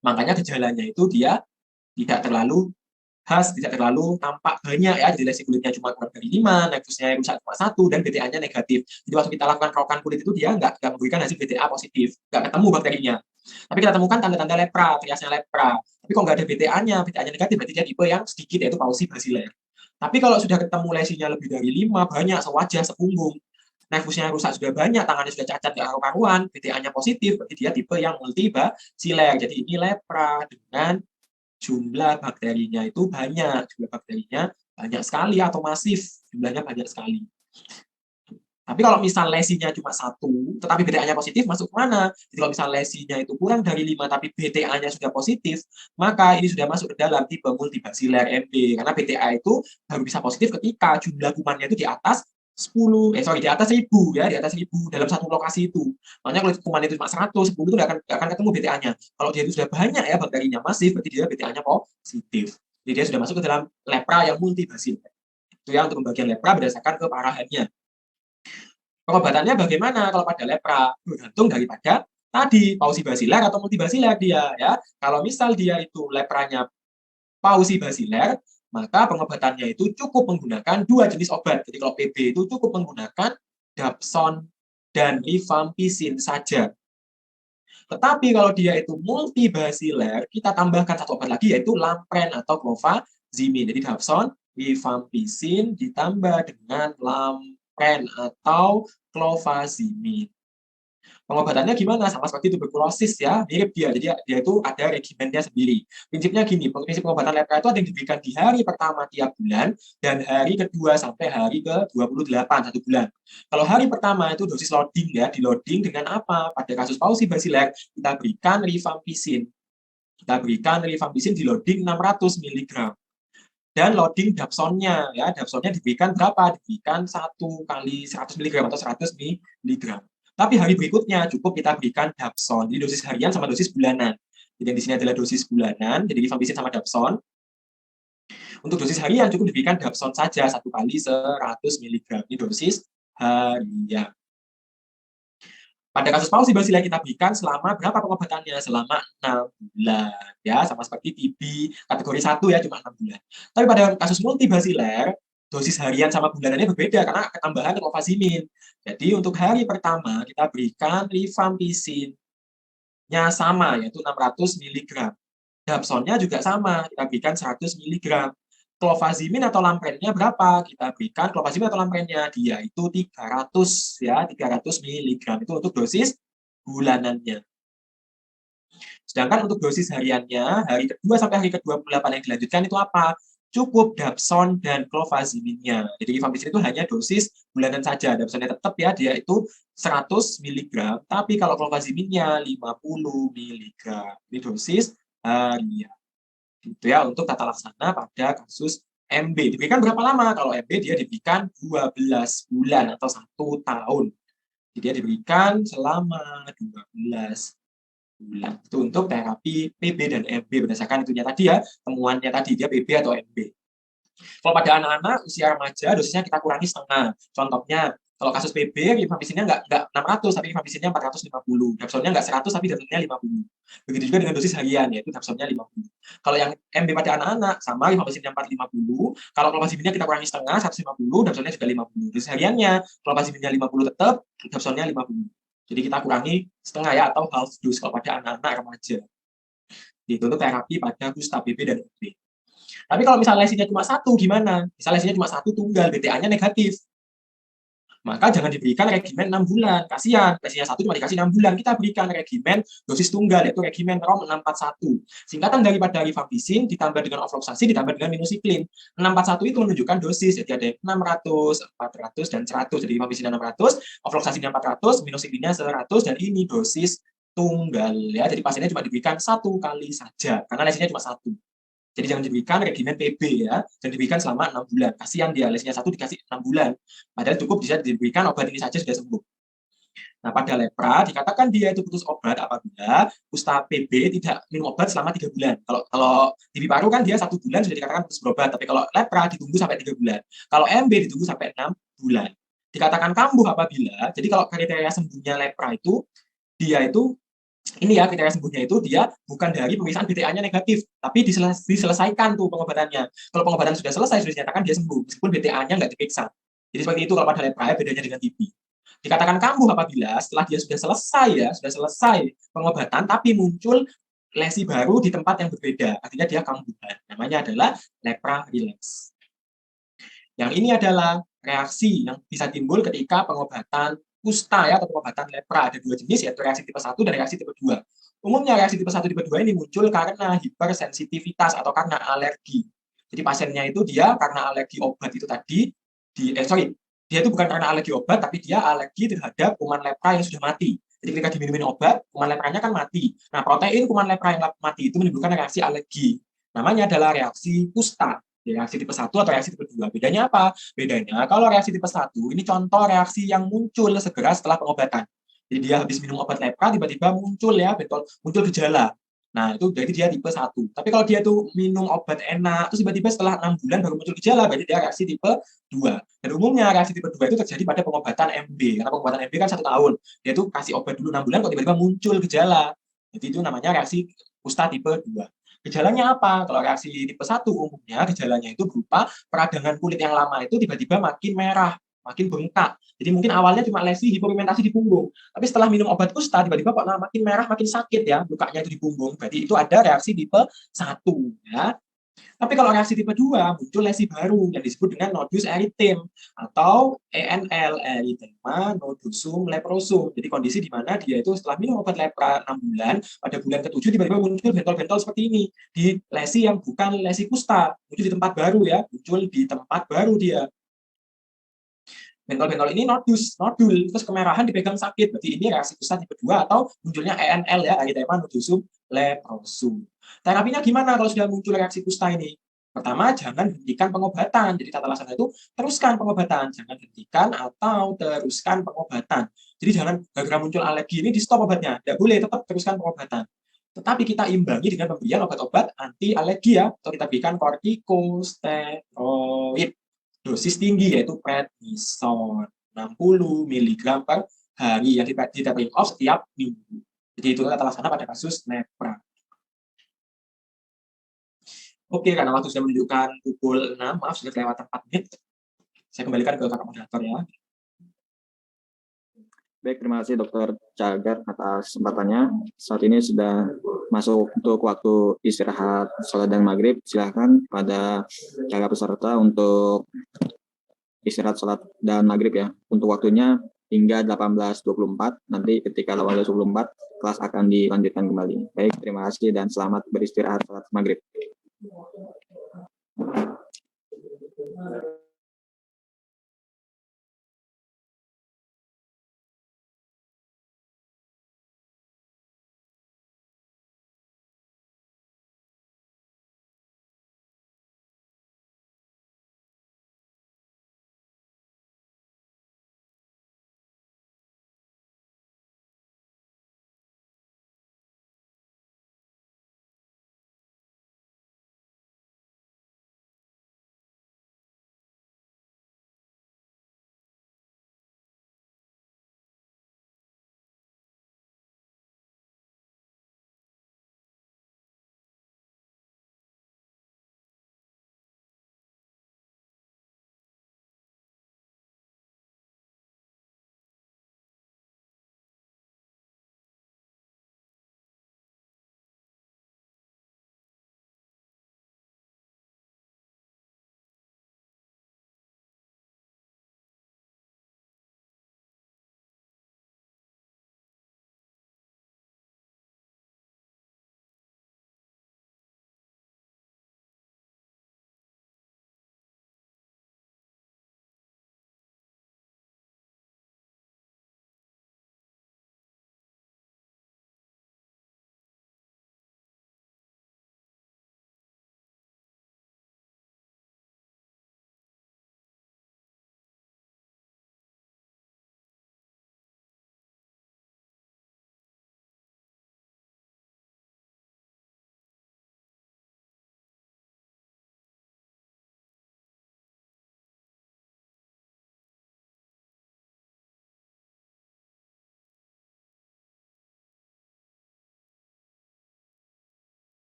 Makanya gejalanya itu dia tidak terlalu khas, tidak terlalu tampak banyak ya. Jadi lesi kulitnya cuma kurang dari 5, nefusnya rusak cuma 1, dan BTA-nya negatif. Jadi waktu kita lakukan kerokan kulit itu dia nggak memberikan hasil BTA positif, nggak ketemu bakterinya. Tapi kita temukan tanda-tanda lepra, triasnya lepra. Tapi kok nggak ada BTA-nya negatif, berarti dia tipe yang sedikit, yaitu Pauci basiler. Tapi kalau sudah ketemu lesinya lebih dari 5, banyak, sewajah, sepunggung, nefusnya rusak sudah banyak, tangannya sudah cacat, nggak karu-karuan, BTA-nya positif, berarti dia tipe yang multibasiler. Jadi ini lepra dengan jumlah bakterinya itu banyak, jumlah bakterinya banyak sekali atau masif, jumlahnya banyak sekali. Tapi kalau misal lesinya cuma 1, tetapi BTA-nya positif, masuk kemana? Jadi kalau misal lesinya itu kurang dari 5, tapi BTA-nya sudah positif, maka ini sudah masuk ke dalam tipe multibasiler MB. Karena BTA itu baru bisa positif ketika jumlah kumannya itu di atas di atas 1000 ya, di atas 1000 dalam satu lokasi itu. Makanya kalau kuman itu cuma 100, 10 itu nggak akan ketemu BTA-nya. Kalau dia itu sudah banyak ya bakterinya masif, berarti dia BTA-nya positif. Jadi dia sudah masuk ke dalam lepra yang multibasil. Itu yang untuk pembagian lepra berdasarkan keparahannya. Pengobatannya bagaimana kalau pada lepra? Bergantung daripada tadi pausibasiler atau multibasiler dia ya. Kalau misal dia itu lepranya pausibasiler, maka pengobatannya itu cukup menggunakan 2 jenis obat. Jadi kalau PB itu cukup menggunakan dapson dan rifampicin saja. Tetapi kalau dia itu multibasiler, kita tambahkan satu obat lagi yaitu lampren atau clofazimin. Jadi dapson, rifampicin ditambah dengan lampren atau clofazimin. Pengobatannya gimana? Sama seperti tuberkulosis ya, mirip dia. Jadi dia itu ada regimennya sendiri. Prinsipnya gini, prinsip pengobatan lepra itu ada yang diberikan di hari pertama tiap bulan dan hari kedua sampai hari ke-28 1 bulan. Kalau hari pertama itu dosis loading ya, di loading dengan apa? Pada kasus Pauci basiler kita berikan rifampicin. Kita berikan rifampicin di loading 600 mg. Dan loading dapsonnya ya, dapsonnya diberikan berapa? Diberikan 1 kali 100 mg atau 100 mg. Tapi hari berikutnya cukup kita berikan dapson. Jadi dosis harian sama dosis bulanan. Jadi yang di sini adalah dosis bulanan, jadi rifampicin sama dapson. Untuk dosis harian cukup diberikan dapson saja 1 kali 100 mg. Ini dosis harian. Pada kasus Pauci basiler kita berikan selama berapa pengobatannya? Selama 6 bulan. Ya, sama seperti TB kategori 1 ya, cuma 6 bulan. Tapi pada kasus multibasiler, dosis harian sama bulanannya berbeda karena ketambahan clofazimin. Jadi untuk hari pertama kita berikan rifampicin-nya sama, yaitu 600 mg. Dapsonnya juga sama, kita berikan 100 mg. Clofazimin atau lamprennya berapa? Kita berikan clofazimin atau lamprennya, dia itu 300 ya, 300 mg. Itu untuk dosis bulanannya. Sedangkan untuk dosis hariannya, hari kedua sampai hari ke-28 yang dilanjutkan itu apa? Cukup dapson dan clofaziminnya. Jadi rifampicin itu hanya dosis bulanan saja. Dapsonnya tetap ya, dia itu 100 mg, tapi kalau clofaziminnya 50 mg. Ini dosis harian. Gitu ya, untuk tata laksana pada kasus MB. Diberikan berapa lama? Kalau MB dia diberikan 12 bulan atau 1 tahun. Jadi dia diberikan selama 12 bulan. Itu untuk terapi PB dan MB berdasarkan itunya tadi ya, temuannya tadi dia PB atau MB. Kalau pada anak-anak usia remaja dosisnya kita kurangi setengah. Contohnya kalau kasus PB rifampicin-nya nggak 600 tapi rifampicin-nya 450. Dapsonnya nggak 100 tapi dapsonnya 50. Begitu juga dengan dosis harian yaitu dapsonnya 50. Kalau yang MB pada anak-anak sama rifampicin-nya 450. Kalau clofaziminnya kita kurangi setengah 150, dapsonnya juga 50. Dosis hariannya clofaziminnya 50 tetap, dapsonnya 50. Jadi kita kurangi setengah ya atau half dose kalau pada anak-anak remaja. Itu untuk terapi pada kusta PB dan MB. Tapi kalau misalnya lesinya cuma 1 gimana? Misalnya lesinya cuma 1 tunggal, BTA-nya negatif. Maka jangan diberikan regimen 6 bulan. Kasihan, lesinya 1 cuma dikasih 6 bulan. Kita berikan regimen dosis tunggal, yaitu regimen ROM 641. Singkatan daripada rifampicin ditambah dengan ofloxacin ditambah dengan minocycline. 641 itu menunjukkan dosis, jadi ada 600, 400, dan 100. Jadi rifampicin 600, ofloxacinnya 400, minocycline-nya 100, dan ini dosis tunggal. Ya. Jadi pasiennya cuma diberikan 1 kali saja, karena lesinya cuma 1. Jadi jangan diberikan regimen PB ya, dan diberikan selama 6 bulan. Kasihan dia, lesinya 1 dikasih 6 bulan. Padahal cukup bisa diberikan obat ini saja sudah sembuh. Nah, pada lepra dikatakan dia itu putus obat apabila kusta PB tidak minum obat selama 3 bulan. Kalau TB paru kan dia 1 bulan sudah dikatakan putus berobat, tapi kalau lepra ditunggu sampai 3 bulan. Kalau MB ditunggu sampai 6 bulan. Dikatakan kambuh apabila, jadi kalau kriteria sembuhnya lepra itu, dia itu ini ya kriteria sembuhnya itu dia bukan dari pemeriksaan BTA-nya negatif, tapi diselesaikan tuh pengobatannya. Kalau pengobatan sudah selesai, sudah dinyatakan dia sembuh, meskipun BTA-nya nggak diperiksa. Jadi seperti itu kalau pada lepra bedanya dengan TB. Dikatakan kambuh apabila setelah dia sudah selesai ya, sudah selesai pengobatan, tapi muncul lesi baru di tempat yang berbeda, artinya dia kambuhan. Namanya adalah lepra relapse. Yang ini adalah reaksi yang bisa timbul ketika pengobatan kusta ya, atau pengobatan lepra. Ada 2 jenis, yaitu reaksi tipe 1 dan reaksi tipe 2. Umumnya reaksi tipe 1 tipe 2 ini muncul karena hipersensitivitas atau karena alergi. Jadi pasiennya itu dia karena alergi obat itu tadi, dia itu bukan karena alergi obat, tapi dia alergi terhadap kuman lepra yang sudah mati. Jadi ketika diminumin obat, kuman lepranya kan mati. Nah, protein kuman lepra yang mati itu menimbulkan reaksi alergi. Namanya adalah reaksi kusta. reaksi tipe 1 atau reaksi tipe 2. Bedanya apa? Bedanya kalau reaksi tipe 1 ini contoh reaksi yang muncul segera setelah pengobatan. Jadi dia habis minum obat lepra tiba-tiba muncul ya, muncul gejala. Nah, itu berarti dia tipe 1. Tapi kalau dia tuh minum obat enak, terus tiba-tiba setelah 6 bulan baru muncul gejala, berarti dia reaksi tipe 2. Dan umumnya reaksi tipe 2 itu terjadi pada pengobatan MB. Karena pengobatan MB kan 1 tahun. Dia tuh kasih obat dulu 6 bulan, kok tiba-tiba muncul gejala. Jadi itu namanya reaksi kusta tipe 2. Gejalanya apa? Kalau reaksi tipe 1 umumnya gejalanya itu berupa peradangan kulit yang lama itu tiba-tiba makin merah, makin bengkak. Jadi mungkin awalnya cuma lesi hipopigmentasi di punggung, tapi setelah minum obat kusta tiba-tiba kok makin merah, makin sakit ya, lukanya itu di punggung. Berarti itu ada reaksi tipe 1 ya. Tapi kalau reaksi tipe 2 muncul lesi baru yang disebut dengan nodus erythema atau ENL, erythema nodosum leprosum. Jadi kondisi di mana dia itu setelah minum obat lepra 6 bulan, pada bulan ke-7 tiba-tiba muncul bentol-bentol seperti ini di lesi yang bukan lesi kusta, muncul di tempat baru ya, muncul di tempat baru dia. Bentol-bentol ini nodul, terus kemerahan dipegang sakit. Berarti ini reaksi kusta tipe 2 atau munculnya ENL ya, erythema nodosum leprosum. Terapinya gimana kalau sudah muncul reaksi kusta ini? Pertama, jangan hentikan pengobatan. Jadi tata laksana itu teruskan pengobatan, jangan hentikan atau teruskan pengobatan. Jadi jangan gara-gara muncul alergi ini di stop obatnya, tidak boleh, tetap teruskan pengobatan. Tetapi kita imbangi dengan pemberian obat-obat anti alergi ya, atau kita berikan kortikosteroid dosis tinggi yaitu prednison 60 mg per hari yang di-tapering off setiap minggu. Jadi itu tata laksana pada kasus lepra. Oke, karena waktu sudah menunjukkan pukul 6, maaf sudah kelewatan 4 menit. Saya kembalikan ke kakak moderator ya. Baik, terima kasih Dr. Cagar atas kesempatannya. Saat ini sudah masuk untuk waktu istirahat sholat dan maghrib. Silahkan pada kakak peserta untuk istirahat sholat dan maghrib ya. Untuk waktunya hingga 18.24. Nanti ketika 18.24 kelas akan dilanjutkan kembali. Baik, terima kasih dan selamat beristirahat sholat maghrib.